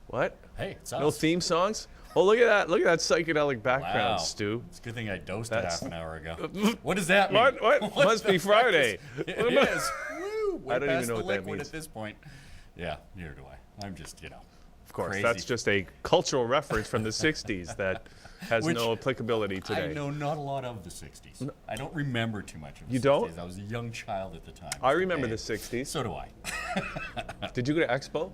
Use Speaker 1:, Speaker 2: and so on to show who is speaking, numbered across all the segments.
Speaker 1: What?
Speaker 2: Hey, it's us.
Speaker 1: No theme songs? Oh, look at that. Look at that psychedelic background,
Speaker 2: Wow.
Speaker 1: Stu.
Speaker 2: It's a good thing I dosed
Speaker 1: That's-
Speaker 2: half an hour ago. What does that mean?
Speaker 1: What? Must be Friday.
Speaker 2: It is. Woo,
Speaker 1: I don't even
Speaker 2: past
Speaker 1: know
Speaker 2: the
Speaker 1: what that
Speaker 2: liquid
Speaker 1: means.
Speaker 2: at this point. Yeah, neither do I. I'm just,
Speaker 1: Of course,
Speaker 2: crazy.
Speaker 1: that's just a cultural reference from the 60s that has
Speaker 2: Which
Speaker 1: no applicability today.
Speaker 2: I know not a lot of the 60s. I don't remember too much of the
Speaker 1: You
Speaker 2: 60s.
Speaker 1: don't?
Speaker 2: I was a young child at the time.
Speaker 1: I remember the
Speaker 2: Okay.
Speaker 1: 60s.
Speaker 2: So do I.
Speaker 1: Did you go to Expo?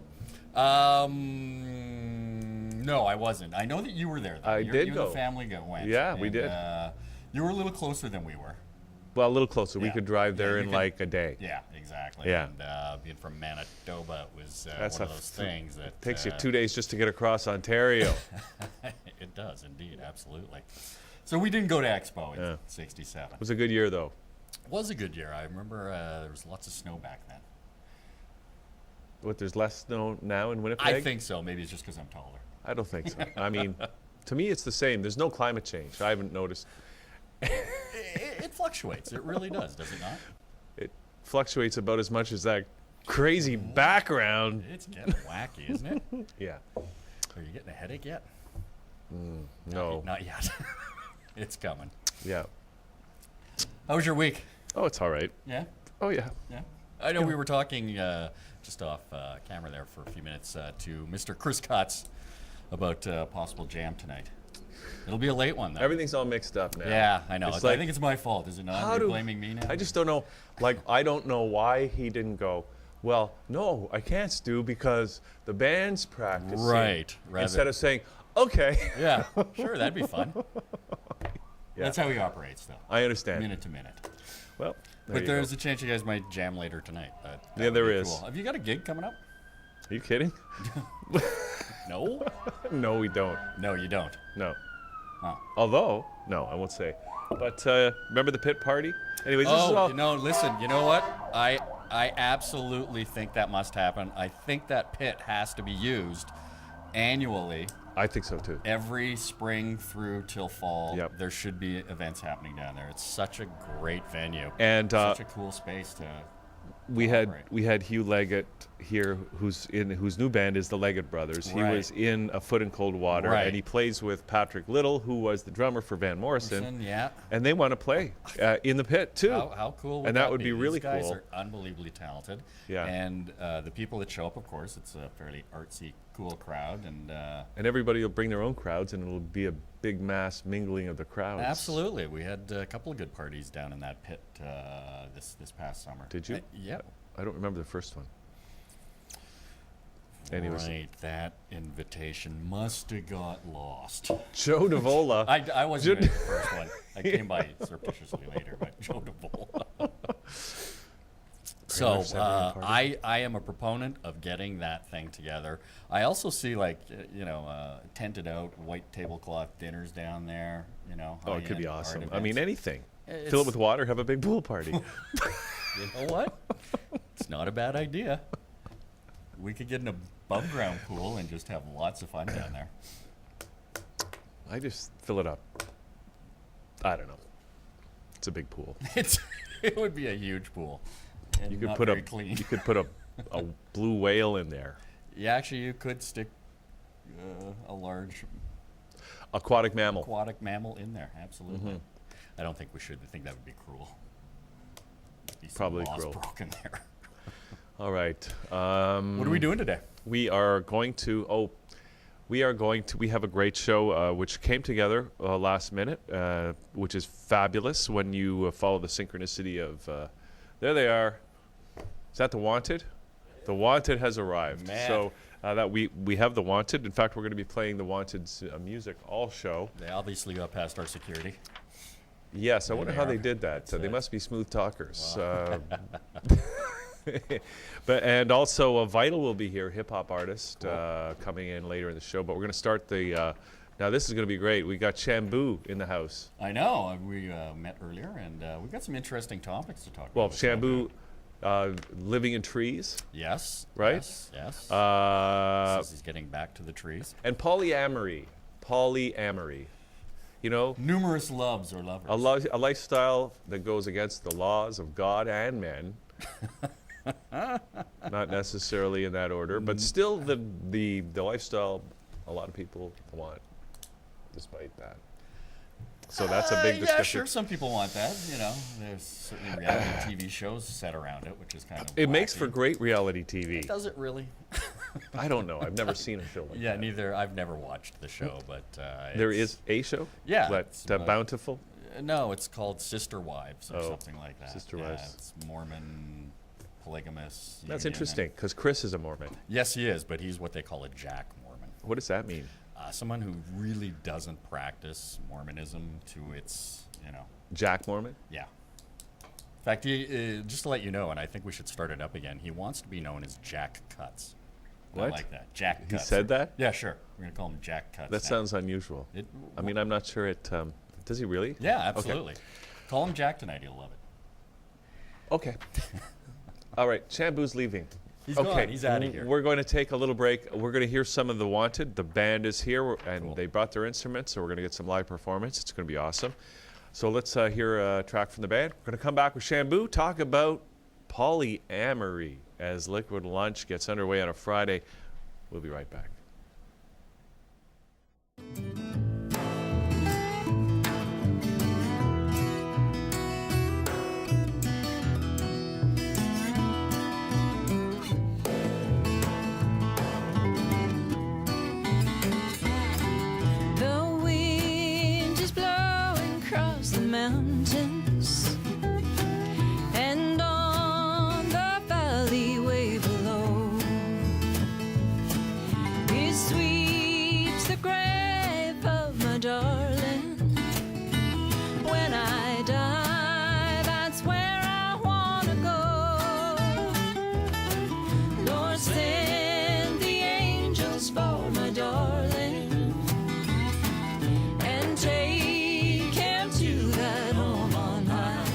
Speaker 2: No, I wasn't. I know that you were there, though.
Speaker 1: I did
Speaker 2: you
Speaker 1: go.
Speaker 2: and the family went.
Speaker 1: Yeah, we did.
Speaker 2: You were a little closer than we were.
Speaker 1: Well, a little closer. We
Speaker 2: Yeah.
Speaker 1: could drive there
Speaker 2: Yeah, you
Speaker 1: in
Speaker 2: could-
Speaker 1: like a day.
Speaker 2: Yeah, exactly.
Speaker 1: Yeah.
Speaker 2: And being from Manitoba, it was
Speaker 1: That's
Speaker 2: one of
Speaker 1: a
Speaker 2: those things that
Speaker 1: Takes you 2 days just to get across Ontario.
Speaker 2: It does indeed, absolutely. So we didn't go to Expo in
Speaker 1: Yeah.
Speaker 2: '67.
Speaker 1: It was a good year, though.
Speaker 2: It was a good year. I remember there was lots of snow back then.
Speaker 1: What, there's less snow now in Winnipeg?
Speaker 2: I think so. Maybe it's just because I'm taller.
Speaker 1: I don't think so. I mean, to me, it's the same. There's no climate change. I haven't noticed.
Speaker 2: It fluctuates. It really does it not?
Speaker 1: It fluctuates about as much as that crazy background.
Speaker 2: It's getting wacky, isn't it?
Speaker 1: Yeah.
Speaker 2: Are you getting a headache yet?
Speaker 1: No.
Speaker 2: Not yet. It's coming.
Speaker 1: Yeah.
Speaker 2: How was your week?
Speaker 1: Oh, it's all right.
Speaker 2: Yeah?
Speaker 1: Oh, yeah.
Speaker 2: Yeah. I know we were talking just off camera there for a few minutes to Mr. Chris Cutts about possible jam tonight. It'll be a late one, though.
Speaker 1: Everything's all mixed up now.
Speaker 2: Yeah, I know.
Speaker 1: It's
Speaker 2: I
Speaker 1: like-
Speaker 2: think it's my fault, is it not?
Speaker 1: How
Speaker 2: You're
Speaker 1: do-
Speaker 2: blaming me now?
Speaker 1: I just don't know. Like, I don't know why he didn't go, well, no, I can't, Stu, because the band's practicing.
Speaker 2: Right.
Speaker 1: Instead of saying, okay.
Speaker 2: Yeah, sure, that'd be fun.
Speaker 1: Yeah.
Speaker 2: That's how he operates, though.
Speaker 1: I understand.
Speaker 2: Minute to minute.
Speaker 1: Well,
Speaker 2: But there's a chance you guys might jam later tonight. That
Speaker 1: Yeah,
Speaker 2: would
Speaker 1: there
Speaker 2: be
Speaker 1: is.
Speaker 2: Cool. Have you got a gig coming up?
Speaker 1: Are you kidding?
Speaker 2: No?
Speaker 1: No, we don't.
Speaker 2: No, you don't.
Speaker 1: No.
Speaker 2: Oh.
Speaker 1: Although, no, I won't say. But remember the pit party? Anyways, this is all.
Speaker 2: Listen, you know what? I absolutely think that must happen. I think that pit has to be used annually.
Speaker 1: I think so too.
Speaker 2: Every spring through till fall,
Speaker 1: Yep.
Speaker 2: there should be events happening down there. It's such a great venue.
Speaker 1: And
Speaker 2: such a cool space to
Speaker 1: we
Speaker 2: collaborate.
Speaker 1: had Hugh Leggett here, whose new band is the Leggett Brothers. He
Speaker 2: Right.
Speaker 1: was in A Foot in Cold Water,
Speaker 2: Right.
Speaker 1: and he plays with Patrick Little, who was the drummer for Van Morrison.
Speaker 2: Yeah.
Speaker 1: And they want to play in the pit too.
Speaker 2: How cool would
Speaker 1: And that would be
Speaker 2: These
Speaker 1: really
Speaker 2: guys
Speaker 1: cool.
Speaker 2: are unbelievably talented.
Speaker 1: Yeah.
Speaker 2: And the people that show up, of course, it's a fairly artsy, cool crowd. And
Speaker 1: And everybody will bring their own crowds, and it'll be a big mass mingling of the crowds.
Speaker 2: absolutely, we had a couple of good parties down in that pit this past summer.
Speaker 1: Did you?
Speaker 2: Yep.
Speaker 1: I don't remember the first one. Anyways,
Speaker 2: Right, that invitation must have got lost.
Speaker 1: Joe Davola.
Speaker 2: I wasn't in the first one. I came by surreptitiously later, but Joe DeVola. So
Speaker 1: much everyone party.
Speaker 2: I am a proponent of getting that thing together. I also see tented out white tablecloth dinners down there.
Speaker 1: Oh, it could be
Speaker 2: high-end art
Speaker 1: awesome. I
Speaker 2: events.
Speaker 1: mean, anything.
Speaker 2: It's-
Speaker 1: Fill it with water, have a big pool party.
Speaker 2: You know what? It's not a bad idea. We could get an above ground pool and just have lots of fun down there.
Speaker 1: I just fill it up. I don't know. It's a big pool.
Speaker 2: It would be a huge pool. And
Speaker 1: You could
Speaker 2: not
Speaker 1: put
Speaker 2: very clean.
Speaker 1: you could put a blue whale in there.
Speaker 2: Yeah, actually, you could stick a large
Speaker 1: Aquatic mammal.
Speaker 2: aquatic mammal in there. Absolutely.
Speaker 1: Mm-hmm.
Speaker 2: I don't think we should. I think that would be cruel. Be some
Speaker 1: Probably
Speaker 2: laws
Speaker 1: cruel.
Speaker 2: broken there.
Speaker 1: All right.
Speaker 2: What are we doing today?
Speaker 1: We are going to. We have a great show which came together last minute, which is fabulous when you follow the synchronicity of. There they are. Is that the Wanted? The Wanted has arrived.
Speaker 2: Man.
Speaker 1: So that we have the Wanted. In fact, we're going to be playing the Wanted's music all show.
Speaker 2: They obviously got past our security.
Speaker 1: Yes, I wonder
Speaker 2: they
Speaker 1: how
Speaker 2: are.
Speaker 1: they did that.
Speaker 2: That's
Speaker 1: They
Speaker 2: it.
Speaker 1: must be smooth talkers. And also Vital will be here, hip hop artist, coming in later in the show. But we're going to start the. Now this is going to be great. We got Shambu in the house.
Speaker 2: I know. We met earlier, and we've got some interesting topics to talk
Speaker 1: Well,
Speaker 2: about.
Speaker 1: Shambu, living in trees,
Speaker 2: Yes.
Speaker 1: Right?
Speaker 2: Yes. Yes.
Speaker 1: and
Speaker 2: Says he's getting back to the trees.
Speaker 1: polyamory. Polyamory. You know,
Speaker 2: Numerous loves or lovers.
Speaker 1: a lifestyle that goes against the laws of God and men. Not not necessarily in that order, but still the lifestyle a lot of people want, despite that. So that's a big discussion.
Speaker 2: Yeah, sure. Some people want that. You know, there's certainly reality TV shows set around it, which is kind of.
Speaker 1: It makes
Speaker 2: wacky.
Speaker 1: for great reality TV.
Speaker 2: Does it really?
Speaker 1: I don't know. I've never seen a show like that.
Speaker 2: Yeah, neither. I've never watched the show, but
Speaker 1: There is a show.
Speaker 2: Yeah,
Speaker 1: But
Speaker 2: it's
Speaker 1: Bountiful.
Speaker 2: No, it's called Sister Wives or something like that.
Speaker 1: Sister
Speaker 2: Yeah,
Speaker 1: Wives.
Speaker 2: it's Mormon, polygamous.
Speaker 1: That's
Speaker 2: union.
Speaker 1: interesting because Chris is a Mormon.
Speaker 2: Yes, he is, but he's what they call a Jack Mormon.
Speaker 1: What does that mean?
Speaker 2: Someone who really doesn't practice Mormonism to its,
Speaker 1: Jack Mormon?
Speaker 2: yeah. In fact, just to let you know, and I think we should start it up again, he wants to be known as Jack Cuts.
Speaker 1: What?
Speaker 2: I like that. Jack
Speaker 1: He
Speaker 2: Cuts.
Speaker 1: said that?
Speaker 2: Yeah, sure. We're going to call him Jack Cuts.
Speaker 1: That
Speaker 2: now.
Speaker 1: sounds unusual. I mean, I'm not sure it. Does he really?
Speaker 2: Yeah, absolutely. Call him Jack tonight. He'll love it.
Speaker 1: Okay. All right. Shambu's leaving.
Speaker 2: He's gone. He's outta here.
Speaker 1: We're going to take a little break. We're going to hear some of the Wanted. The band is here, and
Speaker 2: Cool.
Speaker 1: they brought their instruments, so we're going to get some live performance. It's going to be awesome. So let's hear a track from the band. We're going to come back with Shambu, talk about polyamory as Liquid Lunch gets underway on a Friday. We'll be right back.
Speaker 3: The wind is blowing across the mountains, and on the valley way below, it sweeps the grave of my darling. When I die, that's where I wanna go. Lord, send the angels for my darling, and take him to that home on high.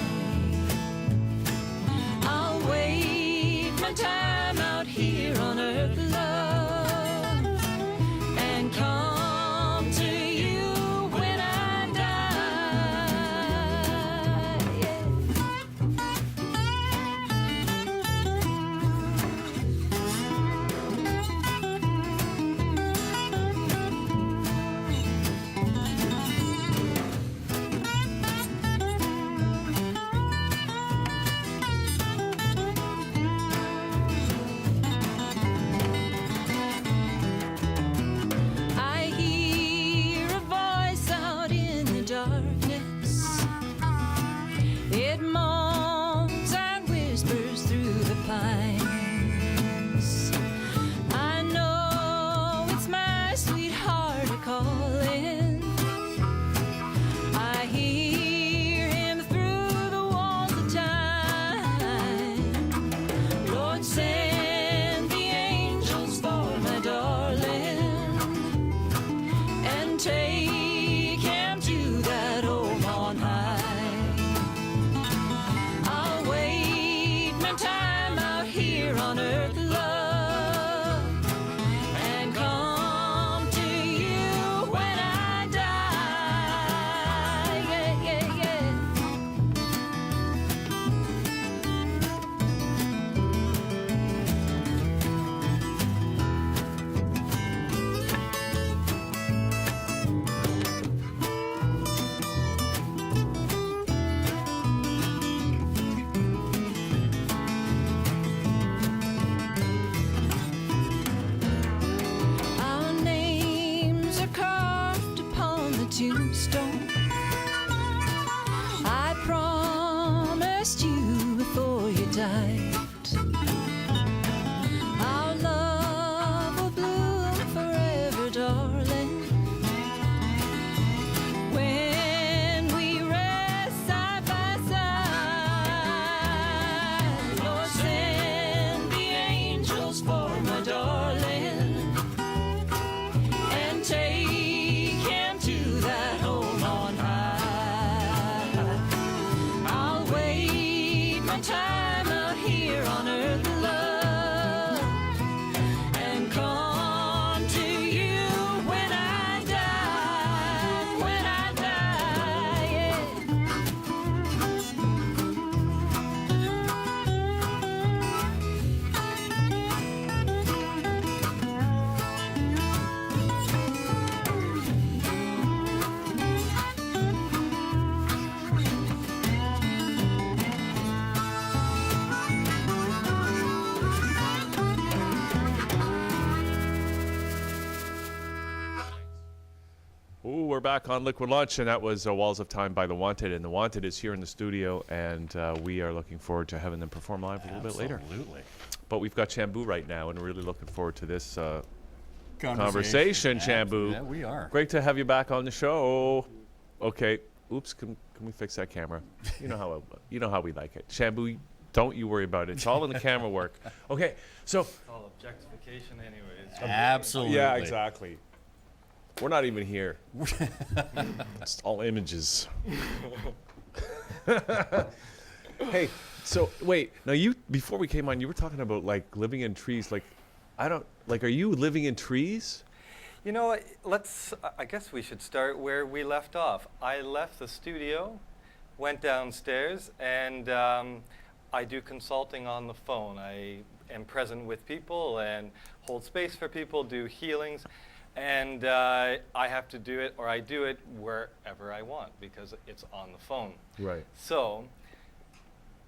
Speaker 3: I'll wait my time out here on earth, love, and come to you when I die. Yeah.
Speaker 1: we're back on Liquid Lunch, and that was Walls of Time by The Wanted. And The Wanted is here in the studio, and we are looking forward to having them perform live a little bit later.
Speaker 2: Absolutely.
Speaker 1: But we've got Shambu right now, and we're really looking forward to this conversation, Shambu.
Speaker 2: Yeah, we are.
Speaker 1: Great to have you back on the show. Okay. Oops, can we fix that camera? You know how we like it. Shambu, don't you worry about it. It's all in the camera work. Okay, so.
Speaker 4: It's all objectification anyways.
Speaker 2: Absolutely.
Speaker 1: Yeah, exactly. We're not even here. It's all images. Hey, so wait. Now before we came on, you were talking about like living in trees. Like, are you living in trees?
Speaker 4: You know, I guess we should start where we left off. I left the studio, went downstairs, and I do consulting on the phone. I am present with people and hold space for people, do healings, and I have to do it, or I do it wherever I want because it's on the phone.
Speaker 1: Right.
Speaker 4: So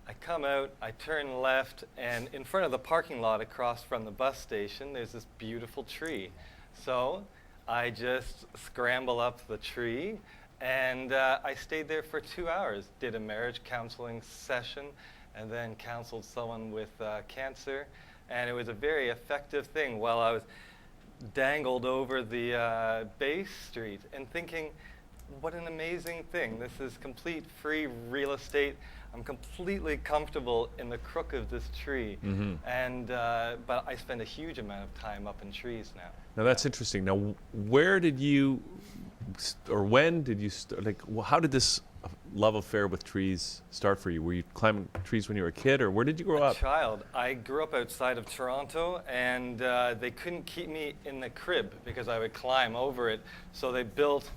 Speaker 4: I come out, I turn left, and in front of the parking lot across from the bus station, there's this beautiful tree. So I just scramble up the tree, and I stayed there for 2 hours, did a marriage counseling session, and then counseled someone with cancer. And it was a very effective thing while I was dangled over the Bay Street and thinking, what an amazing thing. This is complete free real estate. I'm completely comfortable in the crook of this tree.
Speaker 1: Mm-hmm.
Speaker 4: And but I spend a huge amount of time up in trees now.
Speaker 1: Now that's interesting. Now, where did you, or when did you, how did this love affair with trees start for you? Were you climbing trees when you were a kid, or where did you grow up?
Speaker 4: Child. I grew up outside of Toronto, and they couldn't keep me in the crib because I would climb over it. So they built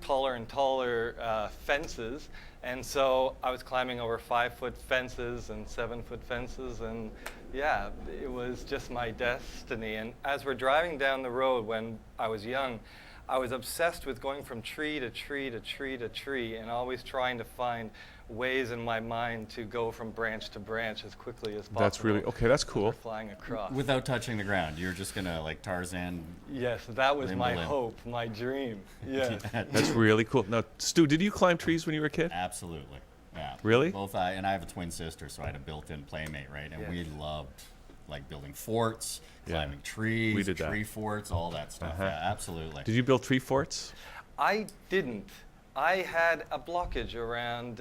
Speaker 4: taller and taller fences, and so I was climbing over 5-foot fences and 7-foot fences, and yeah, it was just my destiny. And as we're driving down the road when I was young, I was obsessed with going from tree to tree to tree to tree and always trying to find ways in my mind to go from branch to branch as quickly as possible.
Speaker 1: That's really, okay, that's
Speaker 4: We're
Speaker 1: cool.
Speaker 4: flying across.
Speaker 2: Without touching the ground. You're just going to, like Tarzan.
Speaker 4: Yes, that was my
Speaker 2: Limbo.
Speaker 4: hope, my dream. Yes.
Speaker 1: That's really cool. Now, Stu, did you climb trees when you were a kid?
Speaker 2: Absolutely. Yeah.
Speaker 1: Really?
Speaker 2: Both and I have a twin sister, so I had a built-in playmate, right? And
Speaker 4: Yes.
Speaker 2: we loved like building forts,
Speaker 1: Yeah.
Speaker 2: climbing trees,
Speaker 1: We did that.
Speaker 2: tree forts, all that stuff.
Speaker 1: Uh-huh.
Speaker 2: Yeah, absolutely.
Speaker 1: Did you build tree forts?
Speaker 4: I didn't. I had a blockage around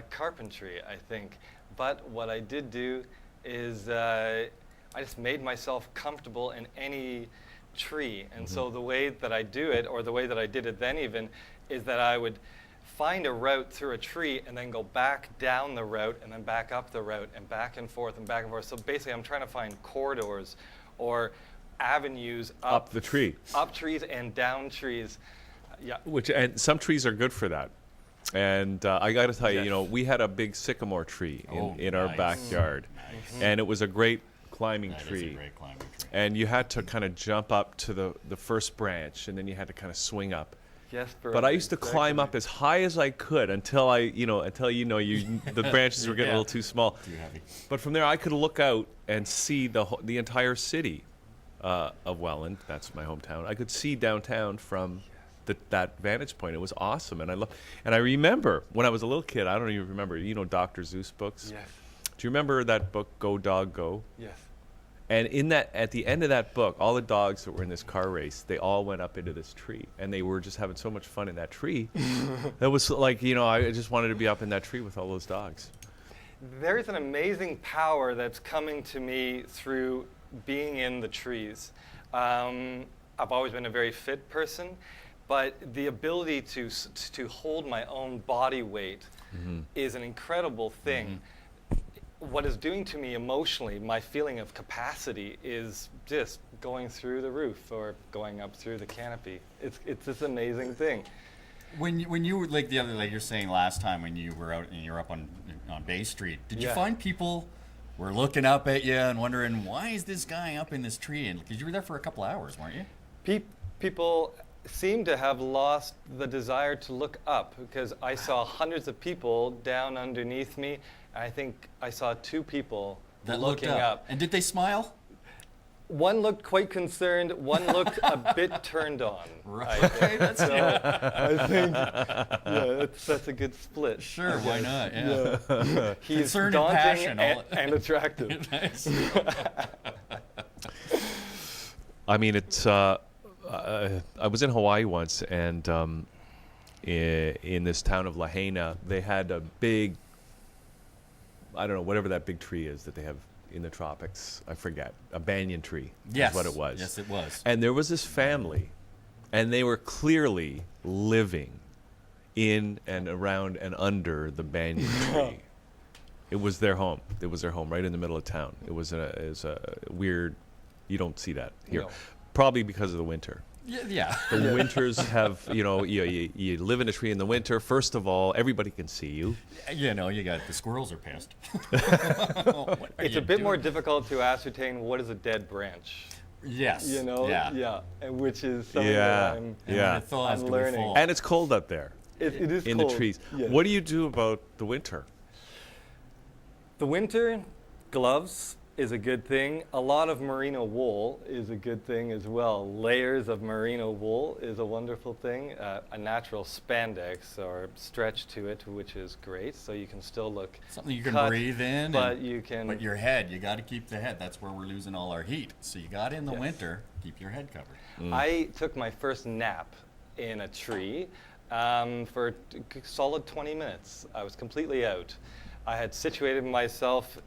Speaker 4: carpentry, I think. But what I did do is I just made myself comfortable in any tree. And so the way that I do it, or the way that I did it then even, is that I would find a route through a tree and then go back down the route and then back up the route and back and forth and back and forth. So basically I'm trying to find corridors or avenues
Speaker 1: Up the tree.
Speaker 4: up trees and down trees. Yeah.
Speaker 1: And some trees are good for that. And I got to tell you,
Speaker 4: Yes.
Speaker 1: you know, we had a big sycamore tree
Speaker 2: Oh,
Speaker 1: in our
Speaker 2: nice.
Speaker 1: backyard,
Speaker 2: Nice.
Speaker 1: and it was a great climbing
Speaker 2: That is
Speaker 1: tree.
Speaker 2: a great climbing tree.
Speaker 1: And you had to kind of jump up to the first branch, and then you had to kind of swing up.
Speaker 4: Yes,
Speaker 1: But I used to climb up as high as I could until the branches were getting a
Speaker 2: Yeah.
Speaker 1: little too small.
Speaker 2: Too heavy.
Speaker 1: But from there, I could look out and see the entire city of Welland. That's my hometown. I could see downtown from that vantage point. It was awesome, and I remember when I was a little kid. I don't even remember. You know, Dr. Seuss books.
Speaker 4: Yes.
Speaker 1: Do you remember that book, Go Dog Go?
Speaker 4: Yes.
Speaker 1: And at the end of that book, all the dogs that were in this car race, they all went up into this tree, and they were just having so much fun in that tree. It was like, I just wanted to be up in that tree with all those dogs.
Speaker 4: There's an amazing power that's coming to me through being in the trees. I've always been a very fit person, but the ability to hold my own body weight is an incredible thing. What it's doing to me emotionally, my feeling of capacity is just going through the roof or going up through the canopy. It's this amazing thing.
Speaker 2: When you were like you're saying last time when you were out and you're up on Bay Street, did you
Speaker 4: Yeah.
Speaker 2: find people were looking up at you and wondering why is this guy up in this tree? And because you were there for a couple hours, weren't you?
Speaker 4: People seem to have lost the desire to look up because I saw hundreds of people down underneath me. I think I saw 2 people
Speaker 2: That
Speaker 4: looking
Speaker 2: looked
Speaker 4: up.
Speaker 2: And did they smile?
Speaker 4: One looked quite concerned. One looked a bit turned on.
Speaker 2: Right.
Speaker 4: I think.
Speaker 2: That's
Speaker 4: So I think that's a good split.
Speaker 2: Sure, why not? Yeah.
Speaker 4: He's
Speaker 2: Concern and
Speaker 4: daunting
Speaker 2: passion, all-
Speaker 4: and attractive.
Speaker 2: Nice.
Speaker 1: I mean, it's. I was in Hawaii once, and in this town of Lahaina, they had a big. I don't know, whatever that big tree is that they have in the tropics. I forget. A banyan tree
Speaker 2: Yes.
Speaker 1: is what it was.
Speaker 2: Yes, it was.
Speaker 1: And there was this family, and they were clearly living in and around and under the banyan tree. It was their home. It was their home right in the middle of town. It was a weird. You don't see that here,
Speaker 4: No.
Speaker 1: probably because of the winter.
Speaker 2: Yeah.
Speaker 1: The winters have, you live in a tree in the winter. First of all, everybody can see you.
Speaker 2: You know, you got the squirrels are pissed. What are
Speaker 4: It's
Speaker 2: you
Speaker 4: a bit more
Speaker 2: doing?
Speaker 4: difficult to ascertain what is a dead branch.
Speaker 2: Yes.
Speaker 4: You know,
Speaker 2: Yeah.
Speaker 4: and which is something
Speaker 1: Yeah.
Speaker 4: that
Speaker 2: And
Speaker 1: Yeah.
Speaker 2: when it thaws,
Speaker 4: I'm
Speaker 2: do we
Speaker 4: learning.
Speaker 2: fall?
Speaker 1: And it's cold up there
Speaker 4: it is
Speaker 1: in
Speaker 4: cold.
Speaker 1: the trees.
Speaker 4: Yes.
Speaker 1: What do you do about the winter?
Speaker 4: The winter, gloves is a good thing. A lot of merino wool is a good thing as well. Layers of merino wool is a wonderful thing. A natural spandex or stretch to it, which is great. So you can still look
Speaker 2: Something you can
Speaker 4: cut,
Speaker 2: breathe in.
Speaker 4: but
Speaker 2: and-
Speaker 4: you can.
Speaker 2: But your head, you got to keep the head. That's where we're losing all our heat. So you got in the
Speaker 4: Yes.
Speaker 2: winter, keep your head covered.
Speaker 4: I took my first nap in a tree for solid 20 minutes. I was completely out. I had situated myself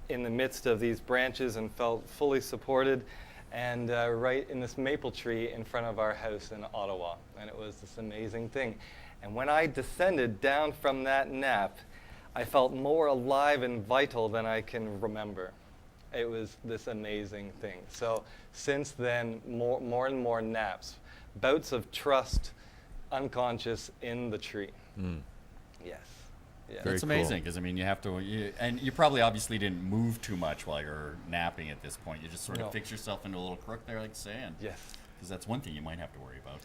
Speaker 4: in the midst of these branches and felt fully supported, and right in this maple tree in front of our house in Ottawa. And it was this amazing thing. And when I descended down from that nap, I felt more alive and vital than I can remember. It was this amazing thing. So since then, more and more naps, bouts of trust, unconscious in the tree. Yes. Yeah.
Speaker 1: Very
Speaker 2: That's
Speaker 1: cool.
Speaker 2: amazing because I mean you have to, and you probably obviously didn't move too much while you're napping at this point. You just sort
Speaker 4: No.
Speaker 2: of fix yourself into a little crook there, like saying.
Speaker 4: Yes.
Speaker 2: Because that's one thing you might have to worry about.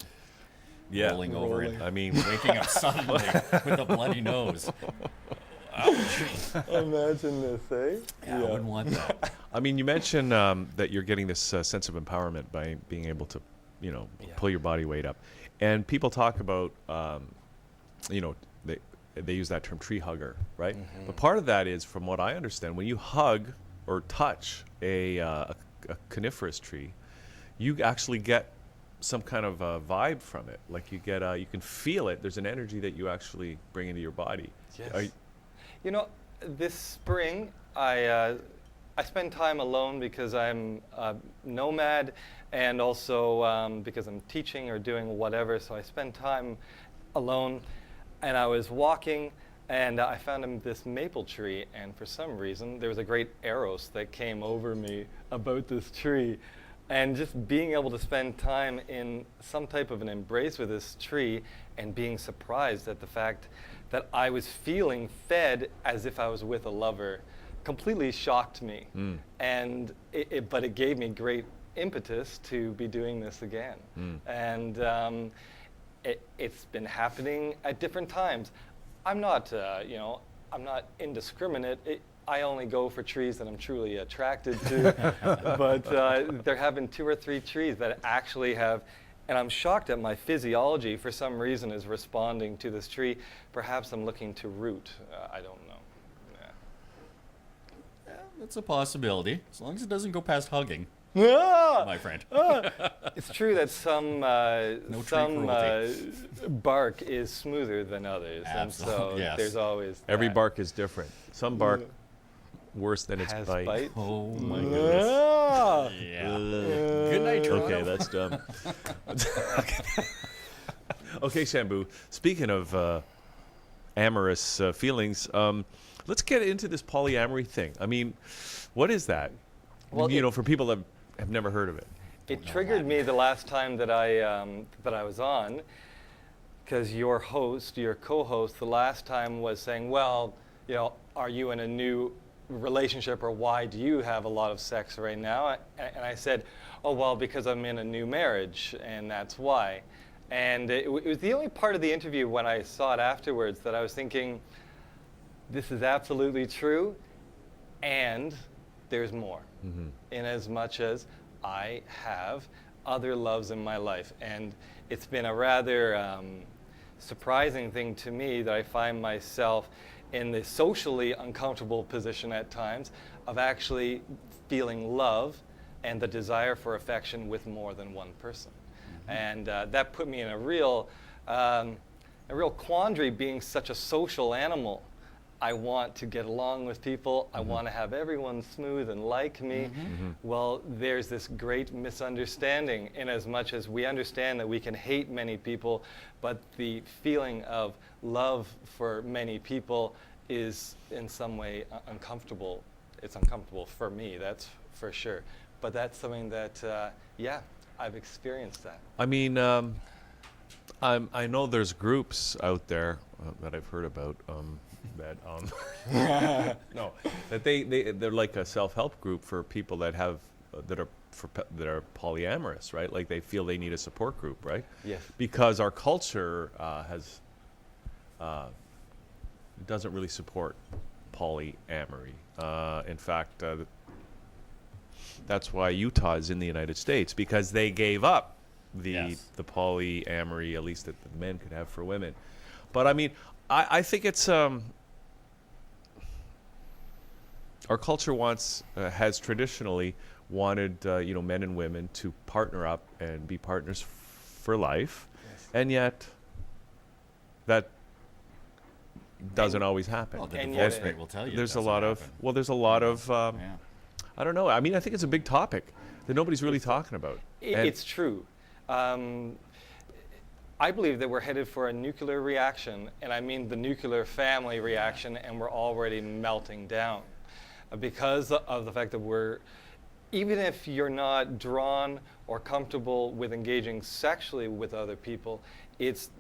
Speaker 1: Yeah.
Speaker 2: Rolling over and
Speaker 1: I mean,
Speaker 2: waking up suddenly with a bloody nose.
Speaker 4: Imagine this, eh?
Speaker 2: Yeah, I wouldn't want that.
Speaker 1: I mean, you mentioned that you're getting this sense of empowerment by being able to,
Speaker 4: Yeah.
Speaker 1: pull your body weight up, and people talk about, they use that term tree hugger, right? But part of that is, from what I understand, when you hug or touch a coniferous tree, you actually get some kind of a vibe from it. Like you get, you can feel it. There's an energy that you actually bring into your body.
Speaker 4: Yes. You know, this spring, I spend time alone because I'm a nomad, and also because I'm teaching or doing whatever, so I spend time alone. And I was walking, and I found this maple tree, and for some reason, there was a great eros that came over me about this tree. And just being able to spend time in some type of an embrace with this tree and being surprised at the fact that I was feeling fed as if I was with a lover completely shocked me. And but it gave me great impetus to be doing this again. And it's been happening at different times. I'm not, I'm not indiscriminate. I only go for trees that I'm truly attracted to. But there have been 2 or 3 trees that actually have, and I'm shocked at my physiology for some reason is responding to this tree. Perhaps I'm looking to root. I don't know.
Speaker 2: Yeah, that's a possibility, as long as it doesn't go past hugging,
Speaker 4: Yeah.
Speaker 2: my friend.
Speaker 4: It's true that some
Speaker 2: cruelty.
Speaker 4: bark is smoother than others, and so
Speaker 2: Absolutely, yes.
Speaker 4: there's always
Speaker 1: Every
Speaker 4: that.
Speaker 1: bark is different. Some bark worse than its
Speaker 4: has
Speaker 1: bite.
Speaker 4: bite.
Speaker 2: Oh my goodness.
Speaker 4: Ah.
Speaker 2: Yeah. Good night, Toronto.
Speaker 1: Okay, that's dumb. Okay, Shambu. Speaking of amorous feelings, let's get into this polyamory thing. I mean, what is that?
Speaker 4: Well,
Speaker 1: For people that have never heard of it.
Speaker 4: It triggered me the last time that I was on, because your co-host, the last time was saying, well, are you in a new relationship, or why do you have a lot of sex right now? And I said, oh, well, because I'm in a new marriage, and that's why. And it was the only part of the interview when I saw it afterwards that I was thinking, this is absolutely true, and there's more. In as much as I have other loves in my life. And it's been a rather surprising thing to me that I find myself in the socially uncomfortable position at times of actually feeling love and the desire for affection with more than one person. And that put me in a real quandary, being such a social animal. I want to get along with people. I want to have everyone smooth and like me. Well, there's this great misunderstanding in as much as we understand that we can hate many people, but the feeling of love for many people is in some way uncomfortable. It's uncomfortable for me, that's for sure. But that's something that, yeah, I've experienced that.
Speaker 1: I mean, I know there's groups out there that I've heard about that no, that they're like a self-help group for people that have that are polyamorous, right? Like they feel they need a support group, right?
Speaker 4: Yes.
Speaker 1: Because our culture doesn't really support polyamory. In fact, that's why Utah is in the United States, because they gave up the polyamory, at least that the men could have for women. But I mean, I think it's our culture has traditionally wanted men and women to partner up and be partners for life, and yet that doesn't always happen.
Speaker 2: Well, the
Speaker 4: And
Speaker 2: divorce
Speaker 4: yet-
Speaker 2: rate will tell you.
Speaker 1: There's
Speaker 2: it
Speaker 1: a
Speaker 2: doesn't
Speaker 1: lot
Speaker 2: happen.
Speaker 1: there's a lot of
Speaker 2: Yeah.
Speaker 1: I don't know. I mean, I think it's a big topic that nobody's really talking about. And-
Speaker 4: It's true. I believe that we're headed for a nuclear reaction, and I mean the nuclear family reaction, and we're already melting down because of the fact that even if you're not drawn or comfortable with engaging sexually with other people, it's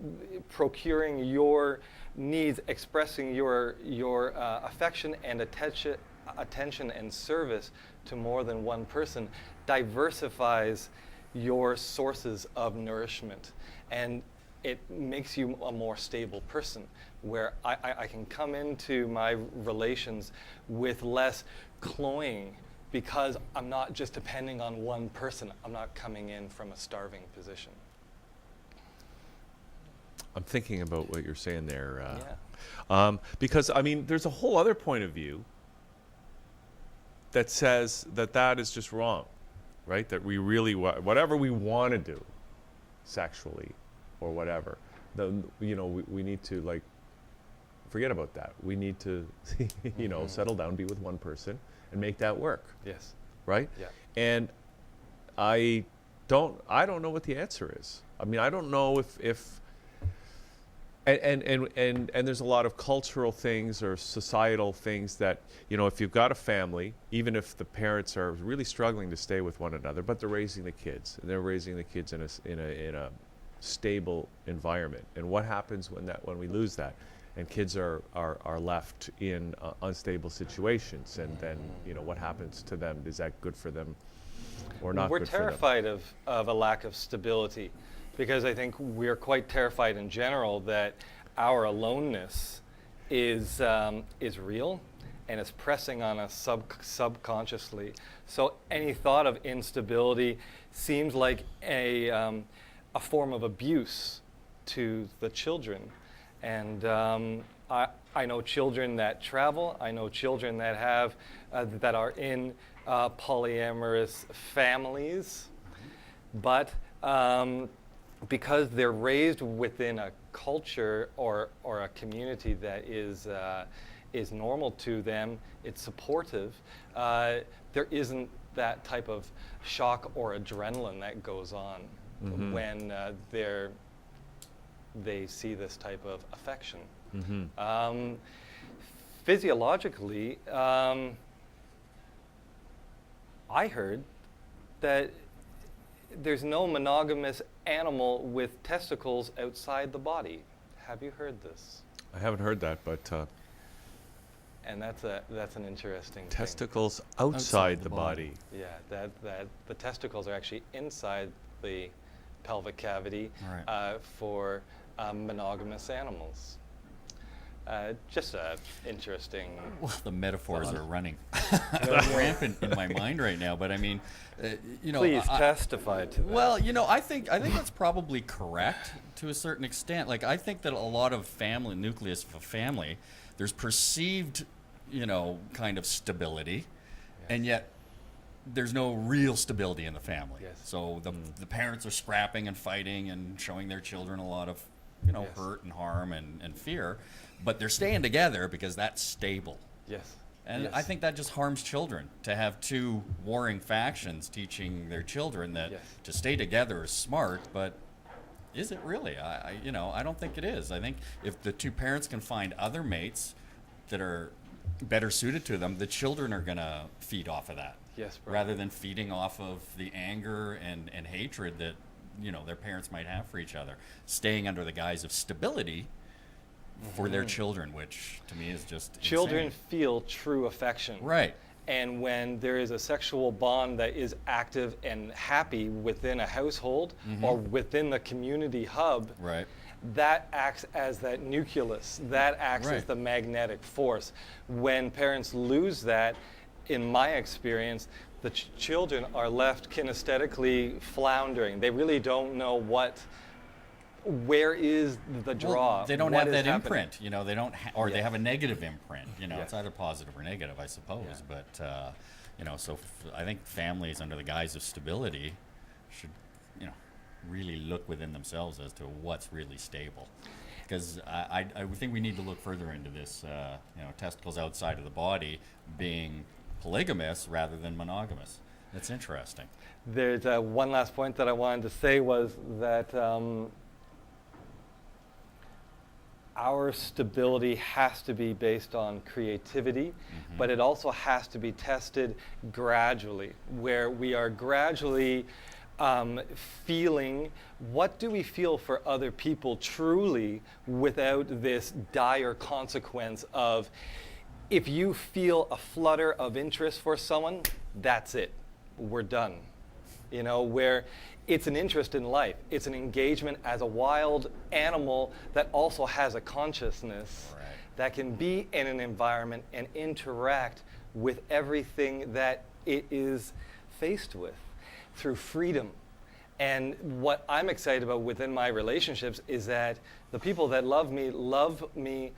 Speaker 4: procuring your needs, expressing your affection and attention and service to more than one person diversifies your sources of nourishment, and it makes you a more stable person, where I can come into my relations with less cloying, because I'm not just depending on one person. I'm not coming in from a starving position.
Speaker 1: I'm thinking about what you're saying there,
Speaker 4: Yeah.
Speaker 1: because I mean, there's a whole other point of view that says that is just wrong, right? That we really whatever we want to do, sexually, or whatever, we need to like forget about that. We need to, settle down, be with one person, and make that work,
Speaker 4: Yes.
Speaker 1: right?
Speaker 4: Yeah.
Speaker 1: And I don't know what the answer is. I mean, I don't know if and there's a lot of cultural things or societal things that, if you've got a family, even if the parents are really struggling to stay with one another, but they're raising the kids, and they're raising the kids in a stable environment. And what happens when we lose that, and kids are left in unstable situations, and then what happens to them? Is that good for them or not?
Speaker 4: We're
Speaker 1: good for them?
Speaker 4: terrified of a lack of stability, because I think we're quite terrified in general that our aloneness is real and is pressing on us subconsciously. So any thought of instability seems like a form of abuse to the children. And I know children that travel. I know children that have that are in polyamorous families, but because they're raised within a culture or a community that is normal to them, it's supportive, there isn't that type of shock or adrenaline that goes on when they see this type of affection. Physiologically, I heard that there's no monogamous animal with testicles outside the body. Have you heard this?
Speaker 1: I haven't heard that, but
Speaker 4: And that's an interesting thing.
Speaker 1: testicles outside the body.
Speaker 4: Yeah, that the testicles are actually inside the pelvic cavity
Speaker 2: Right.
Speaker 4: for monogamous animals. Just a interesting.
Speaker 2: Well, the metaphors
Speaker 4: Fun.
Speaker 2: are running rampant in my mind right now. But I mean,
Speaker 4: Please testify to that.
Speaker 2: Well, I think that's probably correct to a certain extent. Like, I think that a lot of nucleus of a family, there's perceived, kind of stability, and yet there's no real stability in the family.
Speaker 4: Yes.
Speaker 2: So the parents are scrapping and fighting and showing their children a lot of,
Speaker 4: Yes.
Speaker 2: hurt and harm and fear, but they're staying together because that's stable.
Speaker 4: Yes.
Speaker 2: And
Speaker 4: Yes.
Speaker 2: I think that just harms children to have two warring factions teaching their children that
Speaker 4: Yes.
Speaker 2: to stay together is smart, but is it really? I don't think it is. I think if the two parents can find other mates that are better suited to them, the children are going to feed off of that.
Speaker 4: Yes, Brian.
Speaker 2: Rather than feeding off of the anger and hatred that, their parents might have for each other. Staying under the guise of stability for their children, which to me is just
Speaker 4: Children
Speaker 2: insane.
Speaker 4: feel true affection.
Speaker 2: Right.
Speaker 4: And when there is a sexual bond that is active and happy within a household or within the community hub,
Speaker 2: Right.
Speaker 4: that acts as that nucleus, that acts as
Speaker 2: Right.
Speaker 4: the magnetic force. When parents lose that, in my experience, the children are left kinesthetically floundering. They really don't know where is the draw.
Speaker 2: Well, they don't
Speaker 4: what
Speaker 2: have
Speaker 4: is
Speaker 2: that
Speaker 4: happening.
Speaker 2: imprint, they don't, or they
Speaker 4: Yes.
Speaker 2: have a negative imprint. It's
Speaker 4: Yes.
Speaker 2: either positive or negative, I suppose.
Speaker 4: Yeah.
Speaker 2: But so I think families under the guise of stability should, really look within themselves as to what's really stable. Because I think we need to look further into this. Testicles outside of the body being polygamous rather than monogamous. That's interesting.
Speaker 4: There's one last point that I wanted to say was that our stability has to be based on creativity, but it also has to be tested gradually, where we are gradually feeling what do we feel for other people truly without this dire consequence of if you feel a flutter of interest for someone, that's it. We're done. Where it's an interest in life. It's an engagement as a wild animal that also has a consciousness
Speaker 2: Right.
Speaker 4: that can be in an environment and interact with everything that it is faced with through freedom. And what I'm excited about within my relationships is that the people that love me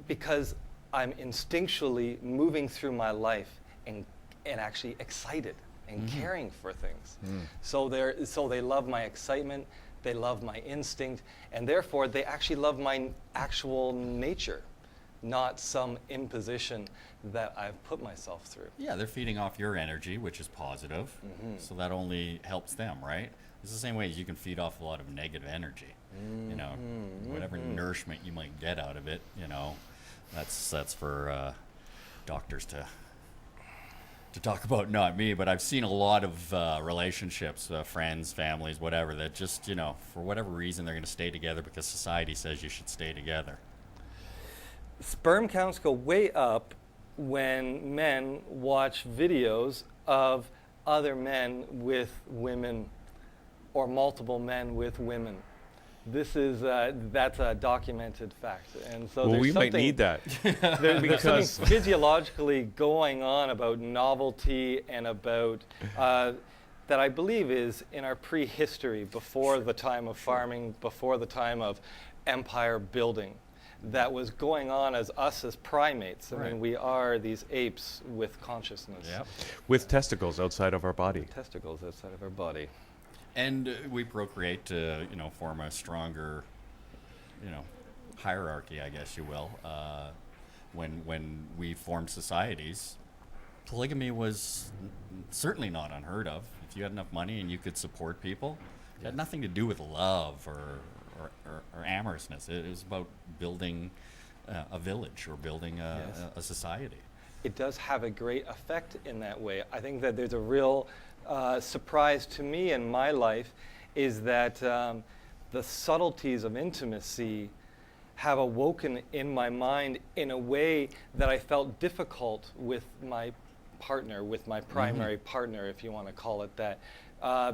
Speaker 4: because I'm instinctually moving through my life and actually excited and caring for things. So they love my excitement, they love my instinct, and therefore they actually love my actual nature, not some imposition that I've put myself through.
Speaker 2: Yeah, they're feeding off your energy, which is positive. So that only helps them, right? It's the same way as you can feed off a lot of negative energy. Whatever nourishment you might get out of it, that's for doctors to talk about, not me. But I've seen a lot of relationships, friends, families, whatever, that just, for whatever reason, they're going to stay together because society says you should stay together.
Speaker 4: Sperm counts go way up when men watch videos of other men with women or multiple men with women. That's a documented fact. And so
Speaker 1: Well,
Speaker 4: there's
Speaker 1: we might
Speaker 4: something-
Speaker 1: need that.
Speaker 4: There's
Speaker 1: Because-
Speaker 4: something physiologically going on about novelty and about that I believe is in our prehistory, before the time of farming, before the time of empire building, that was going on as us as primates. I
Speaker 2: Right.
Speaker 4: mean, we are these apes with consciousness.
Speaker 2: Yep.
Speaker 1: With testicles outside of our body.
Speaker 4: Testicles outside of our body.
Speaker 2: And we procreate to, form a stronger, hierarchy, I guess you will. When we formed societies, polygamy was certainly not unheard of. If you had enough money and you could support people, it had nothing to do with love or amorousness. It was about building a village or building
Speaker 4: Yes.
Speaker 2: a society.
Speaker 4: It does have a great effect in that way. I think that there's a real surprise to me in my life is that the subtleties of intimacy have awoken in my mind in a way that I felt difficult with my partner, with my primary partner, if you want to call it that,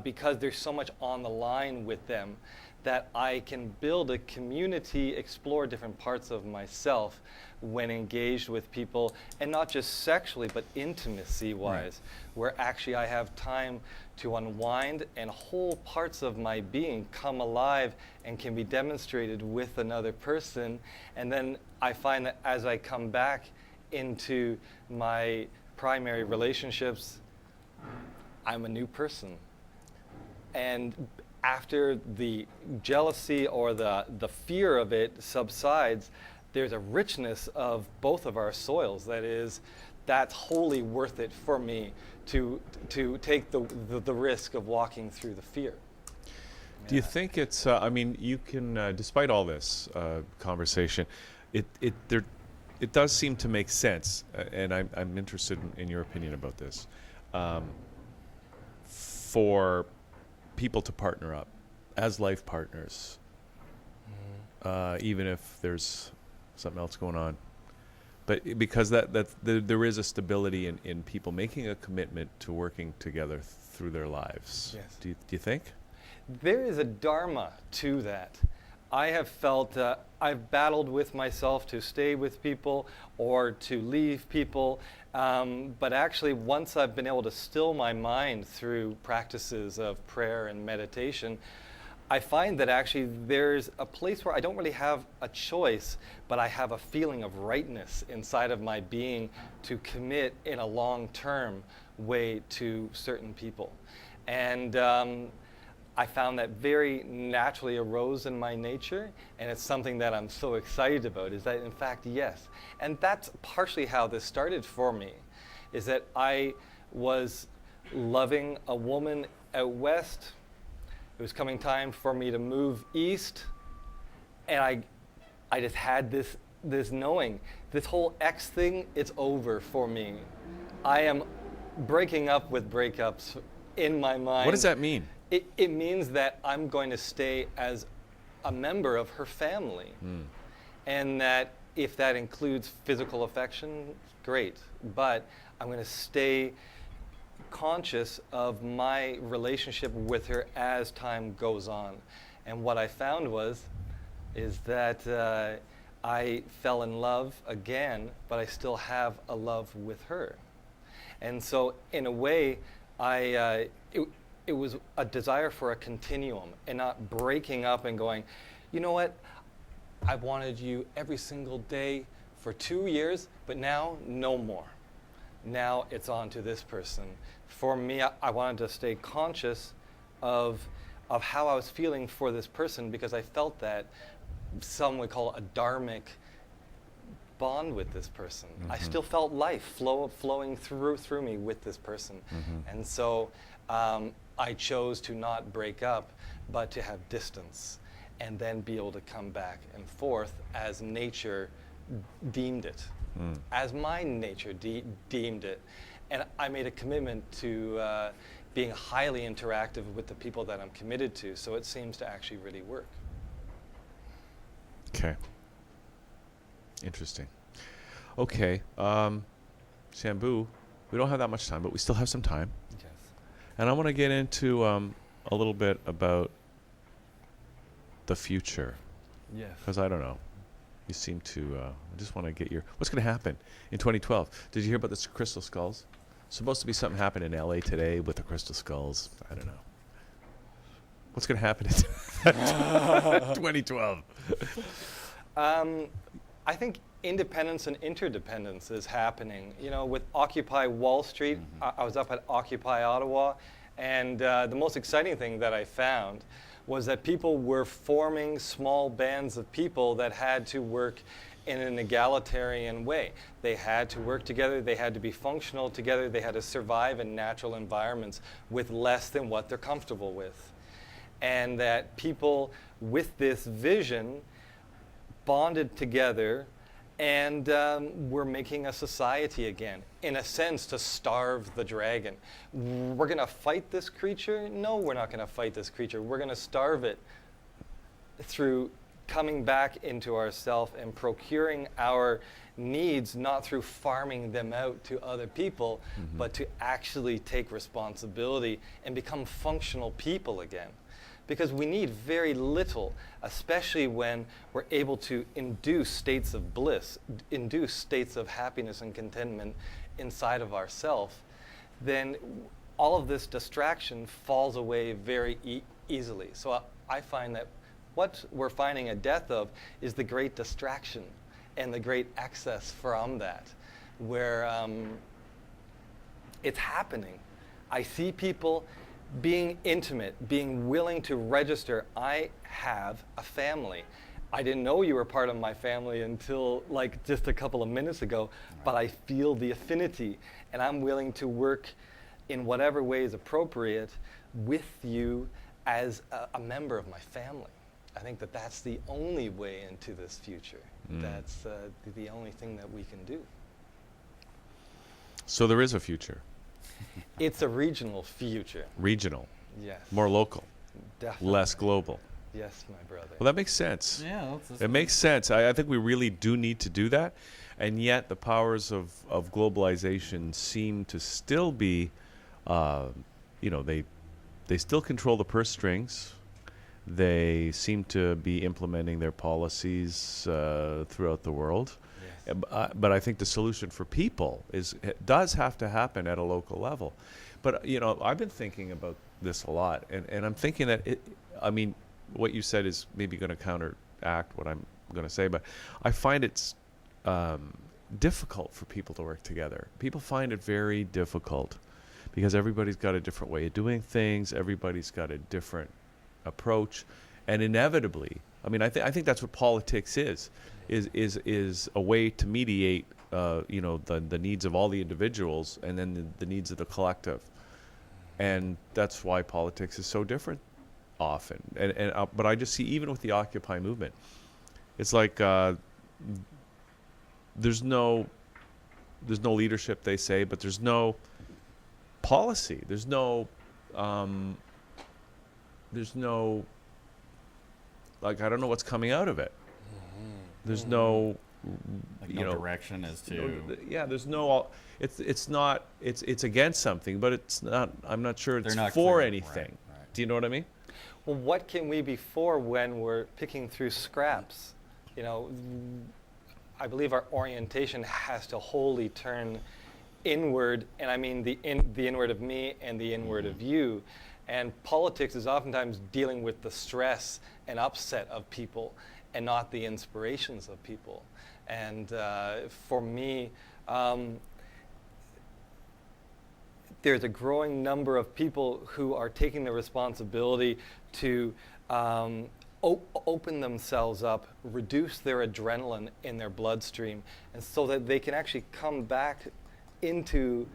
Speaker 4: because there's so much on the line with them that I can build a community, explore different parts of myself when engaged with people, and not just sexually, but intimacy-wise, where actually I have time to unwind and whole parts of my being come alive and can be demonstrated with another person. And then I find that as I come back into my primary relationships, I'm a new person. And after the jealousy or the fear of it subsides, there's a richness of both of our soils that's wholly worth it for me to take the risk of walking through the fear.
Speaker 1: Do you think it's? I mean, you can, despite all this conversation, it does seem to make sense, and I'm interested in your opinion about this. For people to partner up as life partners, even if there's something else going on, but because there is a stability in people making a commitment to working together through their lives.
Speaker 4: Yes.
Speaker 1: Do you think?
Speaker 4: There is a dharma to that. I have felt I've battled with myself to stay with people or to leave people, but actually once I've been able to still my mind through practices of prayer and meditation, I find that actually there's a place where I don't really have a choice, but I have a feeling of rightness inside of my being to commit in a long-term way to certain people. And I found that very naturally arose in my nature, and it's something that I'm so excited about, is that in fact, yes. And that's partially how this started for me, is that I was loving a woman out west. It was coming time for me to move east, and I just had this knowing, this whole X thing, it's over for me. I am breaking up with breakups in my mind.
Speaker 1: What does that mean?
Speaker 4: It means that I'm going to stay as a member of her family. And that if that includes physical affection, great. But I'm going to stay conscious of my relationship with her as time goes on. And what I found is that I fell in love again, but I still have a love with her. And so in a way, it was a desire for a continuum and not breaking up and going, you know what, I wanted you every single day for 2 years, but now no more. Now it's on to this person. For me, I wanted to stay conscious of how I was feeling for this person, because I felt that some would call it a dharmic bond with this person. I still felt life flowing through me with this person. And so I chose to not break up, but to have distance, and then be able to come back and forth as nature deemed it, as my nature deemed it. And I made a commitment to being highly interactive with the people that I'm committed to, so it seems to actually really work.
Speaker 1: Okay. Interesting. Okay. Shambu, we don't have that much time, but we still have some time.
Speaker 4: Yes.
Speaker 1: And I want to get into a little bit about the future.
Speaker 4: Yes.
Speaker 1: Because I don't know. You seem to, I just want to get what's going to happen in 2012? Did you hear about the crystal skulls? Supposed to be something happening in LA today with the crystal skulls. I don't know. What's going to happen in 2012?
Speaker 4: I think independence and interdependence is happening. You know, with Occupy Wall Street, I was up at Occupy Ottawa, and the most exciting thing that I found was that people were forming small bands of people that had to work in an egalitarian way. They had to work together, they had to be functional together, they had to survive in natural environments with less than what they're comfortable with. And that people with this vision bonded together and we're making a society again, in a sense, to starve the dragon. We're going to fight this creature? No, we're not going to fight this creature. We're going to starve it through coming back into ourself and procuring our needs not through farming them out to other people, but to actually take responsibility and become functional people again. Because we need very little, especially when we're able to induce states of bliss, induce states of happiness and contentment inside of ourselves, then all of this distraction falls away very easily. So I find that what we're finding a death of is the great distraction and the great excess from that, where it's happening. I see people being intimate, being willing to register, I have a family. I didn't know you were part of my family until like just a couple of minutes ago, but I feel the affinity, and I'm willing to work in whatever way is appropriate with you as a member of my family. I think that that's the only way into this future. That's the only thing that we can do.
Speaker 1: So there is a future.
Speaker 4: It's a regional future.
Speaker 1: Regional.
Speaker 4: Yes.
Speaker 1: More local.
Speaker 4: Definitely.
Speaker 1: Less global.
Speaker 4: Yes, my brother.
Speaker 1: Well, that makes sense.
Speaker 2: Yeah,
Speaker 1: It makes sense. I think we really do need to do that. And yet the powers of globalization seem to still be, they still control the purse strings. They seem to be implementing their policies throughout the world.
Speaker 4: Yes.
Speaker 1: But I think the solution for people does have to happen at a local level. But, I've been thinking about this a lot. And I'm thinking that, what you said is maybe going to counteract what I'm going to say. But I find it's difficult for people to work together. People find it very difficult because everybody's got a different way of doing things. Everybody's got a different approach, and inevitably, I think that's what politics is a way to mediate, the needs of all the individuals, and then the needs of the collective, and that's why politics is so different often. But I just see, even with the Occupy movement, it's like there's no leadership, they say, but there's no policy. There's no I don't know what's coming out of it. There's no,
Speaker 2: direction as to.
Speaker 1: There's no. It's against something, but it's not. I'm not sure it's
Speaker 2: not
Speaker 1: for
Speaker 2: clear.
Speaker 1: anything.
Speaker 2: Right.
Speaker 1: Do you know what I mean?
Speaker 4: Well, what can we be for when we're picking through scraps? I believe our orientation has to wholly turn inward, and I mean the inward of me and the inward of you. And politics is oftentimes dealing with the stress and upset of people and not the inspirations of people. And for me, there's a growing number of people who are taking the responsibility to open themselves up, reduce their adrenaline in their bloodstream, and so that they can actually come back into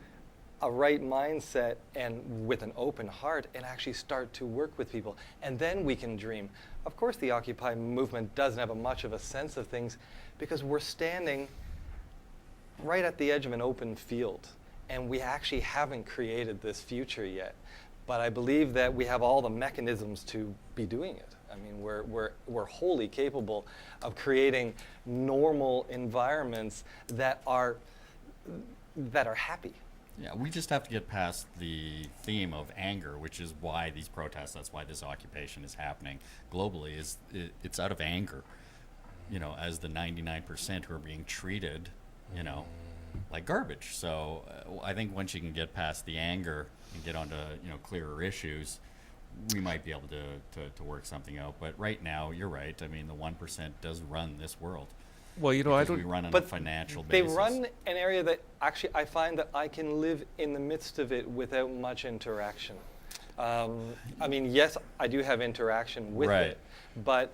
Speaker 4: a right mindset and with an open heart and actually start to work with people. And then we can dream. Of course, the Occupy movement doesn't have much of a sense of things because we're standing right at the edge of an open field, and we actually haven't created this future yet. But I believe that we have all the mechanisms to be doing it. I mean, we're wholly capable of creating normal environments that are happy.
Speaker 2: Yeah, we just have to get past the theme of anger, which is why these protests, that's why this occupation is happening globally, it's out of anger, as the 99% who are being treated, like garbage. So I think once you can get past the anger and get onto, clearer issues, we might be able to work something out. But right now, you're right. I mean, the 1% does run this world.
Speaker 1: Well, I
Speaker 2: Because
Speaker 1: don't.
Speaker 2: we run on
Speaker 4: But
Speaker 2: a financial
Speaker 4: they
Speaker 2: basis.
Speaker 4: run an area that actually I find that I can live in the midst of it without much interaction. Yes, I do have interaction with
Speaker 2: Right.
Speaker 4: it, but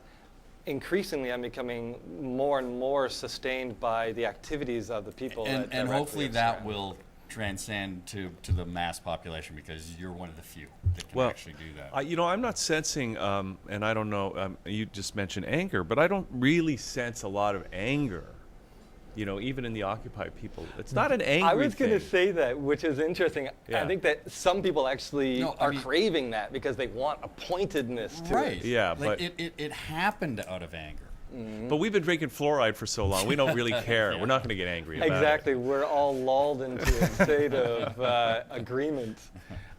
Speaker 4: increasingly I'm becoming more and more sustained by the activities of the people.
Speaker 2: and
Speaker 4: that directly
Speaker 2: hopefully that
Speaker 4: surround.
Speaker 2: will transcend to the mass population, because you're one of the few that can
Speaker 1: Well,
Speaker 2: actually do that.
Speaker 1: I'm not sensing, and I don't know. You just mentioned anger, but I don't really sense a lot of anger. Even in the Occupy people, it's not an angry
Speaker 4: I was going to
Speaker 1: thing.
Speaker 4: say that, which is interesting.
Speaker 1: Yeah.
Speaker 4: I think that some people actually
Speaker 2: No, I
Speaker 4: are
Speaker 2: mean-
Speaker 4: craving that because they want a pointedness to
Speaker 2: Right.
Speaker 4: it.
Speaker 1: Yeah,
Speaker 2: like
Speaker 1: but-
Speaker 2: it happened out of anger.
Speaker 1: But we've been drinking fluoride for so long, we don't really care. We're not going to get angry about
Speaker 4: Exactly.
Speaker 1: it.
Speaker 4: We're all lulled into a state of agreement.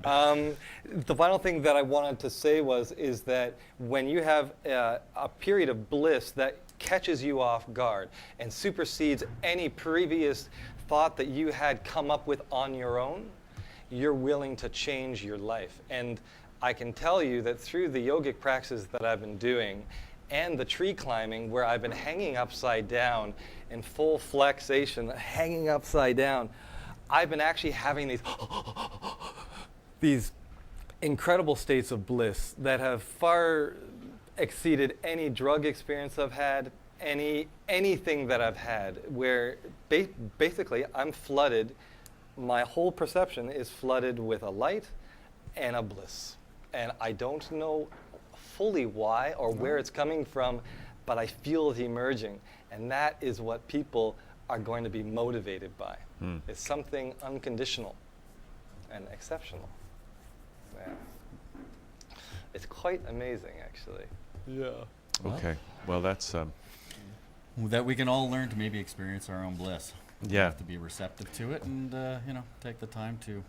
Speaker 4: The final thing that I wanted to say is that when you have a period of bliss that catches you off guard and supersedes any previous thought that you had come up with on your own, you're willing to change your life. And I can tell you that through the yogic practices that I've been doing and the tree climbing, where I've been hanging upside down in full flexation, hanging upside down, I've been actually having these incredible states of bliss that have far exceeded any drug experience I've had, anything that I've had, where basically I'm flooded, my whole perception is flooded with a light and a bliss. And I don't know fully why or where it's coming from, but I feel it emerging. And that is what people are going to be motivated by. It's something unconditional and exceptional. Yeah. It's quite amazing, actually. Yeah.
Speaker 1: Okay. Well, that's
Speaker 2: That we can all learn to maybe experience our own bliss. We
Speaker 1: Yeah.
Speaker 2: have to be receptive to it and, take the time to.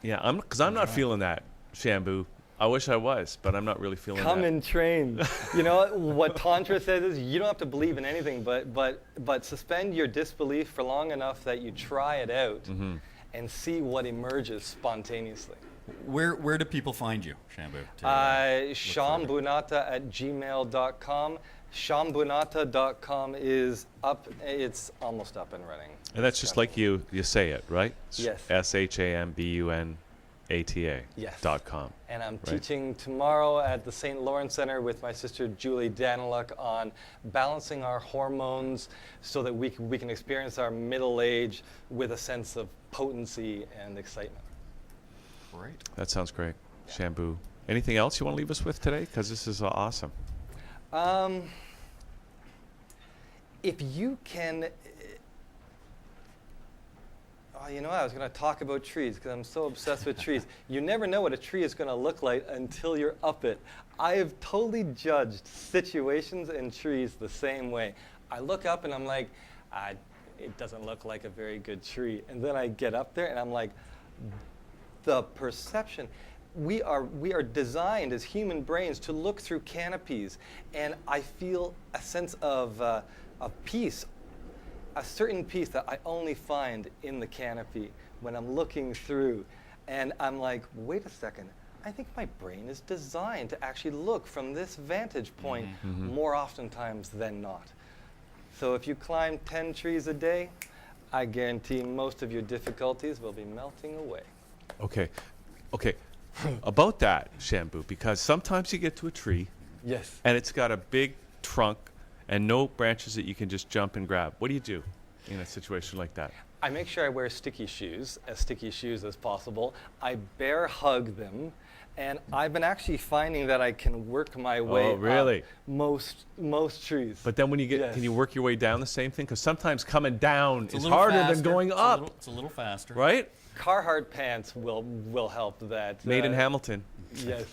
Speaker 1: yeah. Because I'm not feeling that, Shambu. I wish I was, but I'm not really feeling
Speaker 4: Come
Speaker 1: that.
Speaker 4: and train. You know what Tantra says is you don't have to believe in anything, but suspend your disbelief for long enough that you try it out and see what emerges spontaneously.
Speaker 2: Where do people find you, Shambu?
Speaker 4: Shambunata@gmail.com. Shambunata.com is up. It's almost up and running.
Speaker 1: And that's just like you say it, right?
Speaker 4: Yes.
Speaker 1: SHAMBUNATA
Speaker 4: Yes.
Speaker 1: .com.
Speaker 4: And I'm
Speaker 1: Right.
Speaker 4: teaching tomorrow at the St. Lawrence Center with my sister Julie Daniluk on balancing our hormones so that we can experience our middle age with a sense of potency and excitement.
Speaker 2: Great.
Speaker 1: That sounds great. Shambu. Anything else you want to leave us with today? Because this is awesome.
Speaker 4: If you can, I was going to talk about trees because I'm so obsessed with trees. You never know what a tree is going to look like until you're up it. I have totally judged situations and trees the same way. I look up and I'm like, it doesn't look like a very good tree. And then I get up there and I'm like, the perception. We are designed as human brains to look through canopies, and I feel a sense of peace, a certain peace that I only find in the canopy when I'm looking through. And I'm like, wait a second, I think my brain is designed to actually look from this vantage point more oftentimes than not. So if you climb 10 trees a day, I guarantee most of your difficulties will be melting away.
Speaker 1: Okay. About that, Shambu, because sometimes you get to a tree
Speaker 4: Yes.
Speaker 1: and it's got a big trunk and no branches that you can just jump and grab. What do you do in a situation like that?
Speaker 4: I make sure I wear as sticky shoes as possible. I bear hug them, and I've been actually finding that I can work my way
Speaker 1: really?
Speaker 4: up most trees.
Speaker 1: But then when you get,
Speaker 4: Yes.
Speaker 1: can you work your way down the same thing? Because sometimes coming down
Speaker 2: It's a
Speaker 1: is
Speaker 2: little
Speaker 1: harder
Speaker 2: faster.
Speaker 1: than going up,
Speaker 2: It's a little faster.
Speaker 1: right?
Speaker 4: Carhartt pants will help that.
Speaker 1: Made in Hamilton,
Speaker 4: Yes.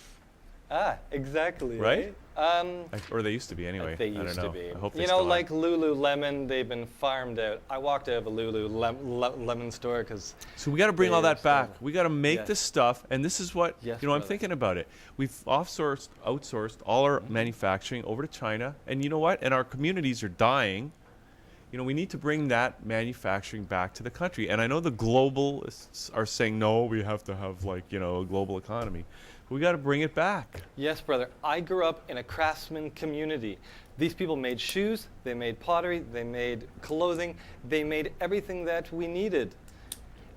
Speaker 4: Exactly.
Speaker 1: Right?
Speaker 4: Right?
Speaker 1: or they used to be anyway.
Speaker 4: They
Speaker 1: I don't
Speaker 4: used
Speaker 1: know.
Speaker 4: to be.
Speaker 1: I hope they
Speaker 4: You
Speaker 1: still
Speaker 4: know,
Speaker 1: are.
Speaker 4: like Lululemon, they've been farmed out. I walked out of a Lululemon store because
Speaker 1: So we got to bring all
Speaker 4: They
Speaker 1: that back.
Speaker 4: still-
Speaker 1: We got to make
Speaker 4: Yes.
Speaker 1: this stuff, and this is what
Speaker 4: Yes,
Speaker 1: I'm
Speaker 4: brother.
Speaker 1: thinking about it. We've outsourced all our manufacturing over to China, and you know what? And our communities are dying. We need to bring that manufacturing back to the country. And I know the globalists are saying no, we have to have a global economy. We got to bring it back.
Speaker 4: Yes, brother. I grew up in a craftsman community. These people made shoes, they made pottery, they made clothing, they made everything that we needed.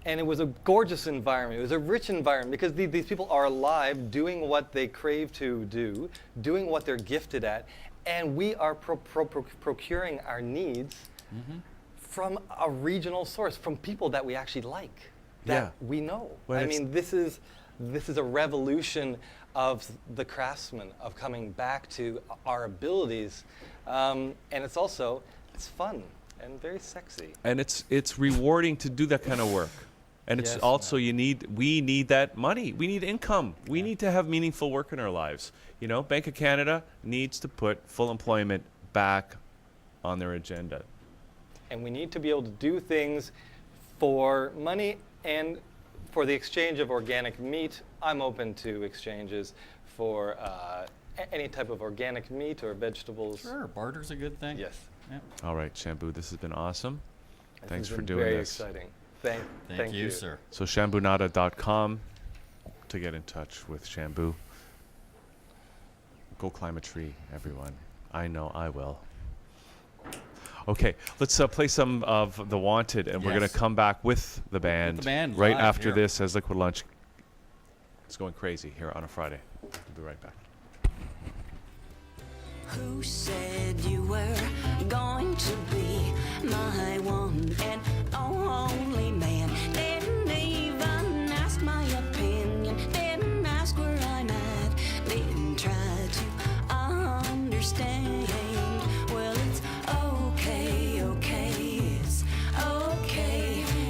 Speaker 4: And it was a gorgeous environment. It was a rich environment because these people are alive, doing what they crave to do, doing what they're gifted at, and we are procuring our needs from a regional source, from people that we actually like, that we know.
Speaker 1: Well,
Speaker 4: I
Speaker 1: it's-
Speaker 4: mean, this is a revolution of the craftsman, of coming back to our abilities, and it's fun and very sexy.
Speaker 1: And it's rewarding to do that kind of work. And it's
Speaker 4: Yes,
Speaker 1: also we need that money. We need income. We need to have meaningful work in our lives. Bank of Canada needs to put full employment back on their agenda.
Speaker 4: And we need to be able to do things for money and for the exchange of organic meat. I'm open to exchanges for any type of organic meat or vegetables.
Speaker 2: Sure, barter's a good thing.
Speaker 4: Yes.
Speaker 2: Yeah.
Speaker 1: All right, Shambu, this has been awesome.
Speaker 4: This
Speaker 1: Thanks
Speaker 4: has
Speaker 1: for
Speaker 4: been
Speaker 1: doing
Speaker 4: very
Speaker 1: this.
Speaker 4: exciting.
Speaker 2: Thank you, sir.
Speaker 1: So shambunada.com to get in touch with Shambu. Go climb a tree, everyone. I know I will. Okay, let's play some of The Wanted, and we're going
Speaker 2: Yes.
Speaker 1: to come back with the band,
Speaker 2: band
Speaker 1: right
Speaker 2: live
Speaker 1: after
Speaker 2: here.
Speaker 1: this as Liquid Lunch. It's going crazy here on a Friday. We'll be right back.
Speaker 3: Who said you were going to be my one and only man? Didn't even ask my opinion, didn't ask where I'm at, didn't try to understand. Well, it's okay,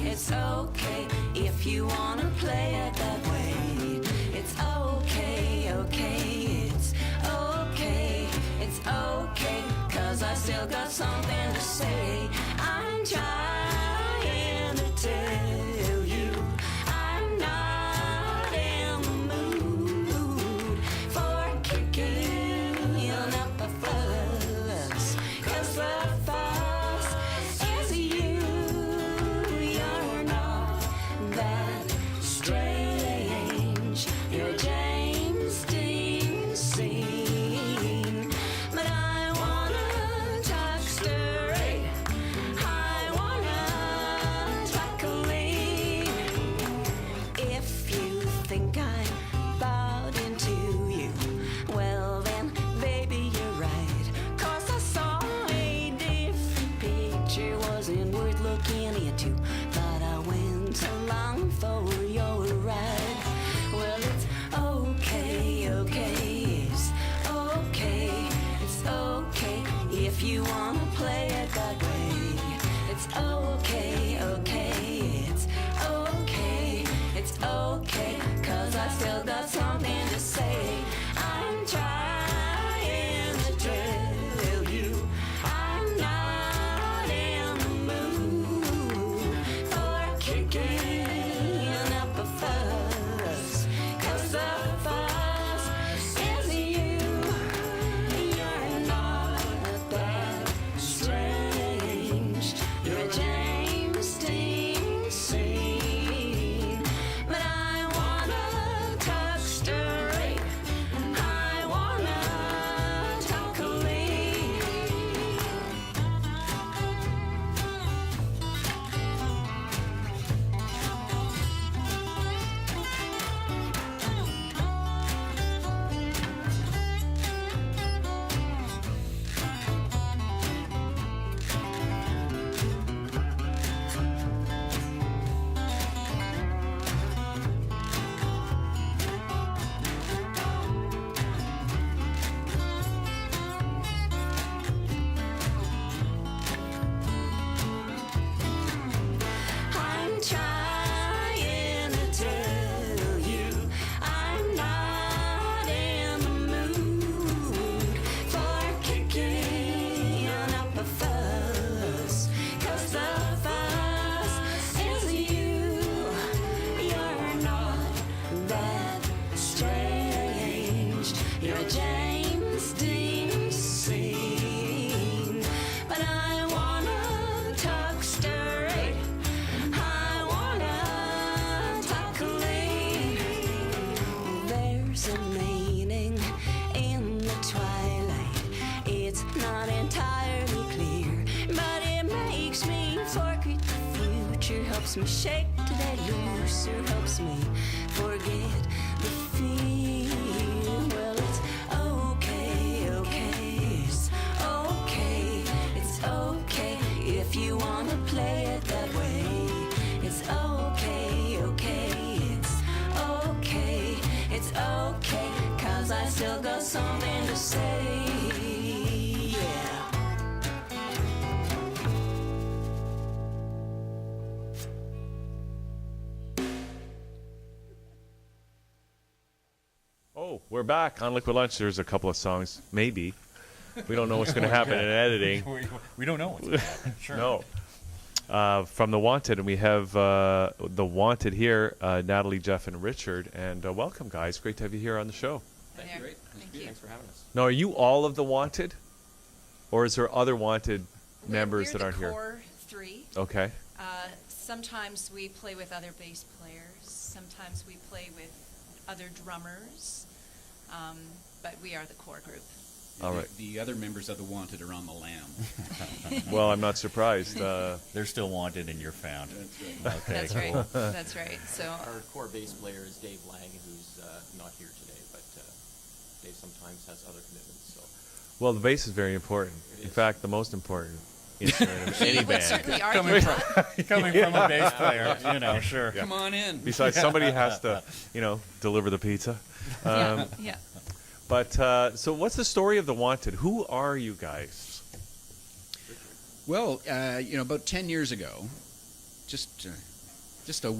Speaker 3: it's okay if you wanna play it that way. It's okay, it's okay, 'cause I still got something to say. I'm trying to tell you I'm not in the mood for kicking up a fuss, 'cause the fuss is you. You're not that strange. You're James Dean scene. But I wanna talk straight. I wanna talk clean. If you think I bowed into you, well then, baby, you're right. 'Cause I saw a different picture, wasn't worth looking into. But I went along for your ride. Well, it's okay, it's okay if you wanna play it that way. It's okay, it's okay, 'cause I still got something to say. I'm trying to tell you I'm not in the mood for kicking up a fuss, 'cause the fuss is you. You're not that strange. You're James Dean scene. But I wanna talk straight. I wanna talk clean. I'm trying to tell you I'm not in the mood for kicking up a fuss, 'cause the fuss is you. You're not that strange. You're James Dean scene. But I wanna talk straight. I wanna talk clean. There's a meaning in the twilight. It's not entirely clear, but it makes me forget the future. Helps me shake today looser. Helps me forget the fear. Well, it's okay, it's okay if you wanna play it that way. It's okay, it's okay, 'cause I still got something to say. Yeah.
Speaker 1: Oh, we're back on Liquid Lunch. There's a couple of songs, maybe, We don't know what's going to happen in editing.
Speaker 2: We don't know what's going to happen. Sure.
Speaker 1: No. From The Wanted, and we have The Wanted here, Natalie, Jeff, and Richard. And welcome, guys. Great to have you here on the show.
Speaker 5: Thank you. Great. Thanks for having us.
Speaker 1: Now, are you all of The Wanted? Or is there other Wanted members that aren't
Speaker 6: We're
Speaker 1: here?
Speaker 6: the core three.
Speaker 1: Okay.
Speaker 6: Sometimes we play with other bass players. Sometimes we play with other drummers. But we are the core group.
Speaker 5: Yeah,
Speaker 1: All right.
Speaker 5: The other members of the Wanted are on the lam.
Speaker 1: Well, I'm not surprised.
Speaker 2: They're still wanted and you're found.
Speaker 5: That's right.
Speaker 2: Okay,
Speaker 6: That's
Speaker 2: cool.
Speaker 6: right. That's right. So
Speaker 7: Our core bass player is Dave Lang, who's not here today, but Dave sometimes has other commitments. So
Speaker 1: Well, the bass is very important.
Speaker 7: It
Speaker 1: In
Speaker 7: is.
Speaker 1: fact, the most important instrument of any
Speaker 6: would
Speaker 1: band.
Speaker 6: certainly argue that.
Speaker 2: Coming from a bass player, sure.
Speaker 5: Come on in.
Speaker 1: Besides, somebody has to, deliver the pizza.
Speaker 6: Yeah. Yeah.
Speaker 1: But so, what's the story of The Wanted? Who are you guys?
Speaker 5: Well, about 10 years ago, just a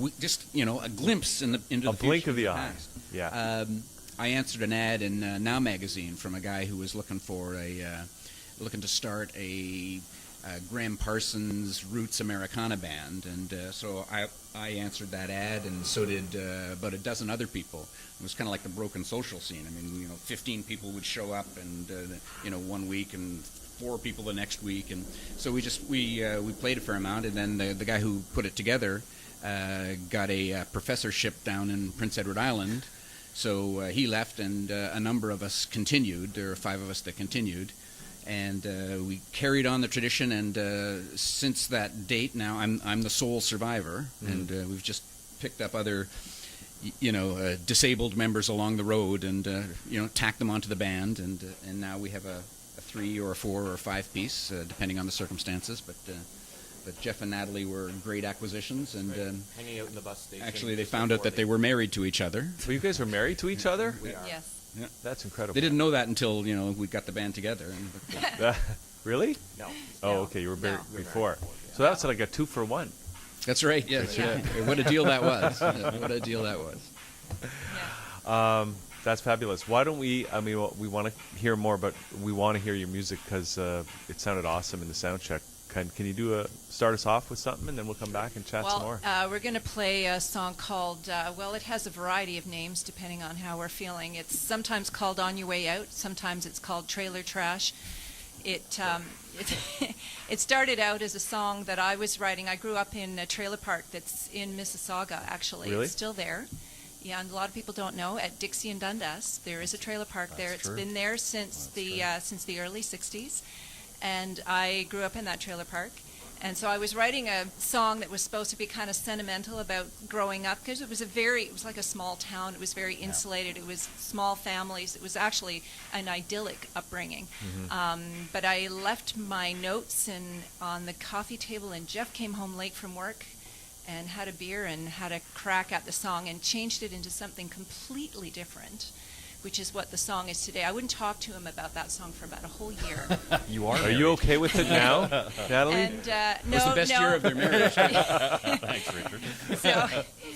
Speaker 5: glimpse into the
Speaker 1: A blink
Speaker 5: future
Speaker 1: of the
Speaker 5: and
Speaker 1: eye.
Speaker 5: past.
Speaker 1: Yeah.
Speaker 5: I answered an ad in Now magazine from a guy who was looking to start a Graham Parsons Roots Americana band, and so I answered that ad, and so did about a dozen other people. It was kind of like the broken social scene. I mean, 15 people would show up, and 1 week, and 4 people the next week, and so we played a fair amount, and then the guy who put it together got a professorship down in Prince Edward Island, so he left, and a number of us continued. There were 5 of us that continued. And we carried on the tradition, and since that date, now I'm the sole survivor, and we've just picked up other, disabled members along the road, and tacked them onto the band, and now we have a 3 or a 4 or a 5 piece, depending on the circumstances. But Jeff and Natalie were great acquisitions, and
Speaker 7: hanging out in the bus station.
Speaker 5: actually they
Speaker 7: just
Speaker 5: found out
Speaker 7: before
Speaker 5: that they were married to each other.
Speaker 1: So you guys are married to each other?
Speaker 7: We are.
Speaker 6: Yes.
Speaker 5: Yeah.
Speaker 1: That's incredible.
Speaker 5: They didn't know that until we got the band together.
Speaker 1: Really?
Speaker 7: No.
Speaker 1: Oh,
Speaker 6: No.
Speaker 1: okay. You were
Speaker 6: No.
Speaker 1: married
Speaker 7: We were married
Speaker 1: before.
Speaker 7: before, yeah.
Speaker 1: So that's like a 2 for 1.
Speaker 5: That's right. Yes. Yeah. What a deal that was. What a deal that was.
Speaker 6: Yeah.
Speaker 1: That's fabulous. Why don't we? I mean, we want to hear more, but we want to hear your music because it sounded awesome in the sound check. Can you start us off with something, and then we'll come back and chat some more?
Speaker 6: We're going to play a song called, it has a variety of names depending on how we're feeling. It's sometimes called On Your Way Out. Sometimes it's called Trailer Trash. It started out as a song that I was writing. I grew up in a trailer park that's in Mississauga, actually.
Speaker 1: Really?
Speaker 6: It's still there. Yeah, and a lot of people don't know. At Dixie and Dundas, there is a trailer park there. It's
Speaker 2: true.
Speaker 6: been there since since the early 60s. And I grew up in that trailer park. And so I was writing a song that was supposed to be kind of sentimental about growing up, because it was like a small town. It was very insulated. It was small families. It was actually an idyllic upbringing. But I left my notes on the coffee table, and Jeff came home late from work and had a beer and had a crack at the song and changed it into something completely different, which is what the song is today. I wouldn't talk to him about that song for about a whole year.
Speaker 2: You are.
Speaker 1: Are you okay with it now, Natalie?
Speaker 6: And no,
Speaker 5: It was the best year of their marriage.
Speaker 2: Thanks, Richard.
Speaker 6: So,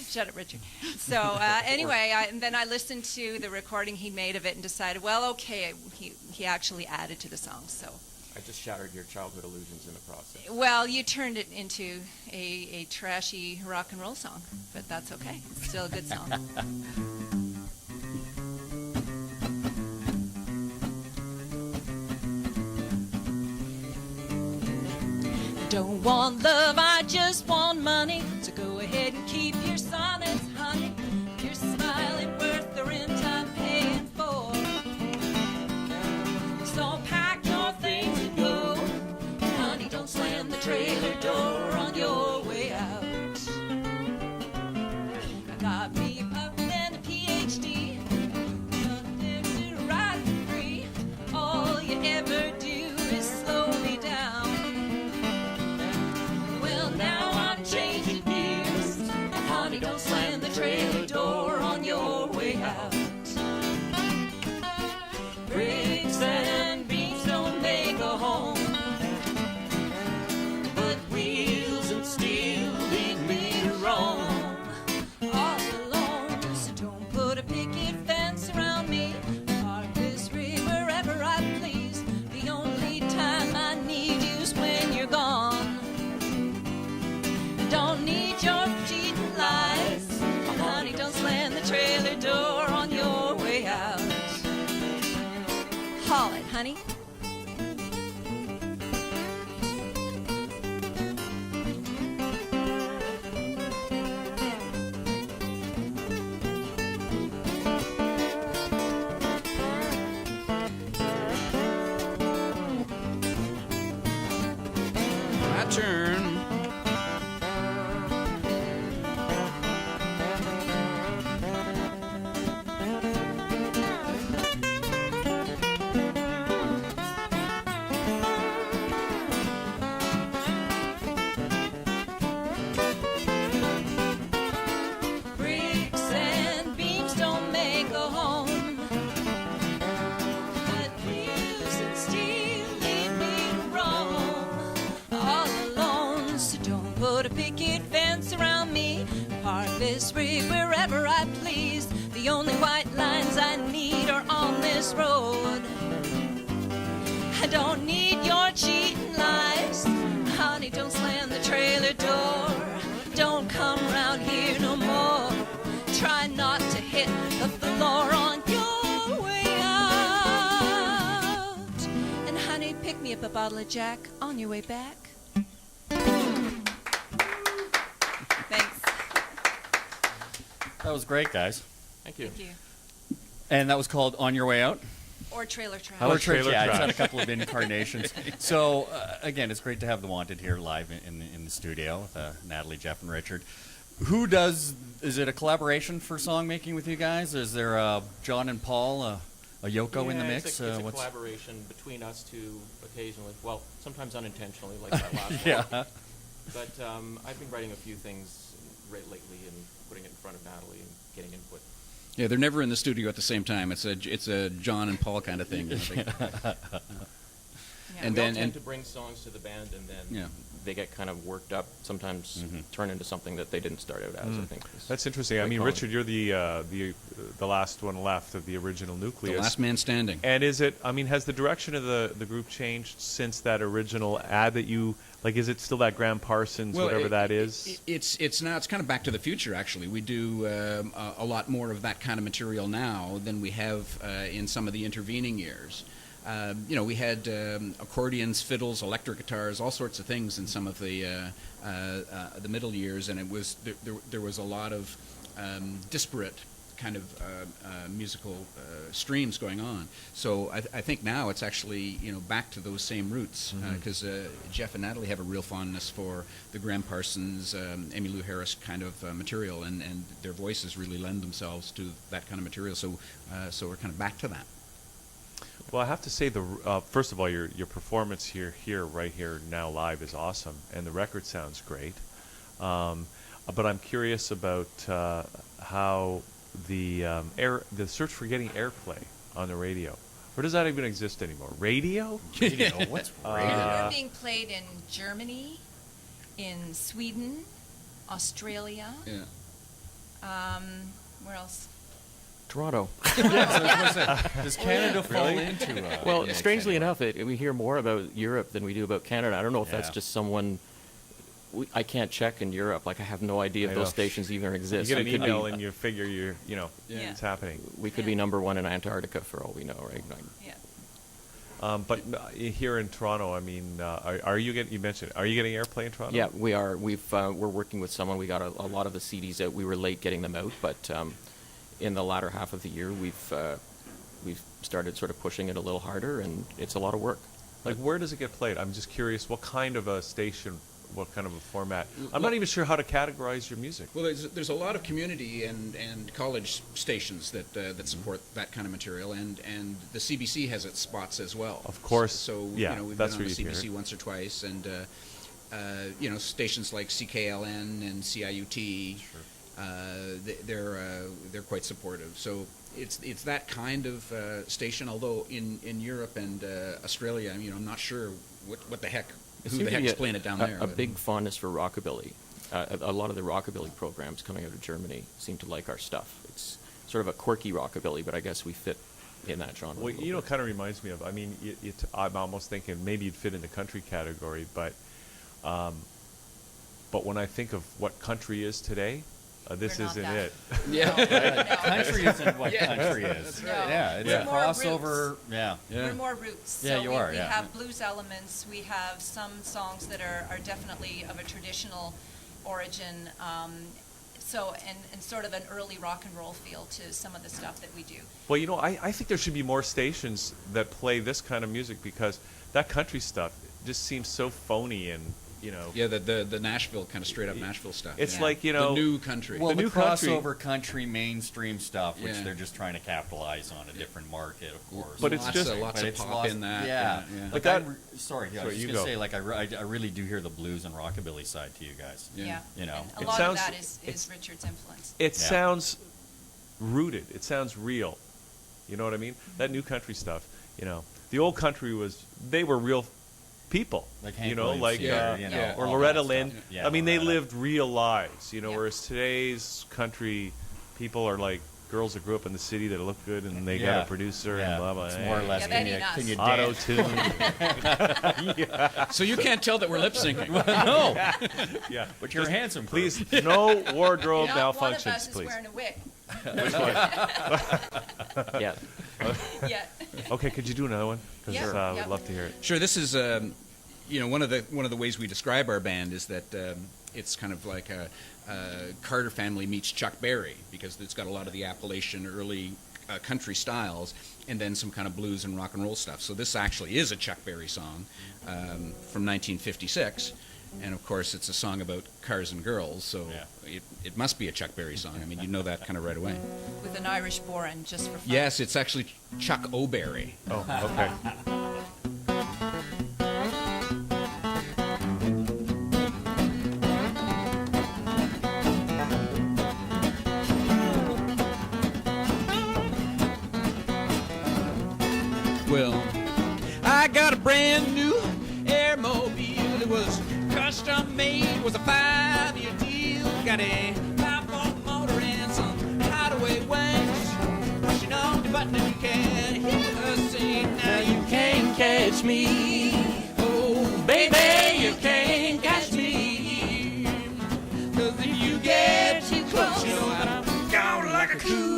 Speaker 6: shut up, Richard. So anyway, and then I listened to the recording he made of it and decided, well, okay, he actually added to the song. So,
Speaker 7: I just shattered your childhood illusions in the process.
Speaker 6: well, you turned it into a trashy rock and roll song, but that's okay. It's still a good song. Don't want love, I just want money. So go ahead and keep your sonnets, honey. Your smile ain't worth the rent I'm paying for. So pack your things and go. Honey, don't slam the trailer door on your way out. I got me a puppy and a PhD. Nothing to ride for free. All you ever do is slow me down. Well, now I'm changing gears. Honey, don't slam the Haul it, honey.
Speaker 5: My turn.
Speaker 6: Bricks and beams don't make a home, but wheels and steel lead me to roam. All alone, so don't put a picket fence around me. Park this rig wherever I please. The only white lines I need are on this road. I don't need your cheating lies. Honey, don't slam the trailer door. Don't come round here no more. Try not to hit the floor on your way out. And honey, pick me up a bottle of Jack on your way back. Thanks.
Speaker 2: That was great, guys.
Speaker 7: Thank you.
Speaker 6: Thank you.
Speaker 2: And that was called On Your Way Out?
Speaker 6: Or trailer trash.
Speaker 1: How about Trailer
Speaker 2: Yeah, it's
Speaker 1: Trash?
Speaker 2: had a couple of incarnations. So, again, it's great to have The Wanted here live in the studio with Natalie, Jeff, and Richard. Is it a collaboration for song making with you guys? Is there John and Paul, a Yoko in the mix?
Speaker 7: It's a collaboration between us two occasionally. Well, sometimes unintentionally, like that last one.
Speaker 2: Yeah.
Speaker 7: But I've been writing a few things lately and putting it in front of Natalie and getting input.
Speaker 5: Yeah, they're never in the studio at the same time. It's a John and Paul kind of thing. And
Speaker 7: We all
Speaker 5: then
Speaker 7: tend to bring songs to the band, and then
Speaker 5: Yeah.
Speaker 7: they get kind of worked up. Sometimes turn into something that they didn't start out as. I think
Speaker 1: That's interesting. I
Speaker 7: quite
Speaker 1: mean,
Speaker 7: common.
Speaker 1: Richard, you're the last one left of the original
Speaker 5: the
Speaker 1: nucleus.
Speaker 5: last man standing.
Speaker 1: And is it? I mean, has the direction of the group changed since that original ad that you like? Is it still that Graham Parsons, whatever that is?
Speaker 5: It's now it's kind of Back to the Future. Actually, we do a lot more of that kind of material now than we have in some of the intervening years. We had accordions, fiddles, electric guitars, all sorts of things in some of the middle years, and it was there was a lot of disparate kind of musical streams going on. So I think now it's actually back to those same roots because Jeff and Natalie have a real fondness for the Graham Parsons, Emmylou Harris kind of material, and their voices really lend themselves to that kind of material. So we're kind of back to that.
Speaker 1: Well, I have to say, first of all, your performance right here now live is awesome, and the record sounds great. But I'm curious about how the search for getting airplay on the radio, or does that even exist anymore? Radio?
Speaker 2: Radio? What's radio?
Speaker 6: We're being played in Germany, in Sweden, Australia.
Speaker 5: Yeah.
Speaker 6: Where else?
Speaker 7: Toronto.
Speaker 2: Does Canada fall into?
Speaker 7: Well, strangely enough, we hear more about Europe than we do about Canada. I don't know if that's
Speaker 2: Yeah.
Speaker 7: just someone. I can't check in Europe. Like, I have no idea
Speaker 1: I
Speaker 7: if
Speaker 1: know.
Speaker 7: those stations even
Speaker 1: You
Speaker 7: exist.
Speaker 1: get an
Speaker 7: We could
Speaker 1: email
Speaker 7: be-
Speaker 1: and you figure
Speaker 6: Yeah.
Speaker 1: it's happening.
Speaker 7: We could be number one in Antarctica for all we know, right? Like,
Speaker 6: Yeah.
Speaker 1: But here in Toronto, I mean, are you getting? You mentioned, are you getting airplay in Toronto?
Speaker 7: yeah, we are. We're working with someone. We got a lot of the CDs out. We were late getting them out, but in the latter half of the year, we've started sort of pushing it a little harder, and it's a lot of work.
Speaker 1: Like, where does it get played? I'm just curious. What kind of a station? What kind of a format? I'm not even sure how to categorize your music.
Speaker 5: Well, there's a lot of community and college stations that support that kind of material, and the CBC has its spots as well.
Speaker 1: Of course.
Speaker 5: So
Speaker 1: Yeah,
Speaker 5: we've
Speaker 1: that's
Speaker 5: been on
Speaker 1: where
Speaker 5: the
Speaker 1: you'd hear
Speaker 5: CBC
Speaker 1: it.
Speaker 5: once or twice, and stations like CKLN and CIUT, they're quite supportive. So it's that kind of station. Although in Europe and Australia, I'm not sure what the heck.
Speaker 7: It
Speaker 5: Who
Speaker 7: seems
Speaker 5: the
Speaker 7: to be
Speaker 5: heck's playing it down there?
Speaker 7: a big fondness for rockabilly. A lot of the rockabilly programs coming out of Germany seem to like our stuff. It's sort of a quirky rockabilly, but I guess we fit in that genre.
Speaker 1: Well, it kind of reminds me of. I mean, I'm almost thinking maybe you'd fit in the country category, but when I think of what country is today, this
Speaker 6: We're not
Speaker 1: isn't
Speaker 6: that.
Speaker 1: it.
Speaker 5: Yeah.
Speaker 2: Country isn't what
Speaker 5: Yeah,
Speaker 2: country is.
Speaker 6: right.
Speaker 2: Yeah, it's
Speaker 6: We're
Speaker 2: a
Speaker 6: more
Speaker 2: crossover. Yeah.
Speaker 6: We're more roots.
Speaker 2: Yeah,
Speaker 6: so
Speaker 2: you
Speaker 6: we,
Speaker 2: are,
Speaker 6: we
Speaker 2: yeah.
Speaker 6: have blues elements. We have some songs that are definitely of a traditional origin. So and sort of an early rock and roll feel to some of the stuff that we do.
Speaker 1: Well, I think there should be more stations that play this kind of music because that country stuff just seems so phony and,
Speaker 5: Yeah, the Nashville, kind of straight up Nashville stuff.
Speaker 1: It's
Speaker 5: yeah.
Speaker 1: like,
Speaker 5: the new country.
Speaker 2: Well, the
Speaker 1: new country-
Speaker 2: crossover country mainstream stuff, which
Speaker 5: Yeah.
Speaker 2: they're just trying to capitalize on a different market, of course.
Speaker 1: But it's
Speaker 5: lots
Speaker 1: just-
Speaker 5: of, lots
Speaker 2: But
Speaker 5: of
Speaker 2: it's
Speaker 5: pop
Speaker 2: lost-
Speaker 5: in that.
Speaker 2: Yeah.
Speaker 5: yeah.
Speaker 2: Like
Speaker 1: that-
Speaker 2: sorry, I
Speaker 1: Sorry,
Speaker 2: was just
Speaker 1: you
Speaker 2: gonna
Speaker 1: go.
Speaker 2: say, like I really do hear the blues and rockabilly side to you guys.
Speaker 5: Yeah.
Speaker 2: You know,
Speaker 6: And a
Speaker 1: It
Speaker 6: lot
Speaker 1: sounds-
Speaker 6: of that is
Speaker 1: it's-
Speaker 6: Richard's influence.
Speaker 1: it
Speaker 2: Yeah.
Speaker 1: sounds rooted. It sounds real. You know what I mean?
Speaker 6: Mm-hmm.
Speaker 1: That new country stuff, the old country they were real people.
Speaker 2: Like Hank
Speaker 1: you know,
Speaker 2: Williams
Speaker 1: like
Speaker 2: Sr.,
Speaker 5: yeah.
Speaker 1: or
Speaker 2: all
Speaker 1: Loretta
Speaker 2: that stuff.
Speaker 1: Lynn.
Speaker 2: Yeah,
Speaker 1: I mean, they
Speaker 2: Loretta.
Speaker 1: lived real lives,
Speaker 6: Yeah.
Speaker 1: whereas today's country people are like girls that grew up in the city that look good and they got
Speaker 2: Yeah.
Speaker 1: a producer
Speaker 2: Yeah.
Speaker 1: and blah blah.
Speaker 2: It's more or less
Speaker 6: Yeah,
Speaker 2: can
Speaker 6: that
Speaker 2: you,
Speaker 6: ain't us.
Speaker 2: can you
Speaker 1: Auto
Speaker 2: dance?
Speaker 1: tune.
Speaker 5: So you can't tell that we're lip syncing.
Speaker 2: No,
Speaker 1: Yeah,
Speaker 2: but you're handsome.
Speaker 1: please, no wardrobe
Speaker 6: Not one of
Speaker 1: malfunctions,
Speaker 6: us is
Speaker 1: please.
Speaker 6: wearing a wig.
Speaker 7: Yeah.
Speaker 6: Yeah.
Speaker 1: Okay, could you do another one? Because
Speaker 6: Yeah.
Speaker 1: we'd
Speaker 6: Yeah.
Speaker 1: love to hear it.
Speaker 5: Sure. This is one of the ways we describe our band is that it's kind of like a Carter family meets Chuck Berry because it's got a lot of the Appalachian early country styles and then some kind of blues and rock and roll stuff. So this actually is a Chuck Berry song from 1956. And of course, it's a song about cars and girls, so
Speaker 2: Yeah.
Speaker 5: it must be a Chuck Berry song. I mean, you know that kind of right away.
Speaker 6: With an Irish boran, just for fun.
Speaker 5: Yes, it's actually Chuck O'Berry.
Speaker 1: Oh, okay.
Speaker 5: Well, I got a brand new Airmobile. It was custom made, was a 5-year deal. Got a 5-volt motor and some hideaway wings. Pushing on the button and you can hear her sing. Now you can't catch me. Oh, baby, you can't catch me. 'Cause if you get too close, you know I'm gone like a cool.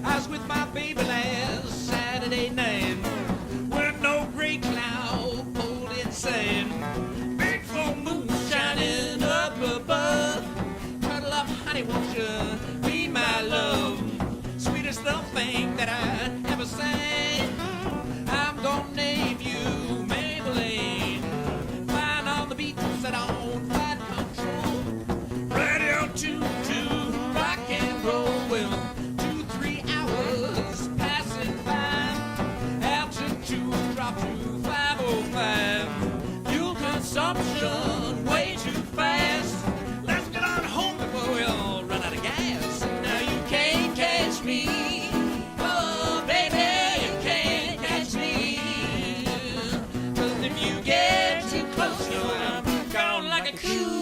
Speaker 5: I was with my baby last Saturday night. With no gray cloud, cold and sand. Big full moon shining up above. Cuddle up, honey, won't you be my love? Sweetest little thing that I ever sang. I'm gonna name you Maybelline. Flying on the beat, set on flight control. Radio to rock and roll. Well, 2-3 hours passing by. Altitude drop to 505. Fuel consumption way too fast. Let's get on home before we all run out of gas. Now you can't catch me. Oh, baby, you can't catch me. 'Cause if you get too close, you know I'm gone like a cool.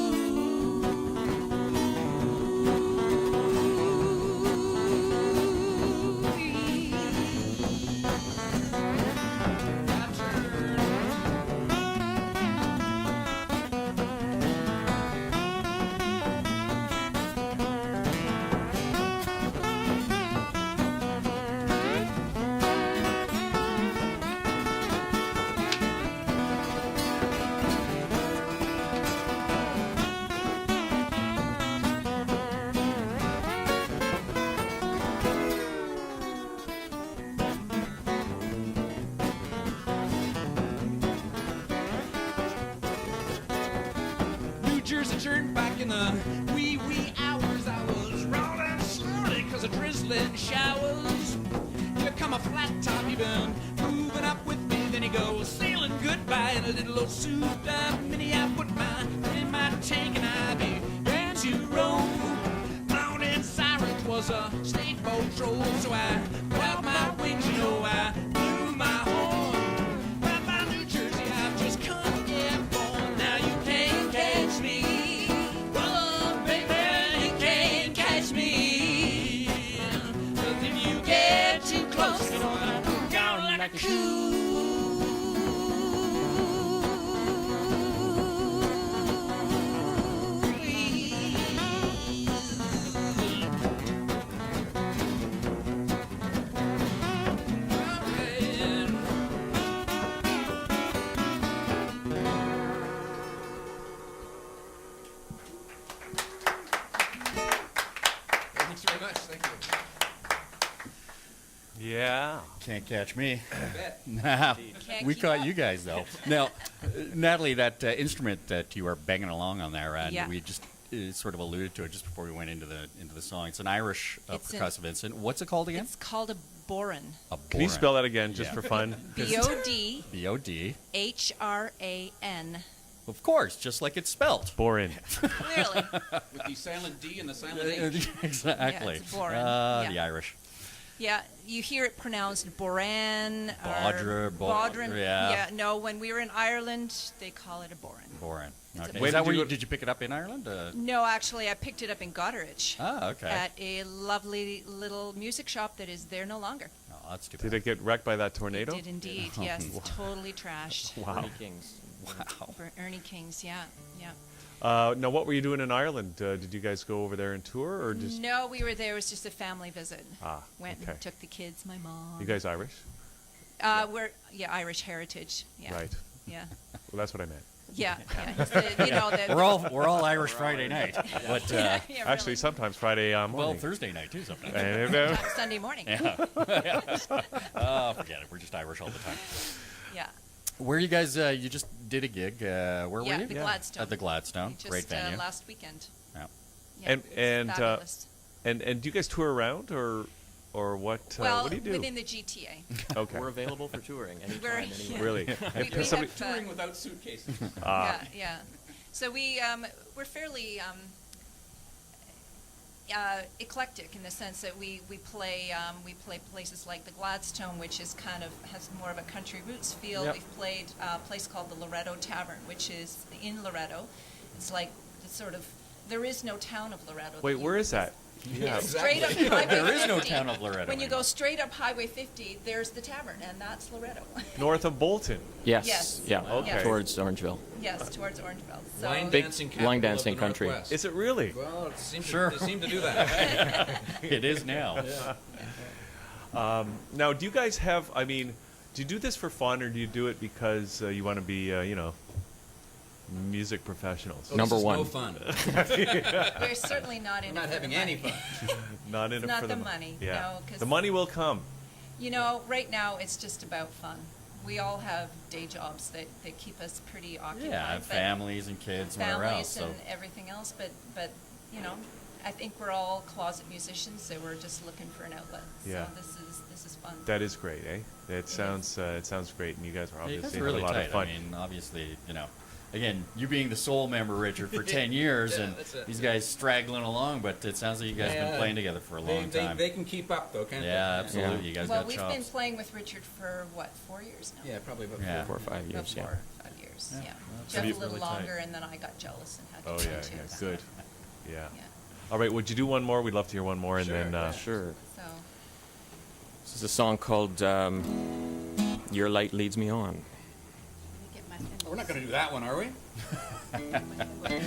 Speaker 5: New Jersey Turnpike in the wee hours. I was rolling slowly 'cause of drizzling showers. Here come a flat top, he been moving up with me. Then he goes sailing goodbye in a little old souped up mini. I put my in my tank and I began to roll. Morning sirens was a state patrol, so I felt my wings, you know, I blew my horn. Right by New Jersey, I've just come get born. Now you can't catch me. Oh, baby, you can't catch me.
Speaker 7: like a shoe.
Speaker 5: Thanks very much. Thank you.
Speaker 1: Yeah.
Speaker 2: Can't catch me.
Speaker 5: Bet.
Speaker 2: Nah,
Speaker 6: Can't
Speaker 2: we
Speaker 6: keep
Speaker 2: caught
Speaker 6: up.
Speaker 2: you guys though. Now, Natalie, that instrument that you are banging along on there, and
Speaker 6: Yeah.
Speaker 2: we just sort of alluded to it just before we went into the song. It's an Irish
Speaker 6: It's an-
Speaker 2: percussive instrument. What's it called again?
Speaker 6: It's called a boron.
Speaker 2: A
Speaker 1: Can you
Speaker 2: boron.
Speaker 1: spell that again, just
Speaker 2: Yeah.
Speaker 1: for fun?
Speaker 6: BOD
Speaker 2: B-O-D.
Speaker 6: HRAN.
Speaker 2: Of course, just like it's spelled.
Speaker 1: Borin.
Speaker 6: Clearly.
Speaker 5: With the silent D and the silent H.
Speaker 2: Exactly.
Speaker 6: Yeah, it's boron.
Speaker 2: The
Speaker 6: Yeah.
Speaker 2: Irish.
Speaker 6: Yeah, you hear it pronounced Boran.
Speaker 2: Bodra,
Speaker 6: Bodran.
Speaker 2: yeah.
Speaker 6: Yeah, no, when we were in Ireland, they call it a boron.
Speaker 2: Boron.
Speaker 6: It's a
Speaker 2: Okay.
Speaker 1: When
Speaker 2: Is that
Speaker 1: did
Speaker 2: where
Speaker 1: you
Speaker 2: you,
Speaker 1: go-
Speaker 2: did you pick it up in Ireland?
Speaker 6: No, actually, I picked it up in Goderich
Speaker 2: Okay.
Speaker 6: at a lovely little music shop that is there no longer.
Speaker 2: Oh, that's too
Speaker 1: Did
Speaker 2: bad.
Speaker 1: it get wrecked by that tornado?
Speaker 6: It did indeed, yes. Totally trashed.
Speaker 1: Wow.
Speaker 7: Bernie Kings.
Speaker 2: Wow.
Speaker 6: Ernie Kings, yeah, yeah.
Speaker 1: Now, what were you doing in Ireland? Did you guys go over there and tour, or just
Speaker 6: No, we were there. It was just a family visit. Went
Speaker 1: okay.
Speaker 6: and took the kids, my mom.
Speaker 1: You guys Irish?
Speaker 6: We're Irish heritage. Yeah.
Speaker 1: Right.
Speaker 6: Yeah.
Speaker 1: Well, that's what I meant.
Speaker 6: Yeah. Yeah. It's the, you know, the,
Speaker 2: We're all Irish Friday night, but
Speaker 6: yeah,
Speaker 1: Actually,
Speaker 6: really.
Speaker 1: sometimes Friday
Speaker 2: well,
Speaker 1: morning.
Speaker 2: Thursday night too sometimes.
Speaker 1: And,
Speaker 6: Sunday morning.
Speaker 2: Oh, forget it. We're just Irish all the time.
Speaker 6: Yeah.
Speaker 2: Where you guys? You just did a gig. Where were
Speaker 6: Yeah,
Speaker 2: you?
Speaker 6: the Gladstone.
Speaker 2: At the Gladstone.
Speaker 6: Just
Speaker 2: Great venue.
Speaker 6: last weekend.
Speaker 2: Yeah.
Speaker 6: Yeah,
Speaker 1: And-
Speaker 6: it's
Speaker 1: and,
Speaker 6: fabulous.
Speaker 1: and do you guys tour around, or what?
Speaker 6: well,
Speaker 1: what do you do?
Speaker 6: within the GTA.
Speaker 1: Okay.
Speaker 7: We're available for touring anytime,
Speaker 6: We're-
Speaker 7: anywhere.
Speaker 6: yeah.
Speaker 1: Really?
Speaker 6: We
Speaker 1: If somebody,
Speaker 6: have,
Speaker 5: Touring without suitcases.
Speaker 6: yeah, yeah. So we're fairly eclectic in the sense that we play places like the Gladstone, which is kind of has more of a country roots feel.
Speaker 1: Yep.
Speaker 6: We've played a place called the Loretto Tavern, which is in Loretto. It's like the sort of there is no town of Loretto.
Speaker 1: wait, where is that? Yeah.
Speaker 6: Straight up Highway 50.
Speaker 2: There is no town of Loretto
Speaker 6: When you
Speaker 2: anymore.
Speaker 6: go straight up Highway 50, there's the tavern, and that's Loretto.
Speaker 1: North of Bolton.
Speaker 7: Yes.
Speaker 6: Yes.
Speaker 7: Yeah.
Speaker 1: Okay.
Speaker 7: Towards Orangeville.
Speaker 6: Yes, towards Orangeville. So
Speaker 5: Line
Speaker 7: Big
Speaker 5: dancing
Speaker 7: line
Speaker 5: capital
Speaker 7: dancing
Speaker 5: of the
Speaker 7: country.
Speaker 5: Northwest.
Speaker 1: Is it really?
Speaker 5: Well, it seems
Speaker 2: Sure.
Speaker 5: they seem to do that.
Speaker 2: It is now.
Speaker 1: Now, do you guys have? I mean, do you do this for fun, or do you do it because you want to be, music professionals?
Speaker 5: Oh,
Speaker 7: Number
Speaker 5: this is
Speaker 7: one.
Speaker 5: No fun.
Speaker 6: we're certainly not in
Speaker 5: We're
Speaker 6: it
Speaker 5: not
Speaker 6: for
Speaker 5: having
Speaker 6: the
Speaker 5: any
Speaker 6: money.
Speaker 5: fun.
Speaker 1: Not in
Speaker 6: It's
Speaker 1: it
Speaker 6: not
Speaker 1: for
Speaker 6: the
Speaker 1: mo-
Speaker 6: money,
Speaker 1: Yeah.
Speaker 6: no, 'cause-
Speaker 1: the money will come.
Speaker 6: You know, right now it's just about fun. We all have day jobs that keep us pretty occupied.
Speaker 2: Yeah,
Speaker 6: but
Speaker 2: families and kids and whatever else.
Speaker 6: families
Speaker 2: So
Speaker 6: and everything else, but I think we're all closet musicians, so we're just looking for an outlet.
Speaker 1: Yeah.
Speaker 6: So this is fun.
Speaker 1: That is great, eh? It sounds great, and you guys are
Speaker 2: yeah, you
Speaker 1: obviously
Speaker 2: guys are
Speaker 1: having
Speaker 2: really
Speaker 1: a lot
Speaker 2: tight.
Speaker 1: of fun.
Speaker 2: I mean, obviously, again, you being the soul member, Richard, for 10 years,
Speaker 5: Yeah,
Speaker 2: and
Speaker 5: that's it.
Speaker 2: these guys straggling along, but it sounds like you guys have been
Speaker 5: Yeah.
Speaker 2: playing together for a long time.
Speaker 5: They can keep up though, can't
Speaker 2: Yeah,
Speaker 5: they?
Speaker 2: absolutely. You guys
Speaker 6: Well,
Speaker 2: got
Speaker 6: we've
Speaker 2: chops.
Speaker 6: been playing with Richard for what, 4 years now?
Speaker 5: Yeah, probably about
Speaker 2: Yeah.
Speaker 7: 4 or 5
Speaker 6: About
Speaker 7: years. Yeah.
Speaker 6: 4 or 5 years.
Speaker 2: Yeah.
Speaker 6: Yeah.
Speaker 2: Well,
Speaker 6: Jeff
Speaker 1: you-
Speaker 6: a little
Speaker 1: really tight.
Speaker 6: longer, and then I got jealous and had to
Speaker 1: Oh
Speaker 6: play
Speaker 1: yeah,
Speaker 6: too.
Speaker 1: yeah,
Speaker 6: so,
Speaker 1: good. Yeah.
Speaker 6: Yeah.
Speaker 1: All right, would you do one more? We'd love to hear one more, and
Speaker 5: Sure.
Speaker 1: then
Speaker 7: Sure.
Speaker 6: So
Speaker 7: This is a song called "Your Light Leads Me On."
Speaker 6: let me get my thimbles.
Speaker 5: We're not going to do that one, are we?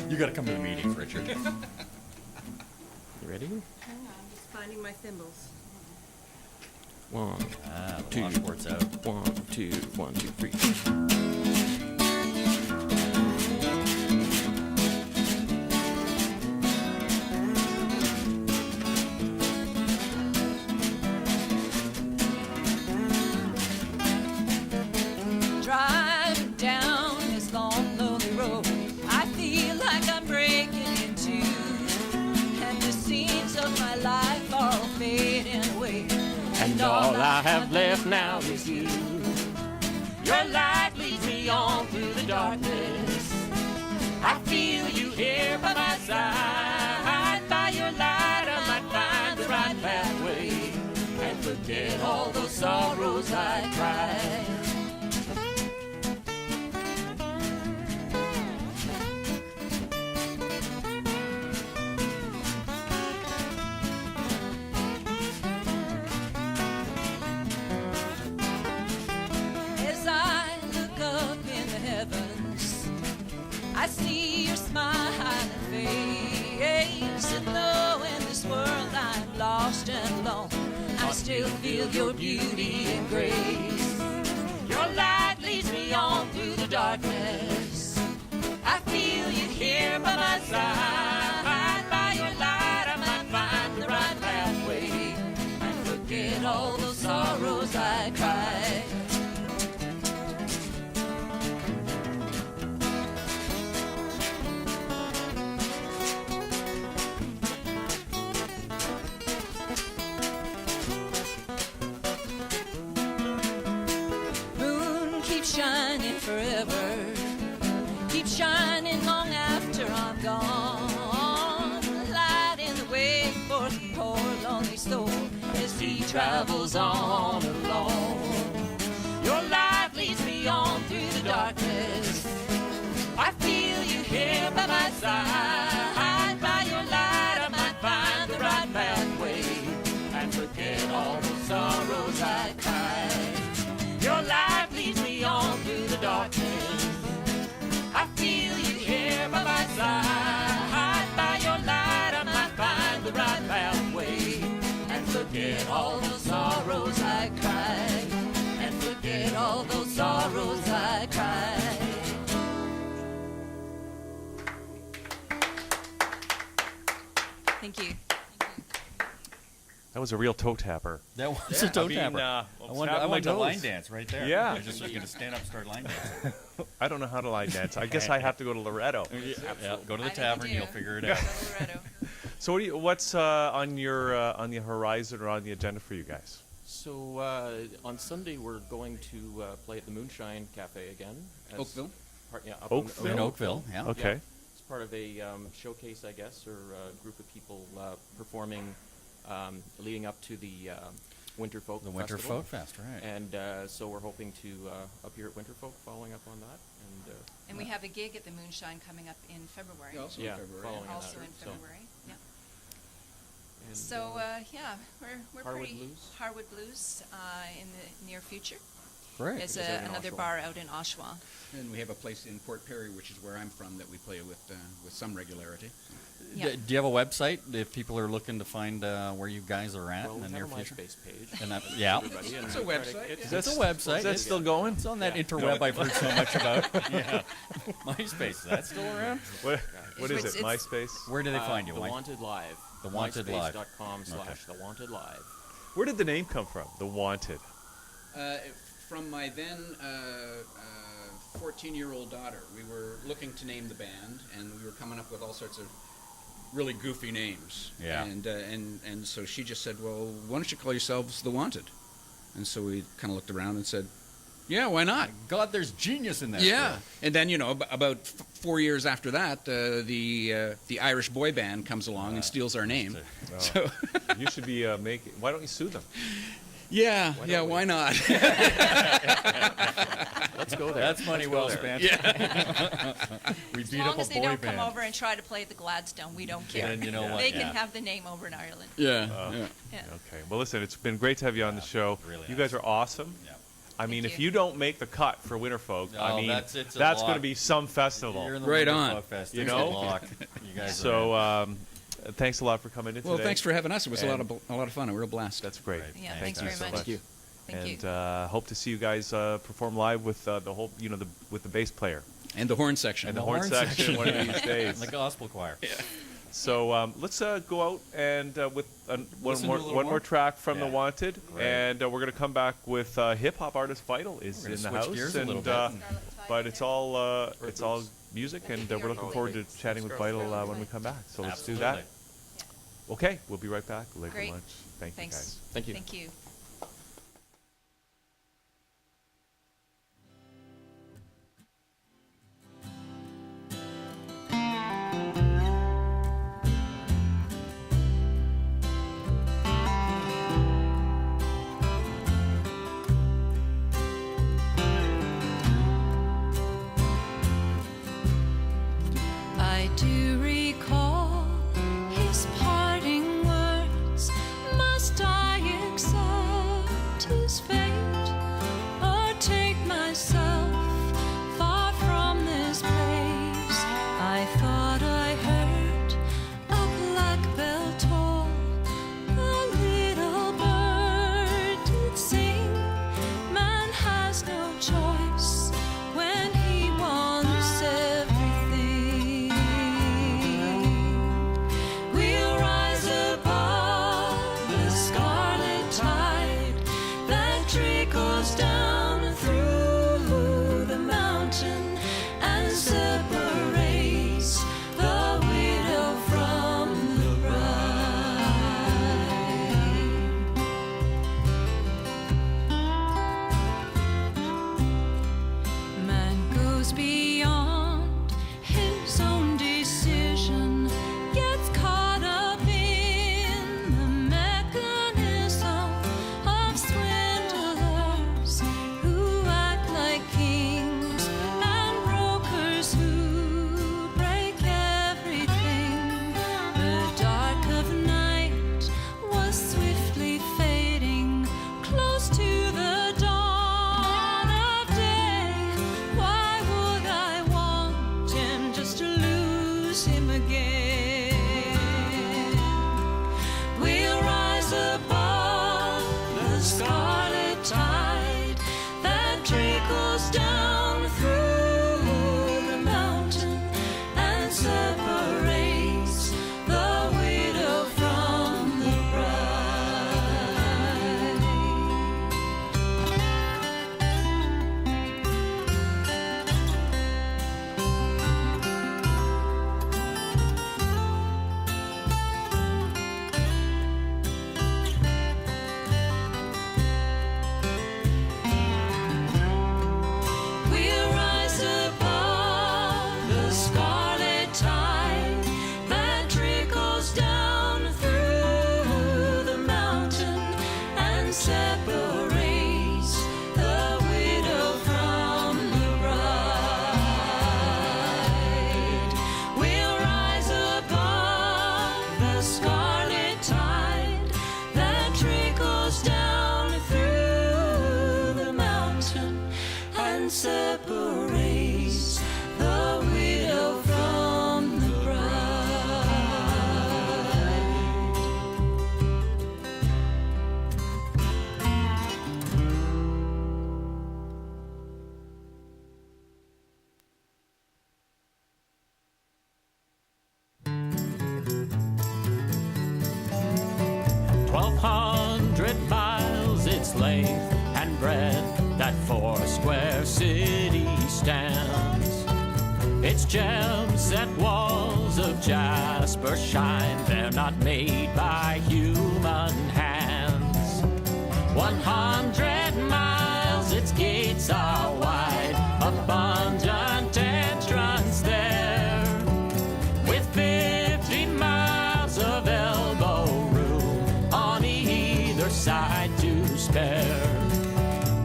Speaker 2: You got to come to the meetings, Richard.
Speaker 7: You ready?
Speaker 6: Hang on, I'm just finding my thimbles.
Speaker 7: 1,
Speaker 2: The
Speaker 7: Two.
Speaker 2: washboard's out.
Speaker 7: 1, 2, 1, 2, 3.
Speaker 6: Driving down this long, lonely road, I feel like I'm breaking in two, and the scenes of my life are all fading away.
Speaker 7: And all I have left now is you. Your light leads me on through the darkness. I feel you here by my side. By your light, I might find the right pathway and forget all those sorrows I cried.
Speaker 6: still feel your beauty and grace. Your light leads me on through the darkness. I feel you here by my side. By your light I might find the right pathway and forget all the sorrows I cried. Moon keeps shining forever, keep shining long after I'm gone. Lighting the way for the poor lonely soul as he travels on alone. Your light leads me on through the darkness. I feel you here by my side. By your light I might find the right pathway and forget all the sorrows I cried. Your light leads me on through the darkness. I feel you here by my side. By your light I might find the right pathway and forget all the sorrows I cried. And forget all those sorrows I cried. Thank you.
Speaker 1: That was a real toe tapper.
Speaker 2: That was a toe tapper.
Speaker 1: I
Speaker 2: I went to line dance right there.
Speaker 1: Yeah.
Speaker 2: I just was going to stand up and start line dancing.
Speaker 1: I don't know how to line dance. I guess I have to go to Loretto.
Speaker 2: Yeah, go to the
Speaker 6: I think
Speaker 2: tavern,
Speaker 6: you do.
Speaker 2: you'll figure it out.
Speaker 6: Colorado.
Speaker 1: So what's on the horizon or on the agenda for you guys?
Speaker 7: So on Sunday we're going to play at the Moonshine Cafe again. as
Speaker 5: Oakville?
Speaker 7: Up
Speaker 1: Oakville?
Speaker 2: In Oakville, yeah.
Speaker 1: Okay.
Speaker 7: It's part of a showcase, I guess, or a group of people performing leading up to the Winter Folk
Speaker 2: The Winter
Speaker 7: Festival.
Speaker 2: Folk Fest, right.
Speaker 7: And so we're hoping to appear at Winter Folk, following up on that.
Speaker 6: And we have a gig at the Moonshine coming up in February.
Speaker 5: Also
Speaker 7: Yeah,
Speaker 5: in February.
Speaker 7: following that.
Speaker 6: Also in
Speaker 7: So-
Speaker 6: February. Yeah.
Speaker 7: And,
Speaker 6: So yeah, we're
Speaker 7: Harwood
Speaker 6: pretty
Speaker 7: Blues?
Speaker 6: Harwood Blues in the near future.
Speaker 2: Great.
Speaker 6: There's
Speaker 7: Is that in
Speaker 6: another
Speaker 7: Oshawa?
Speaker 6: bar out in Oshawa.
Speaker 5: And we have a place in Port Perry, which is where I'm from, that we play with some regularity.
Speaker 6: Yeah.
Speaker 2: Do you have a website if people are looking to find where you guys are at
Speaker 7: well,
Speaker 2: in the
Speaker 7: we
Speaker 2: near
Speaker 7: have a
Speaker 2: future?
Speaker 7: MySpace page.
Speaker 2: And that, yeah.
Speaker 7: Everybody, and
Speaker 5: It's a
Speaker 7: we try to-
Speaker 5: website,
Speaker 7: it's-
Speaker 5: yeah.
Speaker 2: It's a website.
Speaker 1: Is that still going?
Speaker 2: It's on that
Speaker 7: Yeah.
Speaker 2: interweb I've heard so much about. Yeah. MySpace, is that still around?
Speaker 1: What is
Speaker 6: It's-
Speaker 1: it? MySpace?
Speaker 2: Where do they find you?
Speaker 7: The
Speaker 2: Why-
Speaker 7: Wanted Live.
Speaker 2: The Wanted Live.
Speaker 7: MySpace.com/The Wanted Live.
Speaker 1: Where did the name come from? The Wanted.
Speaker 5: From my then 14-year-old daughter. We were looking to name the band, and we were coming up with all sorts of really goofy names.
Speaker 2: Yeah.
Speaker 5: And so she just said, well, why don't you call yourselves The Wanted? And so we kind of looked around and said, yeah, why not?
Speaker 2: God, there's genius in that.
Speaker 5: Yeah.
Speaker 2: girl.
Speaker 5: And then, about 4 years after that, the Irish boy band comes along and steals our name. So,
Speaker 1: You should be making. Why don't you sue them?
Speaker 5: yeah,
Speaker 7: don't we?
Speaker 5: why not?
Speaker 7: Let's go there.
Speaker 2: That's money well spent. We
Speaker 6: As
Speaker 2: beat
Speaker 6: long
Speaker 2: up a
Speaker 6: as they
Speaker 2: boy
Speaker 6: don't
Speaker 2: band.
Speaker 6: come over and try to play the Gladstone, we don't care.
Speaker 2: And you know what?
Speaker 6: They
Speaker 2: Yeah.
Speaker 6: can have the name over in Ireland.
Speaker 5: Yeah.
Speaker 6: Yeah.
Speaker 1: Okay. Well, listen, it's been great to have you on the show.
Speaker 2: really
Speaker 1: You
Speaker 2: has.
Speaker 1: guys are awesome.
Speaker 2: Yeah.
Speaker 1: I mean,
Speaker 6: Thank
Speaker 1: if
Speaker 6: you.
Speaker 1: you don't make the cut for Winterfolk, I
Speaker 2: Oh,
Speaker 1: mean,
Speaker 2: it's a
Speaker 1: that's going to
Speaker 2: lock.
Speaker 1: be some festival.
Speaker 2: You're in the
Speaker 5: Right
Speaker 2: Winter
Speaker 5: on.
Speaker 2: Folk Fest.
Speaker 1: You
Speaker 2: It's a
Speaker 1: know?
Speaker 2: lock. You guys
Speaker 1: So,
Speaker 2: are in.
Speaker 1: thanks a lot for coming in
Speaker 5: Well,
Speaker 1: today.
Speaker 5: thanks for having us. It was a lot
Speaker 1: And-
Speaker 5: of fun. A real blast.
Speaker 1: That's great.
Speaker 2: Right.
Speaker 6: Yeah,
Speaker 2: Thank
Speaker 6: thanks
Speaker 2: you
Speaker 6: very
Speaker 2: so
Speaker 6: much.
Speaker 2: much.
Speaker 7: you.
Speaker 6: Thank
Speaker 1: and
Speaker 6: you.
Speaker 1: hope to see you guys perform live with the whole, with the bass player
Speaker 5: And the horn section.
Speaker 1: and the
Speaker 2: The
Speaker 1: horn
Speaker 2: horn
Speaker 1: section
Speaker 2: section.
Speaker 1: one of these days.
Speaker 2: the gospel choir.
Speaker 1: So let's go out and with one
Speaker 2: Listen to a little
Speaker 1: more
Speaker 2: more?
Speaker 1: track from The
Speaker 2: Yeah.
Speaker 1: Wanted,
Speaker 2: Great.
Speaker 1: and we're going to come back with hip hop artist Vital is
Speaker 2: We're gonna
Speaker 1: in the
Speaker 2: switch
Speaker 1: house,
Speaker 2: gears a
Speaker 1: and
Speaker 2: little bit.
Speaker 1: but it's all music, and we're looking forward to chatting with Vital when we come back. So let's do that.
Speaker 2: Absolutely.
Speaker 1: Okay, we'll be right back. Later
Speaker 6: Great.
Speaker 1: lunch. Thank
Speaker 6: Thanks.
Speaker 1: you guys.
Speaker 7: Thank you.
Speaker 6: Thank you. I do recall his parting words. Must I accept his fate, or take myself far from this place? I thought I heard a black bell toll, a little bird has no choice when he wants everything. We'll rise above the scarlet tide that trickles down through the mountain and separates the widow from the bride. Man goes beyond his own decision, gets caught up in the mechanism of swindlers who act like kings and brokers who break everything. The dark of night was swiftly fading, close to the dawn of day. Why would I want him just to lose him again? We'll rise above the scarlet tide that trickles down through the mountain and separates the widow from the bride. We'll rise above the scarlet tide that trickles down through the mountain and separates the widow from the bride. We'll rise above the scarlet tide that trickles down through the mountain and separates the widow from the bride.
Speaker 8: $1,200 its length and breadth, that 4-square city stands. Its gems and walls of jasper shine, they're not made by human hands. 100 miles, its gates are wide, abundant entrance there, with 50 miles of elbow room on either side to spare.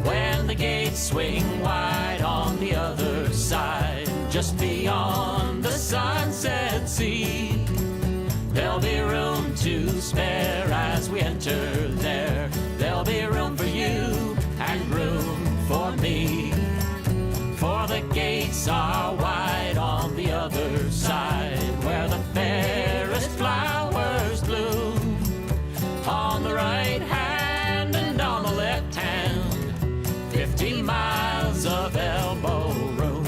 Speaker 8: When the gates swing wide on the other side, just beyond the Sunset Sea, there'll be room to spare as we enter there. There'll be room for you and room for me, for the gates are wide on the other side, where the fairest flowers bloom, on the right hand and on the left hand, 50 miles of elbow room.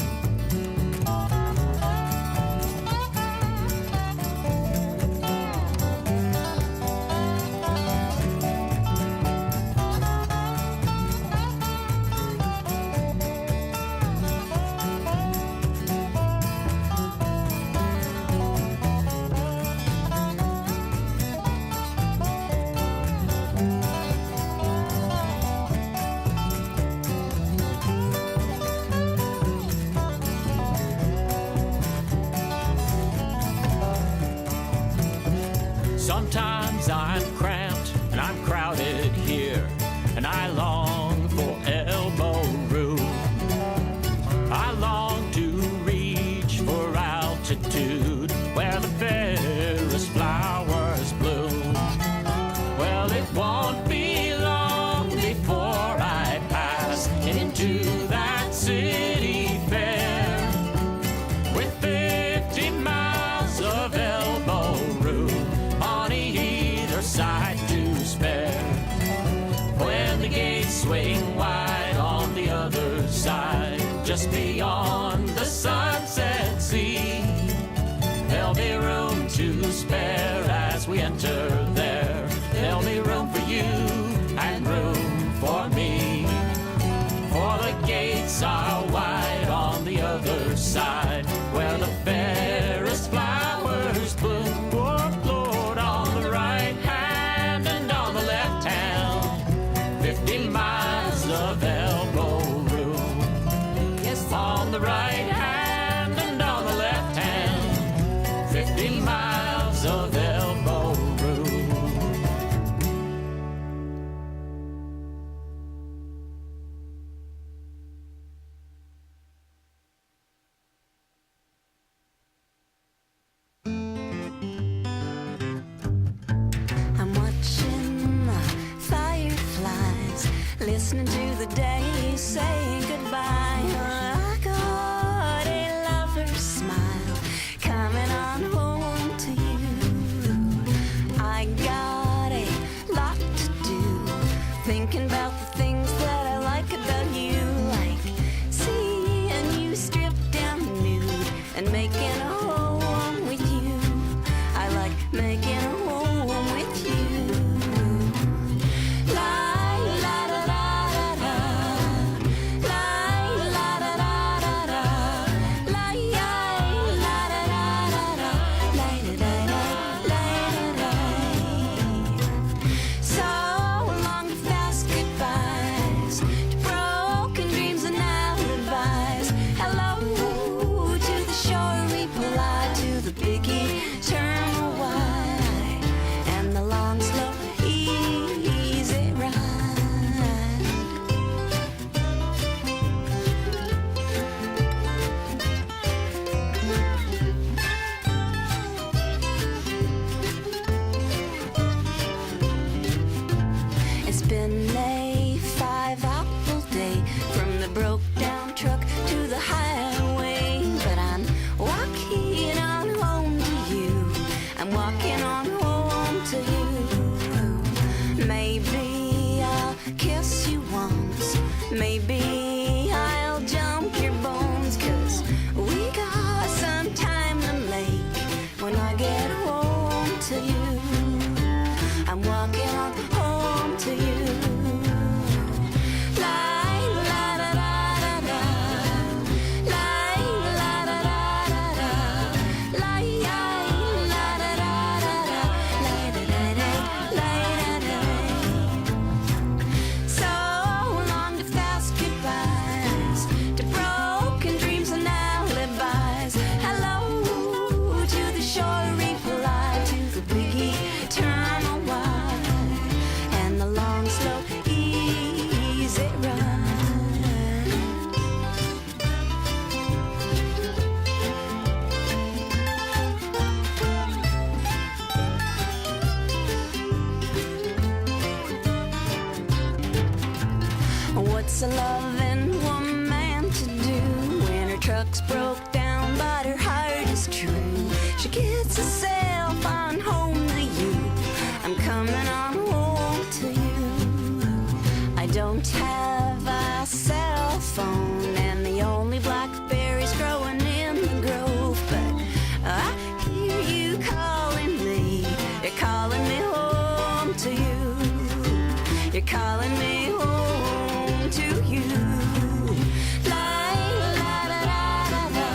Speaker 8: Sometimes I'm cramped and I'm crowded here, and I long for elbow room. I long to reach for altitude where the fairest flowers bloom. Well, it won't be long before I pass into that city fair, with 50 miles of elbow room on either side to spare. When the gates swing wide on the other other side, just beyond the sunset sea. There'll be room to spare as we enter there. There'll be room for you and room for me. For the gates are wide on the other side, where the fairest flowers bloom. Oh, Lord, on the right hand and on the left hand, 50 miles of elbow room. Yes, on the right hand and on the left hand, 50 miles of elbow room.
Speaker 3: I'm watching the fireflies, listening to the day say goodbye. I got a lover's smile coming on home to you. I got a lot to do, thinking about the things that I like about you, like seeing you stripped down nude and making a home with you. I like making a home with you. La la da da da, la la da da da, la ya la da da da, la da da da, la da da. So long to fast goodbyes, to broken dreams and alibis. Hello to the shore reply, to the big eternal wide, and the long slow easy ride. It's been a 5-apple day, from the broke down truck to the highway, but I'm walking on home to you. I'm walking on home to you. Maybe I'll kiss you once, maybe I'll jump your bones, 'cause we got some time to make when I get home to you. I'm walking on home to you. La la da da da da, la la da da da da, la ya la da da da da, la da da da, la da da. So long to fast goodbyes, to broken dreams and alibis. Hello to the shore reply, to the big eternal wide, and the long slow easy ride. What's a loving woman to do when her truck's broke down but her heart is true? She gets herself on home to you. I'm coming on home to you. I don't have a cell phone, and the only blackberries growing in the grove, but I hear you calling me. You're calling me home to you. You're calling me home to you. La la da da da da,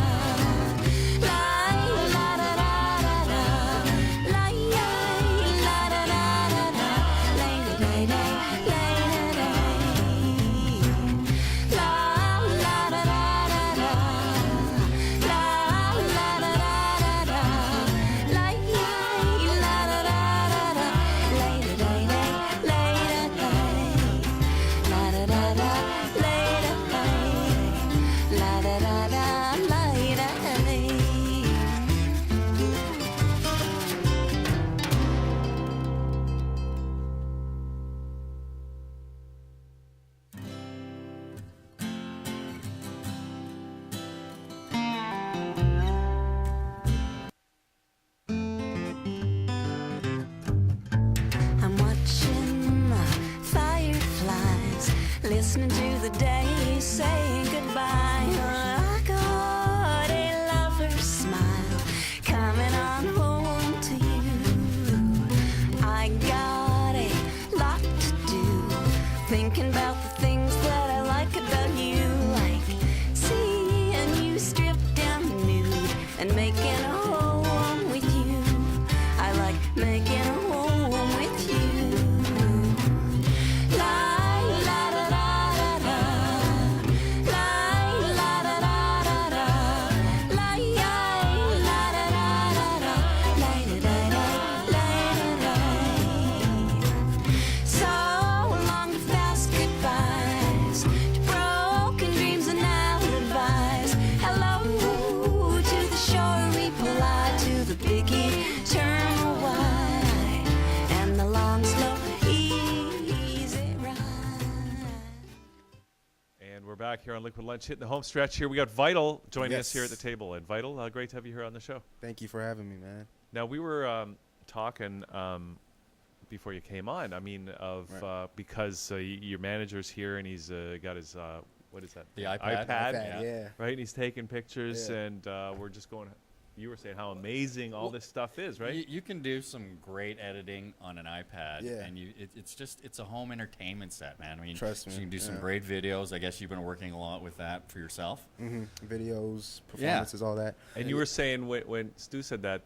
Speaker 3: say goodbye. I got a lover's smile coming on home to you. I got a lot to do, thinking about the things that I like about you, like seeing you stripped down nude and making a home with you. I like making a home with you. La la da da da da. La la da da da da. La la da da da da. La da da da da. So long to fast goodbyes, to broken dreams and alibis. Hello to the shore we polite, to the big eternal wide, and the long slow easy ride.
Speaker 1: And we're back here on Liquid Lunch, hitting the home stretch here. We got Vital joining us
Speaker 9: Yes.
Speaker 1: here at the table. And Vital, great to have you here on the show.
Speaker 9: Thank you for having me, man.
Speaker 1: Now, we were talking before you came on,
Speaker 9: Right.
Speaker 1: because your manager's here and he's got his, what is that?
Speaker 2: The iPad.
Speaker 9: Yeah.
Speaker 1: Right, and he's taking pictures,
Speaker 9: Yeah.
Speaker 1: and we're just going. You were saying how amazing all this stuff is, right?
Speaker 2: You can do some great editing on an iPad,
Speaker 9: Yeah.
Speaker 2: and it's a home entertainment set, man. I mean,
Speaker 9: Trust me,
Speaker 2: you can do some
Speaker 9: yeah.
Speaker 2: great videos. I guess you've been working a lot with that for yourself.
Speaker 9: Videos, performances, all that.
Speaker 1: And you were saying when Stu said that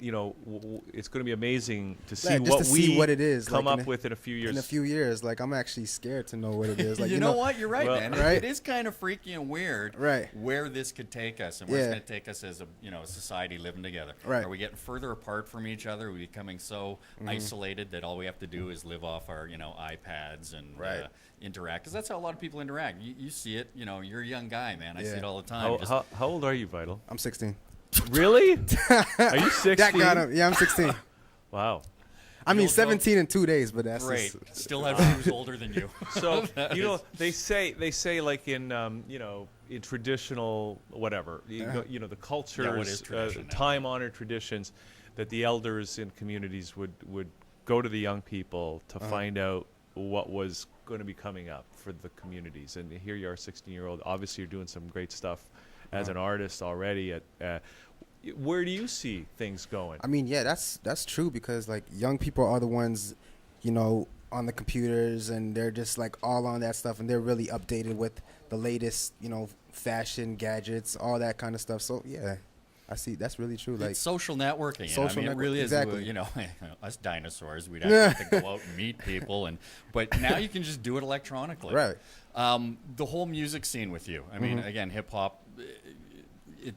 Speaker 1: it's going to be amazing to see
Speaker 9: Yeah, just
Speaker 1: what
Speaker 9: to see
Speaker 1: we
Speaker 9: what it is,
Speaker 1: come
Speaker 9: like,
Speaker 1: up with in a few years.
Speaker 9: In a few years, like, I'm actually scared to know what it is. Like,
Speaker 2: you know what? You're right,
Speaker 1: Well,
Speaker 2: man.
Speaker 9: right?
Speaker 2: It is kind of freaky and weird,
Speaker 9: Right.
Speaker 2: where this could take us and where it's
Speaker 9: Yeah.
Speaker 2: going to take us as a society living together.
Speaker 9: Right.
Speaker 2: Are we getting further apart from each other? Are we becoming so isolated that all we have to do is live off our iPads and
Speaker 9: Right.
Speaker 2: interact? Because that's how a lot of people interact. You see it. You're a young guy, man. I see
Speaker 9: Yeah.
Speaker 2: it all the time.
Speaker 1: How old are you, Vital?
Speaker 9: I'm 16.
Speaker 1: Really? Are you 16?
Speaker 9: That got him. Yeah, I'm 16.
Speaker 1: Wow.
Speaker 9: I mean,
Speaker 2: You'll-
Speaker 9: 17 in 2 days, but that's
Speaker 2: Great.
Speaker 9: just-
Speaker 2: Still have shoes older than you.
Speaker 1: So they say like in in traditional whatever the cultures,
Speaker 2: Yeah, what is tradition now?
Speaker 1: time-honored traditions, that the elders in communities would go to the young people to find out what was going to be coming up for the communities. And here you are, 16-year-old. Obviously, you're doing some great stuff as an artist already. Where do you see things going?
Speaker 9: I mean, yeah, that's true, because like young people are the ones, on the computers, and they're just like all on that stuff, and they're really updated with the latest, fashion, gadgets, all that kind of stuff. So yeah, I see that's really true. Like
Speaker 2: It's social networking.
Speaker 9: Social
Speaker 2: It
Speaker 9: network-
Speaker 2: really is.
Speaker 9: exactly.
Speaker 2: Us dinosaurs, we'd have to go out and meet people, but now you can just do it electronically.
Speaker 9: Right.
Speaker 2: The whole music scene with you. I mean, again, hip hop.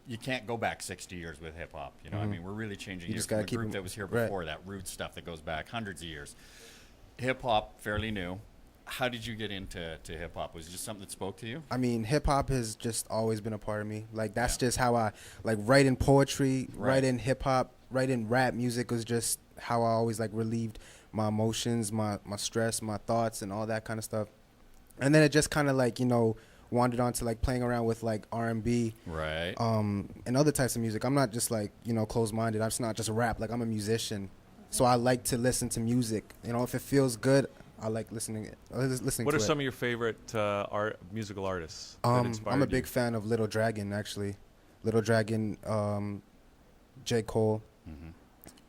Speaker 2: You can't go back 60 years with hip hop. I mean, we're really changing
Speaker 9: You
Speaker 2: gears
Speaker 9: just
Speaker 2: from
Speaker 9: gotta
Speaker 2: a
Speaker 9: keep
Speaker 2: group
Speaker 9: 'em-
Speaker 2: that was here
Speaker 9: right.
Speaker 2: before, that root stuff that goes back hundreds of years. Hip hop, fairly new. How did you get into hip hop? Was it just something that spoke to you?
Speaker 9: I mean, hip hop has just always been a part of me. Like that's just how I like writing poetry,
Speaker 2: Right.
Speaker 9: writing hip hop, writing rap music was just how I always like relieved my emotions, my stress, my thoughts, and all that kind of stuff. And then it just kind of like wandered on to like playing around with like R&B,
Speaker 2: Right.
Speaker 9: and other types of music. I'm not just like closed-minded. I'm just not just rap. Like I'm a musician, so I like to listen to music. If it feels good, I like listening. Listening.
Speaker 1: What
Speaker 9: to
Speaker 1: are
Speaker 9: it.
Speaker 1: some of your favorite musical artists? that
Speaker 9: I'm
Speaker 1: inspired
Speaker 9: a big
Speaker 1: you?
Speaker 9: fan of Little Dragon, actually. Little Dragon, J. Cole,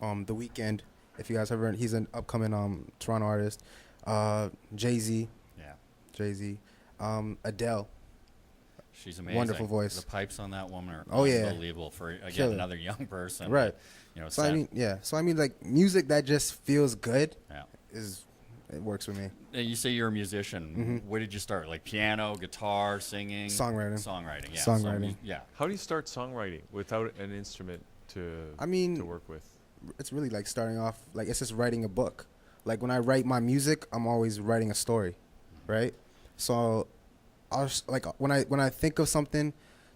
Speaker 9: The Weeknd. If you guys have heard, he's an upcoming Toronto artist. Jay-Z, Adele.
Speaker 2: She's amazing.
Speaker 9: Wonderful voice.
Speaker 2: The pipes on that woman are
Speaker 9: Oh, yeah.
Speaker 2: unbelievable for again
Speaker 9: Killer.
Speaker 2: another young person.
Speaker 9: Right.
Speaker 2: So
Speaker 9: So I mean, like music that just feels good
Speaker 2: yeah.
Speaker 9: it works for me.
Speaker 2: You say you're a musician. Where did you start? Like piano, guitar, singing,
Speaker 9: Songwriting.
Speaker 2: Songwriting. Yeah.
Speaker 9: Songwriting.
Speaker 2: Yeah.
Speaker 1: How do you start songwriting without an instrument to
Speaker 9: mean,
Speaker 1: to work with?
Speaker 9: It's really like starting off like it's just writing a book. Like when I write my music, I'm always writing a story, right? So like when I think of something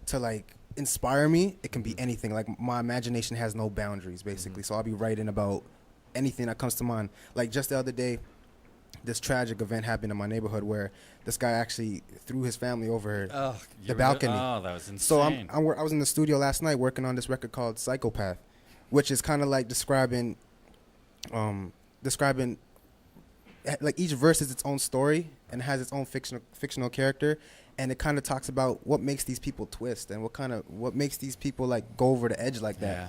Speaker 9: to like inspire me, it can be anything. Like my imagination has no boundaries, basically. So I'll be writing about anything that comes to mind. Like just the other day, this tragic event happened in my neighborhood where this guy actually threw his family over the balcony.
Speaker 2: Oh, that was insane.
Speaker 9: So I was in the studio last night working on this record called Psychopath, which is kind of like describing like each verse is its own story and has its own fictional character, and it kind of talks about what makes these people twist and what makes these people like go over the edge like that.
Speaker 2: Yeah.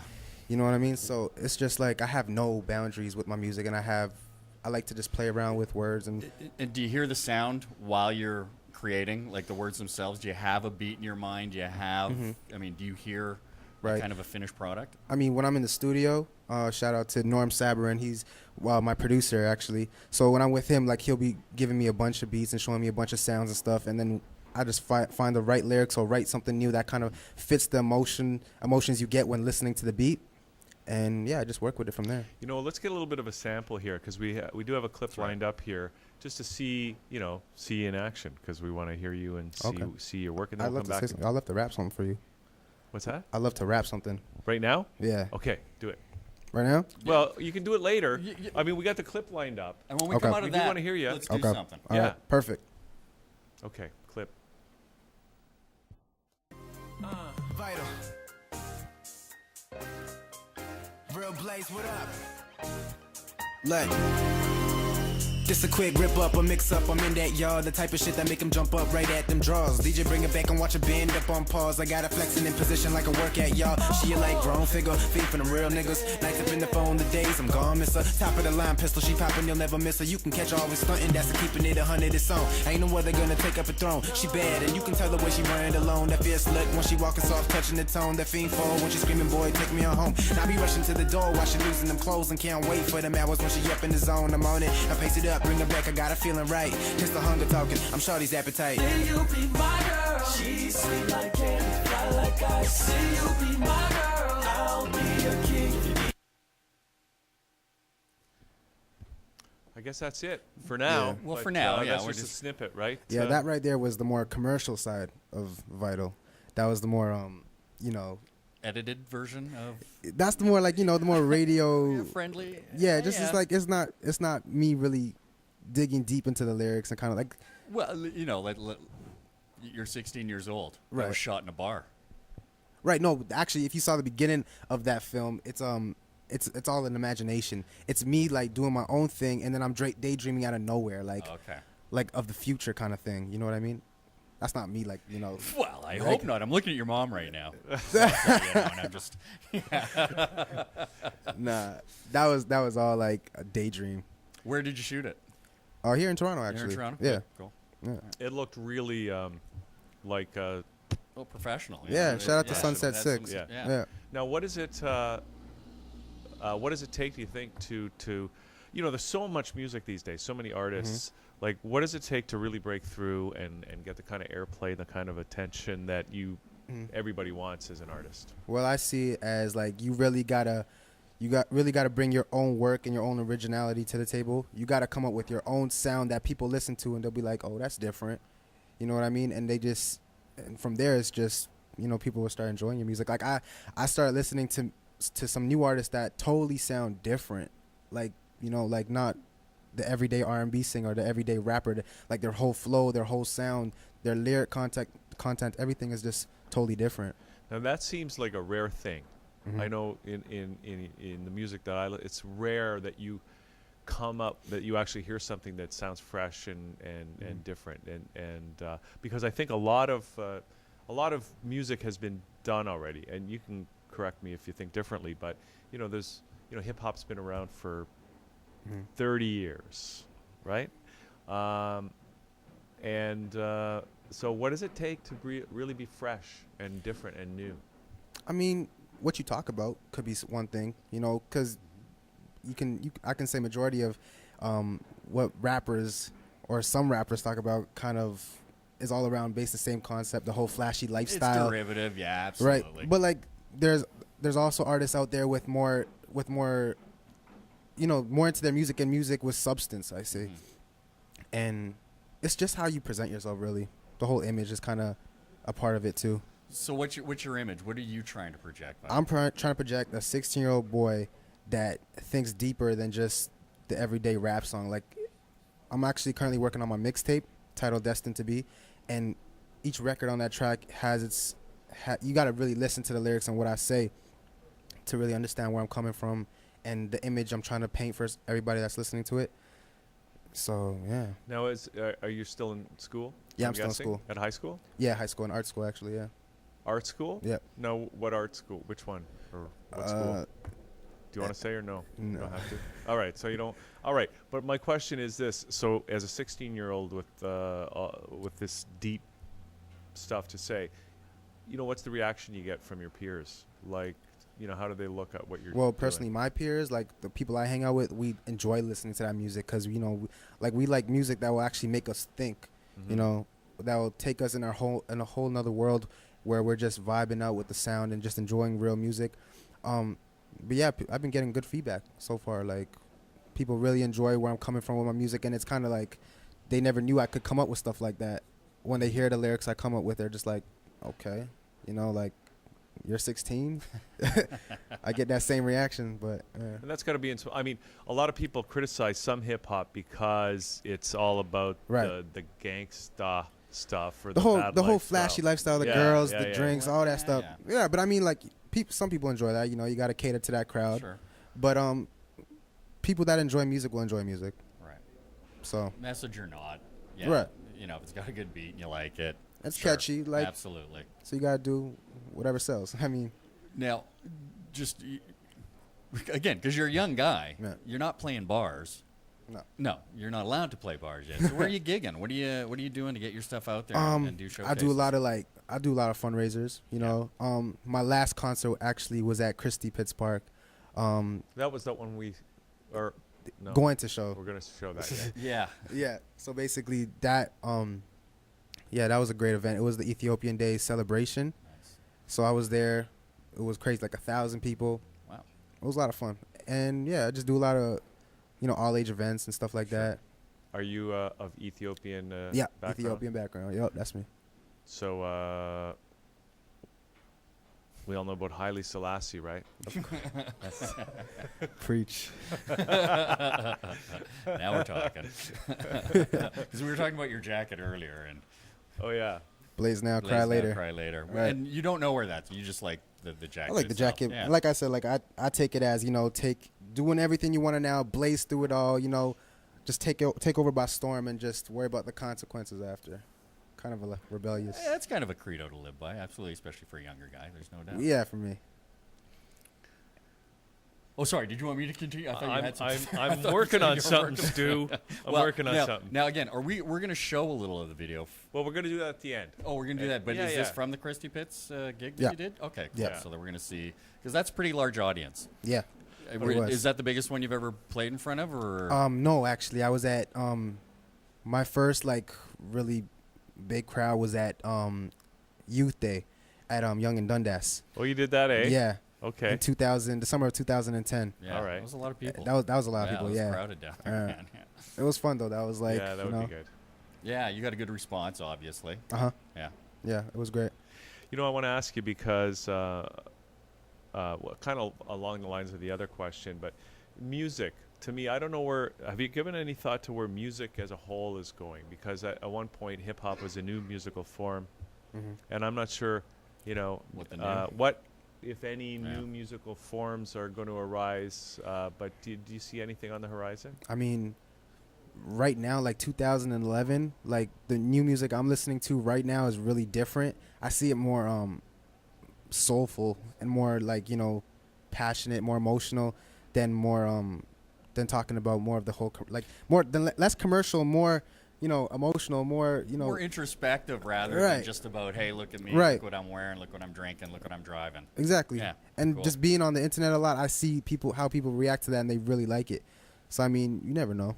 Speaker 9: You know what I mean? So it's just like I have no boundaries with my music, and I like to just play around with words. And
Speaker 2: do you hear the sound while you're creating, like the words themselves? Do you have a beat in your mind? Do you have, I mean, do you hear
Speaker 9: Right.
Speaker 2: kind of a finished product?
Speaker 9: I mean, when I'm in the studio, shout out to Norm Sabarin. He's my producer, actually. So when I'm with him, like, he'll be giving me a bunch of beats and showing me a bunch of sounds and stuff. And then I just find the right lyrics or write something new that kind of fits the emotions you get when listening to the beat. And, yeah, I just work with it from there.
Speaker 1: You know, let's get a little bit of a sample here because we do have a clip lined up here just to see you in action because we want to hear you and see your work. And then
Speaker 9: I'd
Speaker 1: we'll
Speaker 9: love
Speaker 1: come back.
Speaker 9: I'd love to rap something for you.
Speaker 1: What's that?
Speaker 9: I'd love to rap something.
Speaker 1: Right now?
Speaker 9: Yeah.
Speaker 1: Okay, do it.
Speaker 9: Right now?
Speaker 1: Well, you can do it later. I mean, we got the clip lined up.
Speaker 2: And when we
Speaker 9: Okay.
Speaker 2: come out
Speaker 1: We
Speaker 2: of
Speaker 1: do
Speaker 2: that,
Speaker 1: wanna hear ya.
Speaker 2: let's do
Speaker 9: Okay.
Speaker 2: something.
Speaker 9: All
Speaker 1: Yeah.
Speaker 9: right. Perfect.
Speaker 1: Okay, clip.
Speaker 10: Vital. Real Blaze, what up? Look. This a quick rip up, a mix up, I'm in that yard. The type of shit that make them jump up right at them draws. DJ bring it back and watch it bend up on pause. I got her flexing in position like a workout, y'all. She a like grown figure, feed for them real niggas. Nights up in the phone, the days I'm gone, miss her. Top of the line pistol, she poppin', you'll never miss her. You can catch her always stunting, that's a keeping it 100 it's on. Ain't no other gonna take up a throne. She bad, and you can tell the way she running alone. That fierce look when she walking soft, touching the tone. That fiend fall when she screaming, boy, take me on home. Now I be rushing to the door while she losing them clothes and can't wait for them hours when she up in the zone. I'm on it, I pace it up, bring her back, I got her feeling right. It's the hunger talking, I'm shorty's appetite.
Speaker 11: Will you be my girl? She's sweet like candy, fly like ice. Will you be my girl? I'll be your king.
Speaker 1: I guess that's it for now.
Speaker 9: Yeah.
Speaker 2: Well,
Speaker 1: But,
Speaker 2: for now, yeah,
Speaker 1: that's
Speaker 2: we're
Speaker 1: just a
Speaker 2: just-
Speaker 1: snippet, right?
Speaker 9: Yeah, that right there was the more commercial side of Vital. That was the more,
Speaker 2: Edited version of
Speaker 9: that's the more like, the more radio.
Speaker 2: friendly.
Speaker 9: It's like it's not me really digging deep into the lyrics and kind of like.
Speaker 2: Well, you're 16 years old. That
Speaker 9: Right.
Speaker 2: was shot in a bar.
Speaker 9: Right. No, actually, if you saw the beginning of that film, it's all an imagination. It's me like doing my own thing, and then I'm daydreaming out of nowhere, like
Speaker 2: Okay.
Speaker 9: like of the future kind of thing. You know what I mean? That's not me, like
Speaker 2: Well, I
Speaker 9: Like-
Speaker 2: hope not. I'm looking at your mom right now. And I'm just.
Speaker 9: Nah, that was all like a daydream.
Speaker 2: Where did you shoot it?
Speaker 9: Oh, here in Toronto,
Speaker 2: Here
Speaker 9: actually.
Speaker 2: in Toronto.
Speaker 9: Yeah.
Speaker 2: Cool.
Speaker 1: It looked really like.
Speaker 2: Oh, professional.
Speaker 9: Yeah. Shout out to
Speaker 2: Yeah.
Speaker 9: Sunset
Speaker 2: That's
Speaker 9: Six.
Speaker 2: some-
Speaker 9: Yeah.
Speaker 1: Now, what does it take? Do you think to there's so much music these days, so many artists. Like, what does it take to really break through and get the kind of airplay, the kind of attention that everybody wants as an artist?
Speaker 9: Well, I see it as like you really gotta bring your own work and your own originality to the table. You gotta come up with your own sound that people listen to and they'll be like, oh, that's different. You know what I mean? And and from there it's just people will start enjoying your music. Like I started listening to some new artists that totally sound different, like like not the everyday R&B singer or the everyday rapper. Like their whole flow, their whole sound, their lyric content, everything is just totally different.
Speaker 1: Now, that seems like a rare thing. I know in the music that it's rare that you that you actually hear something that sounds fresh and different, and because I think a lot of music has been done already, and you can correct me if you think differently, but there's hip hop's been around for 30 years, right? So what does it take to really be fresh and different and new?
Speaker 9: I mean, what you talk about could be one thing, because I can say majority of what rappers or some rappers talk about kind of is all around based the same concept, the whole flashy lifestyle.
Speaker 2: It's derivative, yeah, absolutely.
Speaker 9: Right, but like there's also artists out there with more more into their music and music with substance, I say. And it's just how you present yourself, really. The whole image is kind of a part of it too.
Speaker 2: So what's your image? What are you trying to project?
Speaker 9: I'm trying to project a 16-year-old boy that thinks deeper than just the everyday rap song. Like, I'm actually currently working on my mixtape titled Destined to Be, and each record on that track has you got to really listen to the lyrics and what I say to really understand where I'm coming from and the image I'm trying to paint for everybody that's listening to it. So yeah,
Speaker 1: Now, are you still in school?
Speaker 9: Yeah, I'm still in school.
Speaker 1: At high school?
Speaker 9: yeah, high school and art school actually. Yeah.
Speaker 1: Art school?
Speaker 9: Yep.
Speaker 1: No, what art school? Which one? Or what school? Do you want to say or no? You
Speaker 9: no.
Speaker 1: don't have to. All right. So you don't. All right. But my question is this: so, as a 16-year-old with this deep stuff to say, what's the reaction you get from your peers? Like, how do they look at what you're?
Speaker 9: Well,
Speaker 1: doing?
Speaker 9: personally, my peers, like the people I hang out with, we enjoy listening to that music because we like music that will actually make us think.
Speaker 1: Mhm.
Speaker 9: That will take us in a whole nother world where we're just vibing out with the sound and just enjoying real music. But yeah, I've been getting good feedback so far. Like, people really enjoy where I'm coming from with my music, and it's kind of like they never knew I could come up with stuff like that. When they hear the lyrics I come up with, they're just like, okay, like, you're 16. I get that same reaction, but
Speaker 1: And that's got to be. I mean, a lot of people criticize some hip hop because it's all about
Speaker 9: Right.
Speaker 1: the gangsta stuff or
Speaker 9: the whole
Speaker 1: bad
Speaker 9: whole
Speaker 1: lifestyle.
Speaker 9: flashy lifestyle, the
Speaker 1: Yeah,
Speaker 9: girls,
Speaker 1: yeah,
Speaker 9: the
Speaker 1: yeah.
Speaker 9: drinks, all that stuff.
Speaker 2: Yeah.
Speaker 9: Yeah, but I mean, like, some people enjoy that. You got to cater to that crowd.
Speaker 2: Sure.
Speaker 9: But people that enjoy music will enjoy music.
Speaker 2: Right.
Speaker 9: So
Speaker 2: Message or not. Yeah.
Speaker 9: Right.
Speaker 2: If it's got a good beat and you like it.
Speaker 9: it's
Speaker 2: sure,
Speaker 9: catchy. Like,
Speaker 2: absolutely.
Speaker 9: so you got to do whatever sells. I mean,
Speaker 2: Now, again, because you're a young guy,
Speaker 9: Yeah.
Speaker 2: you're not playing bars.
Speaker 9: No.
Speaker 2: No, you're not allowed to play bars yet. So where are you gigging? What are you doing to get your stuff out there and do showcases?
Speaker 9: I do a lot of fundraisers. My last concert actually was at Christie Pitts Park.
Speaker 1: That was that one or no,
Speaker 9: Going to show.
Speaker 1: We're gonna show that. Yeah.
Speaker 2: Yeah.
Speaker 9: Yeah. So basically that that was a great event. It was the Ethiopian Day celebration.
Speaker 2: Nice.
Speaker 9: So I was there. It was crazy, like 1,000 people.
Speaker 2: Wow.
Speaker 9: It was a lot of fun. And yeah, I just do a lot of all age events and stuff like that.
Speaker 1: Are you of Ethiopian
Speaker 9: Yeah,
Speaker 1: background?
Speaker 9: Ethiopian background. Yep, that's me.
Speaker 1: So we all know about Haile Selassie, right?
Speaker 9: Preach.
Speaker 2: Now we're talking. Because we were talking about your jacket earlier, and
Speaker 1: Oh yeah.
Speaker 9: Blaze now,
Speaker 2: Blaze
Speaker 9: cry
Speaker 2: Now,
Speaker 9: later.
Speaker 2: Cry later.
Speaker 9: Right.
Speaker 2: And you don't know where that's. You just like the jacket.
Speaker 9: I like the
Speaker 2: itself.
Speaker 9: jacket.
Speaker 2: Yeah.
Speaker 9: Like I said, like I take it as doing everything you want to now, blaze through it all. Just take over by storm and just worry about the consequences after. Kind of a rebellious.
Speaker 2: Yeah, that's kind of a credo to live by, absolutely, especially for a younger guy. There's no doubt.
Speaker 9: Yeah, for me.
Speaker 2: Oh, sorry. Did you want me to continue? I thought you had something. I
Speaker 1: I'm
Speaker 2: thought you
Speaker 1: working
Speaker 2: said
Speaker 1: on
Speaker 2: you were
Speaker 1: something,
Speaker 2: working-
Speaker 1: Stu. I'm
Speaker 2: Well,
Speaker 1: working on
Speaker 2: now,
Speaker 1: something.
Speaker 2: Now, again, we're going to show a little of the video.
Speaker 1: Well, we're gonna do that at the end.
Speaker 2: Oh, we're going to do that. But
Speaker 1: Yeah,
Speaker 2: is this
Speaker 1: yeah.
Speaker 2: from the Christie Pitts gig that
Speaker 9: Yeah.
Speaker 2: you did? Okay, cool.
Speaker 9: Yeah.
Speaker 2: So that we're going to see, because that's a pretty large audience.
Speaker 9: Yeah. It was.
Speaker 2: Is that the biggest one you've ever played in front of, or?
Speaker 9: No, actually, I was at my first really big crowd was at Youth Day at Young and Dundas.
Speaker 1: Oh, you did that, eh?
Speaker 9: Yeah.
Speaker 1: Okay.
Speaker 9: In the summer of 2010.
Speaker 2: Yeah,
Speaker 1: All right.
Speaker 2: That was a lot of people.
Speaker 9: That was a lot of people.
Speaker 2: It was
Speaker 9: Yeah.
Speaker 2: crowded down there, man. Yeah.
Speaker 9: It was fun though. That was like
Speaker 1: yeah, that would be good.
Speaker 2: Yeah, you got a good response, obviously.
Speaker 9: Uh-huh.
Speaker 2: Yeah.
Speaker 9: Yeah, it was great.
Speaker 1: I want to ask you because, kind of along the lines of the other question, but music, to me, I don't know have you given any thought to where music as a whole is going? Because at one point, hip hop was a new musical form, and I'm not sure,
Speaker 2: What the new-
Speaker 1: what, if any,
Speaker 2: Yeah.
Speaker 1: new musical forms are going to arise. But do you see anything on the horizon?
Speaker 9: I mean, right now, like 2011, like the new music I'm listening to right now is really different. I see it more soulful and more like passionate, more emotional than than talking about more of the whole less commercial, more emotional, more
Speaker 2: More introspective rather
Speaker 9: Right.
Speaker 2: than just about, hey, look at me,
Speaker 9: Right.
Speaker 2: look what I'm wearing, look what I'm drinking, look what I'm driving.
Speaker 9: Exactly.
Speaker 2: Yeah,
Speaker 9: And
Speaker 2: cool.
Speaker 9: just being on the internet a lot, I see how people react to that and they really like it. So I mean, you never know.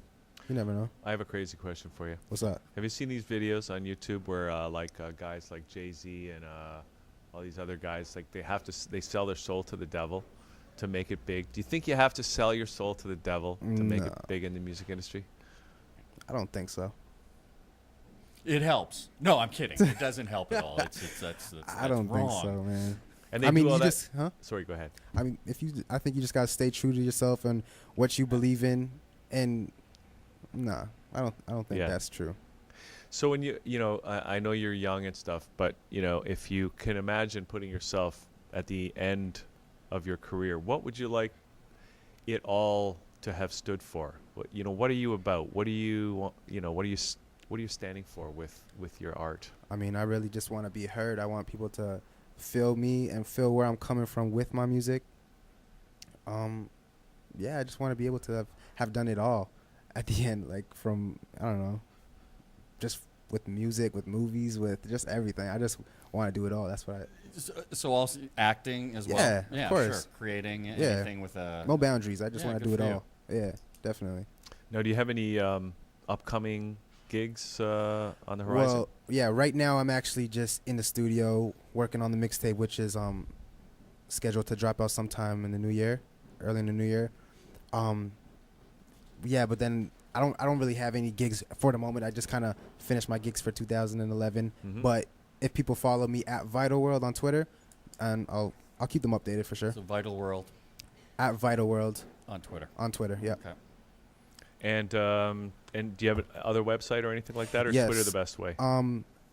Speaker 9: You never know.
Speaker 1: I have a crazy question for you.
Speaker 9: What's up?
Speaker 1: Have you seen these videos on YouTube where guys like Jay-Z and all these other guys, like they sell their soul to the devil to make it big? Do you think you have to sell your soul to the devil to make it
Speaker 9: No.
Speaker 1: big in the music industry?
Speaker 9: I don't think so.
Speaker 2: It helps. No, I'm kidding. It doesn't help at all. That's
Speaker 9: I don't
Speaker 2: wrong.
Speaker 9: think so, man.
Speaker 1: And they
Speaker 9: I mean,
Speaker 1: do all
Speaker 9: you
Speaker 1: that.
Speaker 9: just, huh?
Speaker 1: Sorry, go ahead.
Speaker 9: I mean, I think you just gotta stay true to yourself and what you believe in, and nah, I don't think
Speaker 1: Yeah.
Speaker 9: that's true.
Speaker 1: So when I know you're young and stuff, but if you can imagine putting yourself at the end of your career, what would you like it all to have stood for? What are you about? What do you want? What are you standing for with your art?
Speaker 9: I mean, I really just want to be heard. I want people to feel me and feel where I'm coming from with my music. Yeah, I just want to be able to have done it all at the end, like from, I don't know, just with music, with movies, with just everything. I just want to do it all. That's what
Speaker 2: So also acting as well?
Speaker 9: Yeah, of course.
Speaker 2: Sure. Creating anything with a...
Speaker 9: no boundaries. I just want to do
Speaker 2: good
Speaker 9: it
Speaker 2: for
Speaker 9: all. Yeah, definitely.
Speaker 1: Now, do you have any upcoming gigs on the horizon?
Speaker 9: Well, yeah, right now I'm actually just in the studio working on the mixtape, which is scheduled to drop out sometime in the new year, early in the new year. Yeah, but then I don't really have any gigs for the moment. I just kind of finished my gigs for 2011.
Speaker 1: Mhm.
Speaker 9: But if people follow me at Vital World on Twitter, and I'll keep them updated for sure.
Speaker 2: So Vital World
Speaker 9: At Vital World
Speaker 2: on Twitter.
Speaker 9: on Twitter. Yeah.
Speaker 2: Okay.
Speaker 1: And do you have another website or anything like that, or is
Speaker 9: Yes.
Speaker 1: Twitter the best way?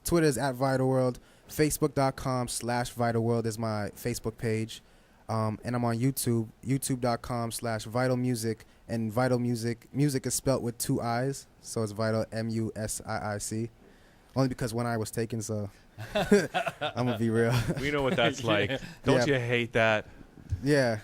Speaker 9: Twitter is at Vital World. Facebook.com/Vital World is my Facebook page. And I'm on YouTube, youtube.com/Vital Music. And Vital Music is spelt with 2 I's. So it's Vital, Musiic. Only because one eye was taken, so I'm going to be real.
Speaker 1: We know what that's like. Don't you hate that?
Speaker 9: Yeah.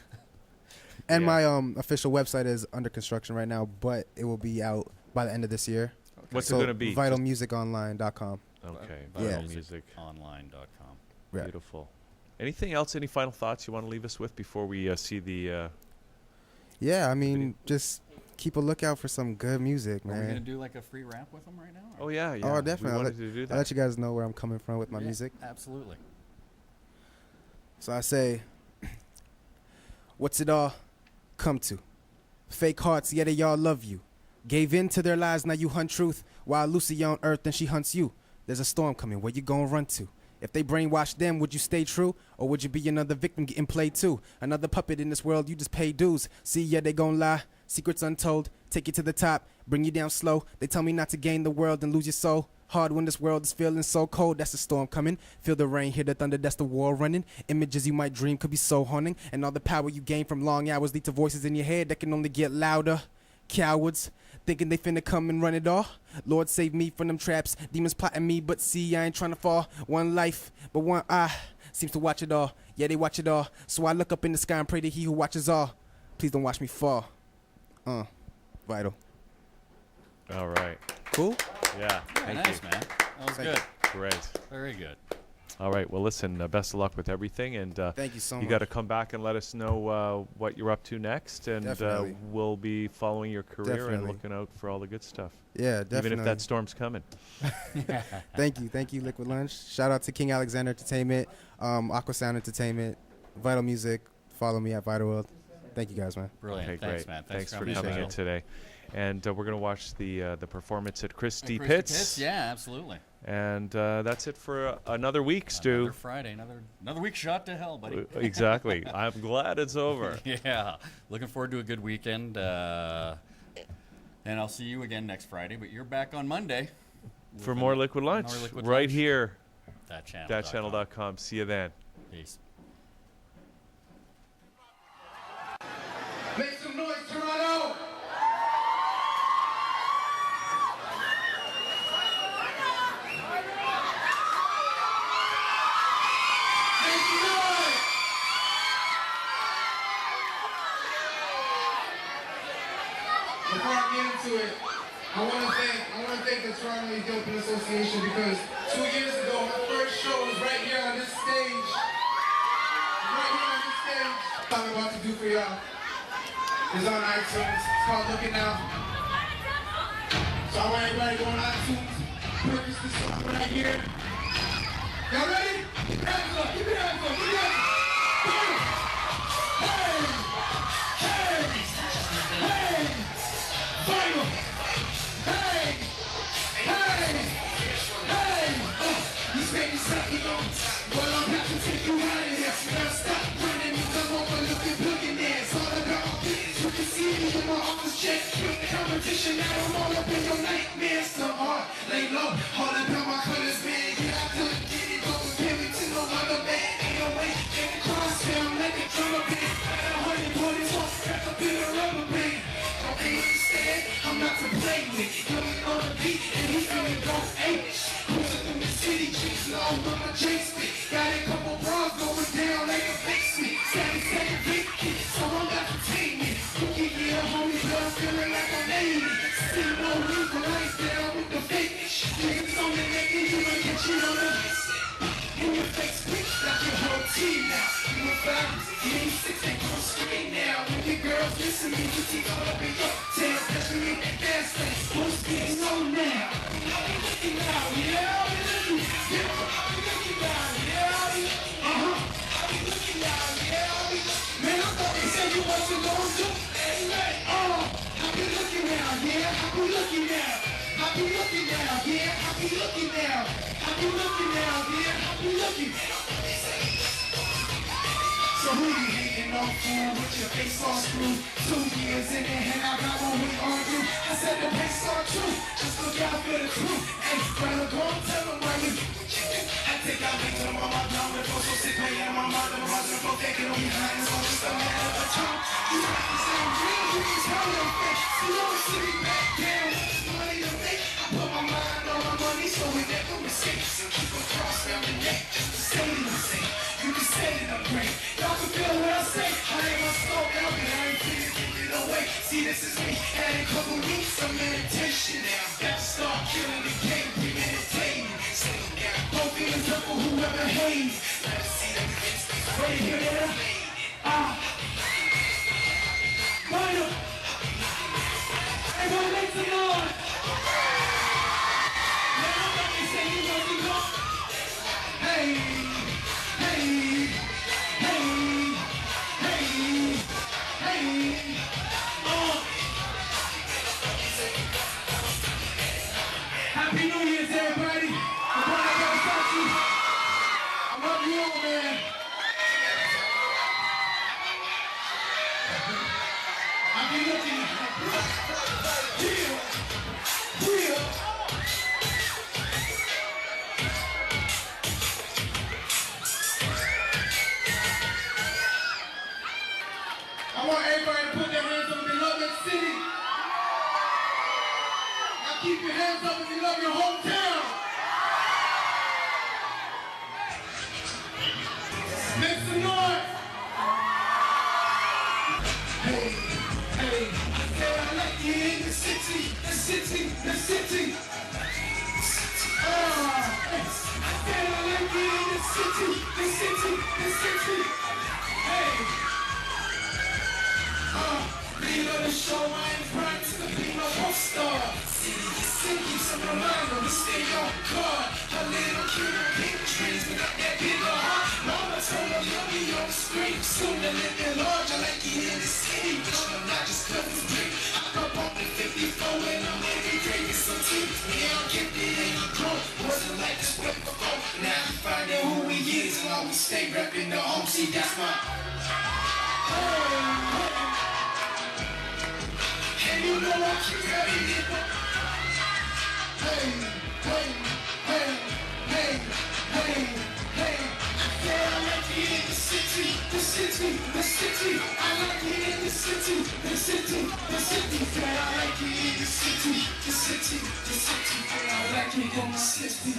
Speaker 9: And
Speaker 1: Yeah.
Speaker 9: my official website is under construction right now, but it will be out by the end of this year.
Speaker 1: What's
Speaker 9: So
Speaker 1: it going to be?
Speaker 9: VitalMusicOnline.com.
Speaker 1: Okay.
Speaker 9: Yeah.
Speaker 1: Vital Music.
Speaker 2: Online.com.
Speaker 9: Right.
Speaker 1: Beautiful. Anything else? Any final thoughts you want to leave us with before we see the?
Speaker 9: Yeah, I mean, just keep a lookout for some good music,
Speaker 2: Are we
Speaker 9: man.
Speaker 2: going to do like a free rap with them right now? or-
Speaker 1: Oh yeah.
Speaker 9: Oh, definitely.
Speaker 1: We
Speaker 9: I'll
Speaker 1: wanted to do that.
Speaker 9: I'll let you guys know where I'm coming from with my
Speaker 2: Yeah,
Speaker 9: music.
Speaker 2: Absolutely.
Speaker 9: So I say, what's it all come to? Fake hearts, yeah, they all love you. Gave in to their lies, now you hunt truth. While Lucy on earth, then she hunts you. There's a storm coming, where you gonna run to? If they brainwash them, would you stay true? Or would you be another victim getting played too? Another puppet in this world, you just pay dues. See, yeah, they gon' lie. Secrets untold, take you to the top, bring you down slow. They tell me not to gain the world and lose your soul. Hard when this world is feeling so cold, that's the storm coming. Feel the rain, hear the thunder, that's the war running. Images you might dream could be so haunting. And all the power you gain from long hours lead to voices in your head that can only get louder. Cowards, thinking they finna come and run it all. Lord save me from them traps, demons plotting me, but see I ain't trying to fall. One life, but one eye seems to watch it all. Yeah, they watch it all. So I look up in the sky and pray to he who watches all. Please don't watch me fall. Vital.
Speaker 1: All right.
Speaker 9: Cool?
Speaker 1: Yeah.
Speaker 2: Yeah, nice, man. That was
Speaker 9: Thank
Speaker 2: good.
Speaker 1: Great.
Speaker 2: Very good.
Speaker 1: All right. Well, listen. Best of luck with everything, and
Speaker 9: Thank you so
Speaker 1: you
Speaker 9: much.
Speaker 1: got to come back and let us know what you're up to next, and
Speaker 9: Definitely.
Speaker 1: we'll be following your career and
Speaker 9: Definitely.
Speaker 1: looking out for all the good stuff.
Speaker 9: Yeah, definitely.
Speaker 1: Even if that storm's coming.
Speaker 9: Thank you, Liquid Lunch. Shout out to King Alexander Entertainment, Aqua Sound Entertainment, Vital Music. Follow me at Vital World. Thank you guys, man.
Speaker 2: Brilliant.
Speaker 1: Okay,
Speaker 2: Thanks,
Speaker 1: great.
Speaker 2: man.
Speaker 1: Thanks for
Speaker 2: coming
Speaker 1: coming in
Speaker 2: Vital.
Speaker 1: today. And we're going to watch the performance at Christie
Speaker 2: Christy
Speaker 1: Pitts.
Speaker 2: Yeah, absolutely.
Speaker 1: And that's it for another week, Stu.
Speaker 2: Another Friday, another week shot to hell, buddy.
Speaker 1: Exactly. I'm glad it's over.
Speaker 2: Yeah. Looking forward to a good weekend. And I'll see you again next Friday, but you're back on Monday.
Speaker 1: For more Liquid Lunch,
Speaker 2: More Liquid
Speaker 1: right
Speaker 2: Lunch.
Speaker 1: here,
Speaker 2: Thatchannel.com.
Speaker 1: thatchannel.com. See you then.
Speaker 2: Peace.
Speaker 10: Make some noise, Toronto! Make some noise! Before I get into it, I want to thank the Toronto Ethiopian Association because 2 years ago, my first show was right here on this stage. Right here on this stage. What I'm about to do for y'all is on iTunes. It's called Looking Out. So I want everybody to go on iTunes, purchase this song right here. Y'all ready? Hands up, keep your hands up, keep your hands up. Hey! Hey! Hey! Vital! Hey! Hey! Hey! You say you suck, you know. Well, I'm about to take you out of here. Now stop running, come over, looking, there. It's all about this. You can see me in my office check. Competition, now I'm all up in your nightmares. So hard, lay low, all about my colors, man. Yeah, I couldn't get it, don't compare me to no other man. Ain't no way, in the crosshair, I'm like a drummer band. 100 points, got a bit of rubber band.
Speaker 11: it. Coming on the beat, and he feeling go H. Cruising through the city, chicks low with my chase fit. Got a couple bras going down like a basement. Savvy, savvy, big kid, so I'm not entertainment. You can get a homie blood feeling like I'm 80. Still no legal lights down with the fake. Niggas on the neck and you ain't get you on the in your face, quick, like your whole team now. You a 5, you ain't 6, they gon' scream now. When your girls listen to you, teeth all up in your tail. Especially in that dance lane, what's getting on now? How we looking now, yeah? How we looking? Yeah, how we looking now, yeah? How we looking now, yeah? Man, I thought they said you wasn't gon' do it. How we looking now, yeah? How we looking now? How we looking now, yeah? How we looking now? How we looking now, yeah? How we looking? So who you hating on, fool, with your face all screwed? 2 years in the hand, I got one we on you. I said the pace all true, just look out for the crew. Hey, brother, go and tell them why you. I take out things on my down with so sick, I am my mother, taking on behind, so just a man of a truth. You got the same dream, you just held your face. You know it's to be back down, money to make. I put my mind on my money, so we never mistakes. And keep a cross around the neck, just to say it the same. You can say that I'm great. Y'all can feel what I say. I ain't my soul out, but I ain't feeling take it away. See, this is me. Had a couple weeks of meditation. Now I'm got to start killing the game, premeditating. Sitting down, both feelings up for whoever hates. Let us see them fits. Ready to hear that? Right up. Everybody make some noise. Let nobody say you wasn't gone. Hey. Happy New Year's, everybody. I love you all, man. I'll be looking at you. I want everybody to put their hands up if they love that city. Now keep your hands up if you love your hometown. Make some noise. Hey, I said I like you in the city. I said I like you in the city. Hey. Leader the show, I ain't prime to the beam of post-star. City keeps a reminder to stay on guard. A little kid in pink trees, we got that bigger heart. Mama told her, you'll be on the screen. Soon to live in large, I like you in the city. But I'm not just cause it's big. I come up in 54 and I'm every day with some teeth. Yeah, I'm gifted and you grow. Wasn't like this way before. Now we find out who we is and always stay repping the home. See, that's my... And you know I keep telling it. Hey. I like you in the city. I like you in the city. I like you in the city. I like you in the city.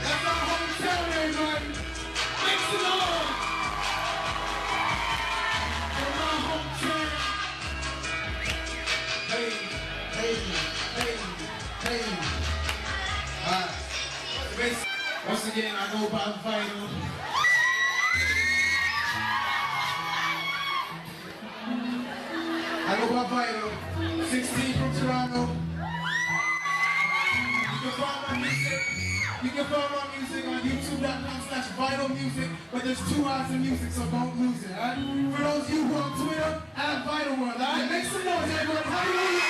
Speaker 11: That's our hometown, everybody. Make some noise. For my hometown. Hey. Once again, I go by Vital. I go by Vital. 16 from Toronto. You can find my music on youtube.com/vitalmusic, but there's 2 hours of music, so don't lose it, alright? For those of you who are on Twitter, at Vital World, alright? Make some noise, everybody. Hallelujah!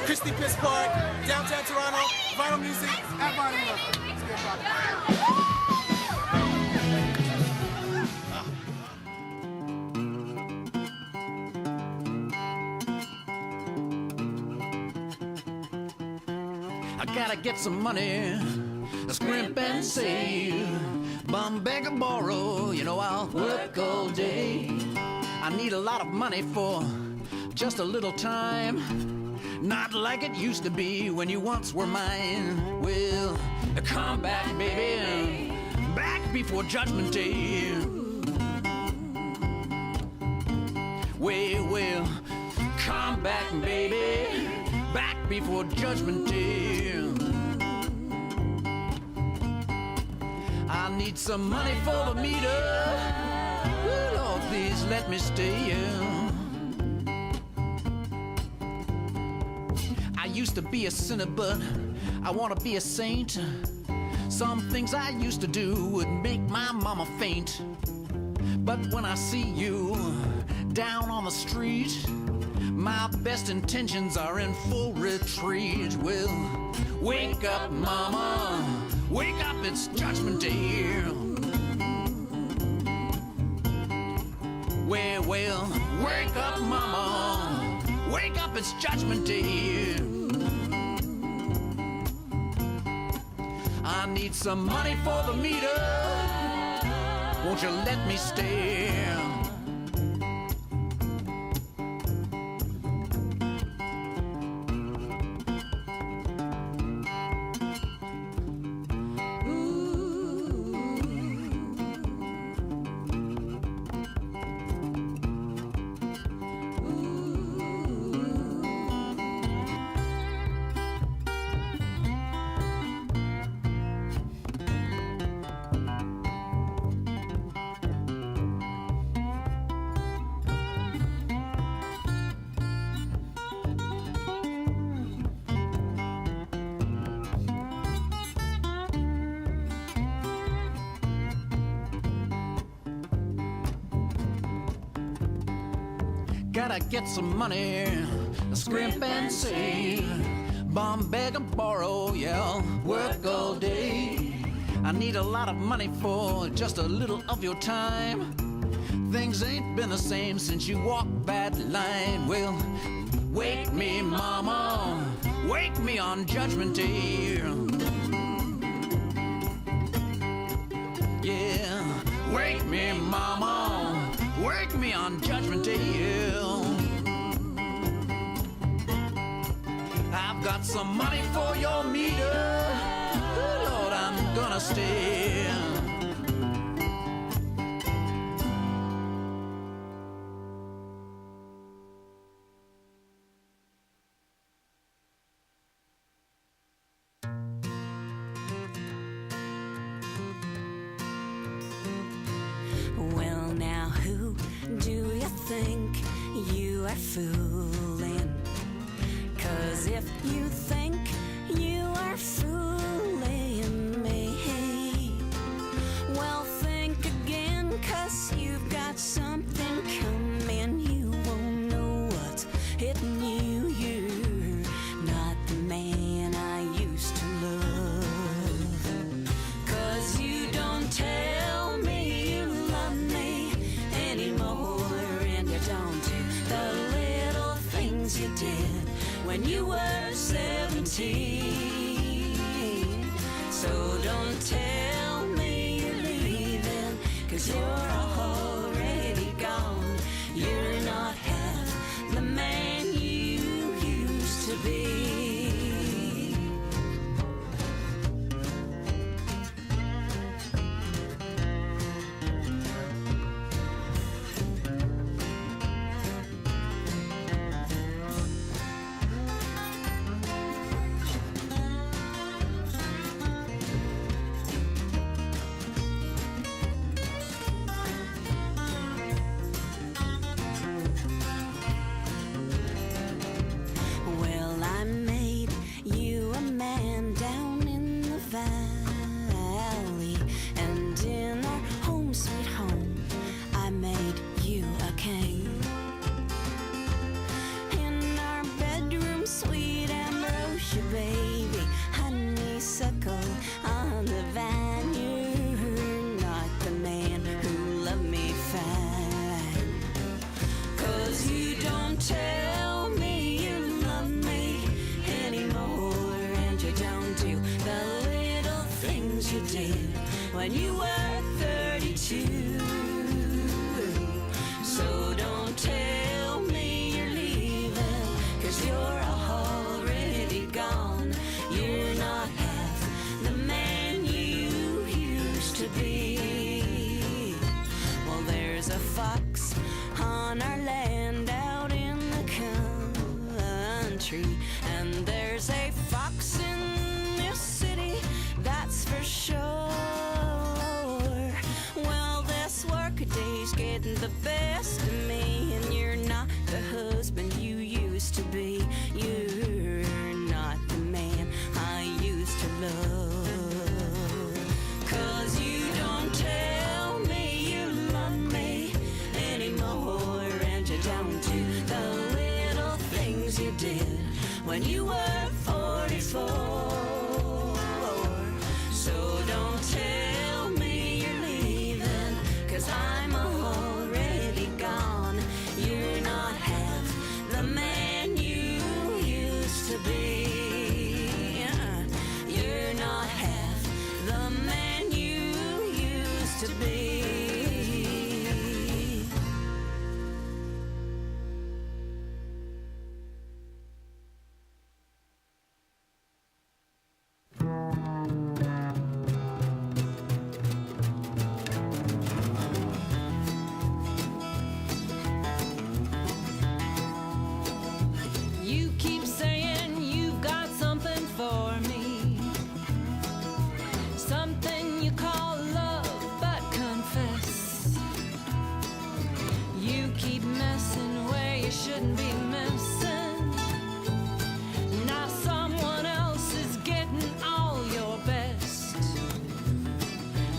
Speaker 10: Christie Piss Park, downtown Toronto, Vital Music, at Vital World. Let's get it.
Speaker 5: Gotta get some money, scrimp and save. Bum, beg, or borrow, you know I'll work all day. I need a lot of money for just a little time. Not like it used to be when you once were mine. Well, come back, baby, back before Judgment Day. Well, come back, baby, back before Judgment Day. I need some money for the meter. Oh, Lord, please let me stay. I used to be a sinner, but I want to be a saint. Some things I used to do would make my mama faint. But when I see you down on the street, my best intentions are in full retreat. Well, wake up, mama, wake up, it's Judgment Day. Well, wake up, mama, wake up, it's Judgment Day. I need some money for the meter. Won't you let me stay? Gotta get some money, scrimp and save. Bum, beg, and borrow, yeah, work all day. I need a lot of money for just a little of your time. Things ain't been the same since you walked that line. Well, wake me, mama, wake me on Judgment Day. Yeah, wake me, mama, wake me on Judgment Day. I've got some money for your meter. Oh, Lord, I'm gonna stay.
Speaker 3: Well, now who do you think you are fooling? 'Cause if you think you are fooling me, well, think again, 'cause you've got something coming. You won't know what's hitting you. You're not the man I used to love. 'Cause you don't tell me you love me anymore, and you don't do the little things you did when you were 17. So don't tell me you're leaving, 'cause you're already gone. You're not half the man you used to be. when you were 32. So don't tell me you're leaving, 'cause you're already gone. You're not half the man you used to be. Well, there's a fox on our land out in the country, and there's a fox in this city, that's for sure. Well, this workaday's getting the best of me, and you're not the husband you used to be. You're not the man I used to love. 'Cause you don't tell me you love me anymore, and you're down to the little things you did when you were 44. So don't tell me you're leaving, 'cause I'm already gone. You're not half the man you used to be. You're not half the man you used to be. You keep saying you've got something for me, something you call love, but confess you keep messing where you shouldn't be messing. Now someone else is getting all your best.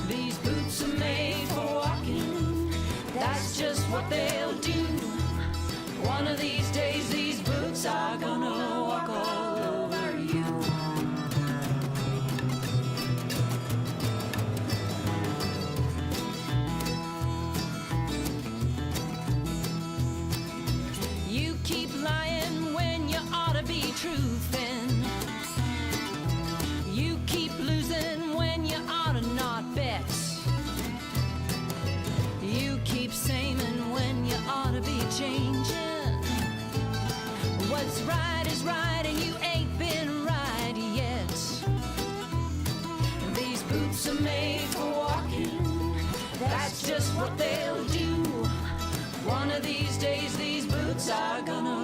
Speaker 3: These boots are made for walking, that's just what they'll do. One of these days, these boots are gonna walk all over you. You keep lying when you ought to be truthing. You keep losing when you ought to not bet. You keep saying when you ought to be changing. What's right is right, and you ain't been right yet. These boots are made for walking, that's just what they'll do. One of these days, these boots are gonna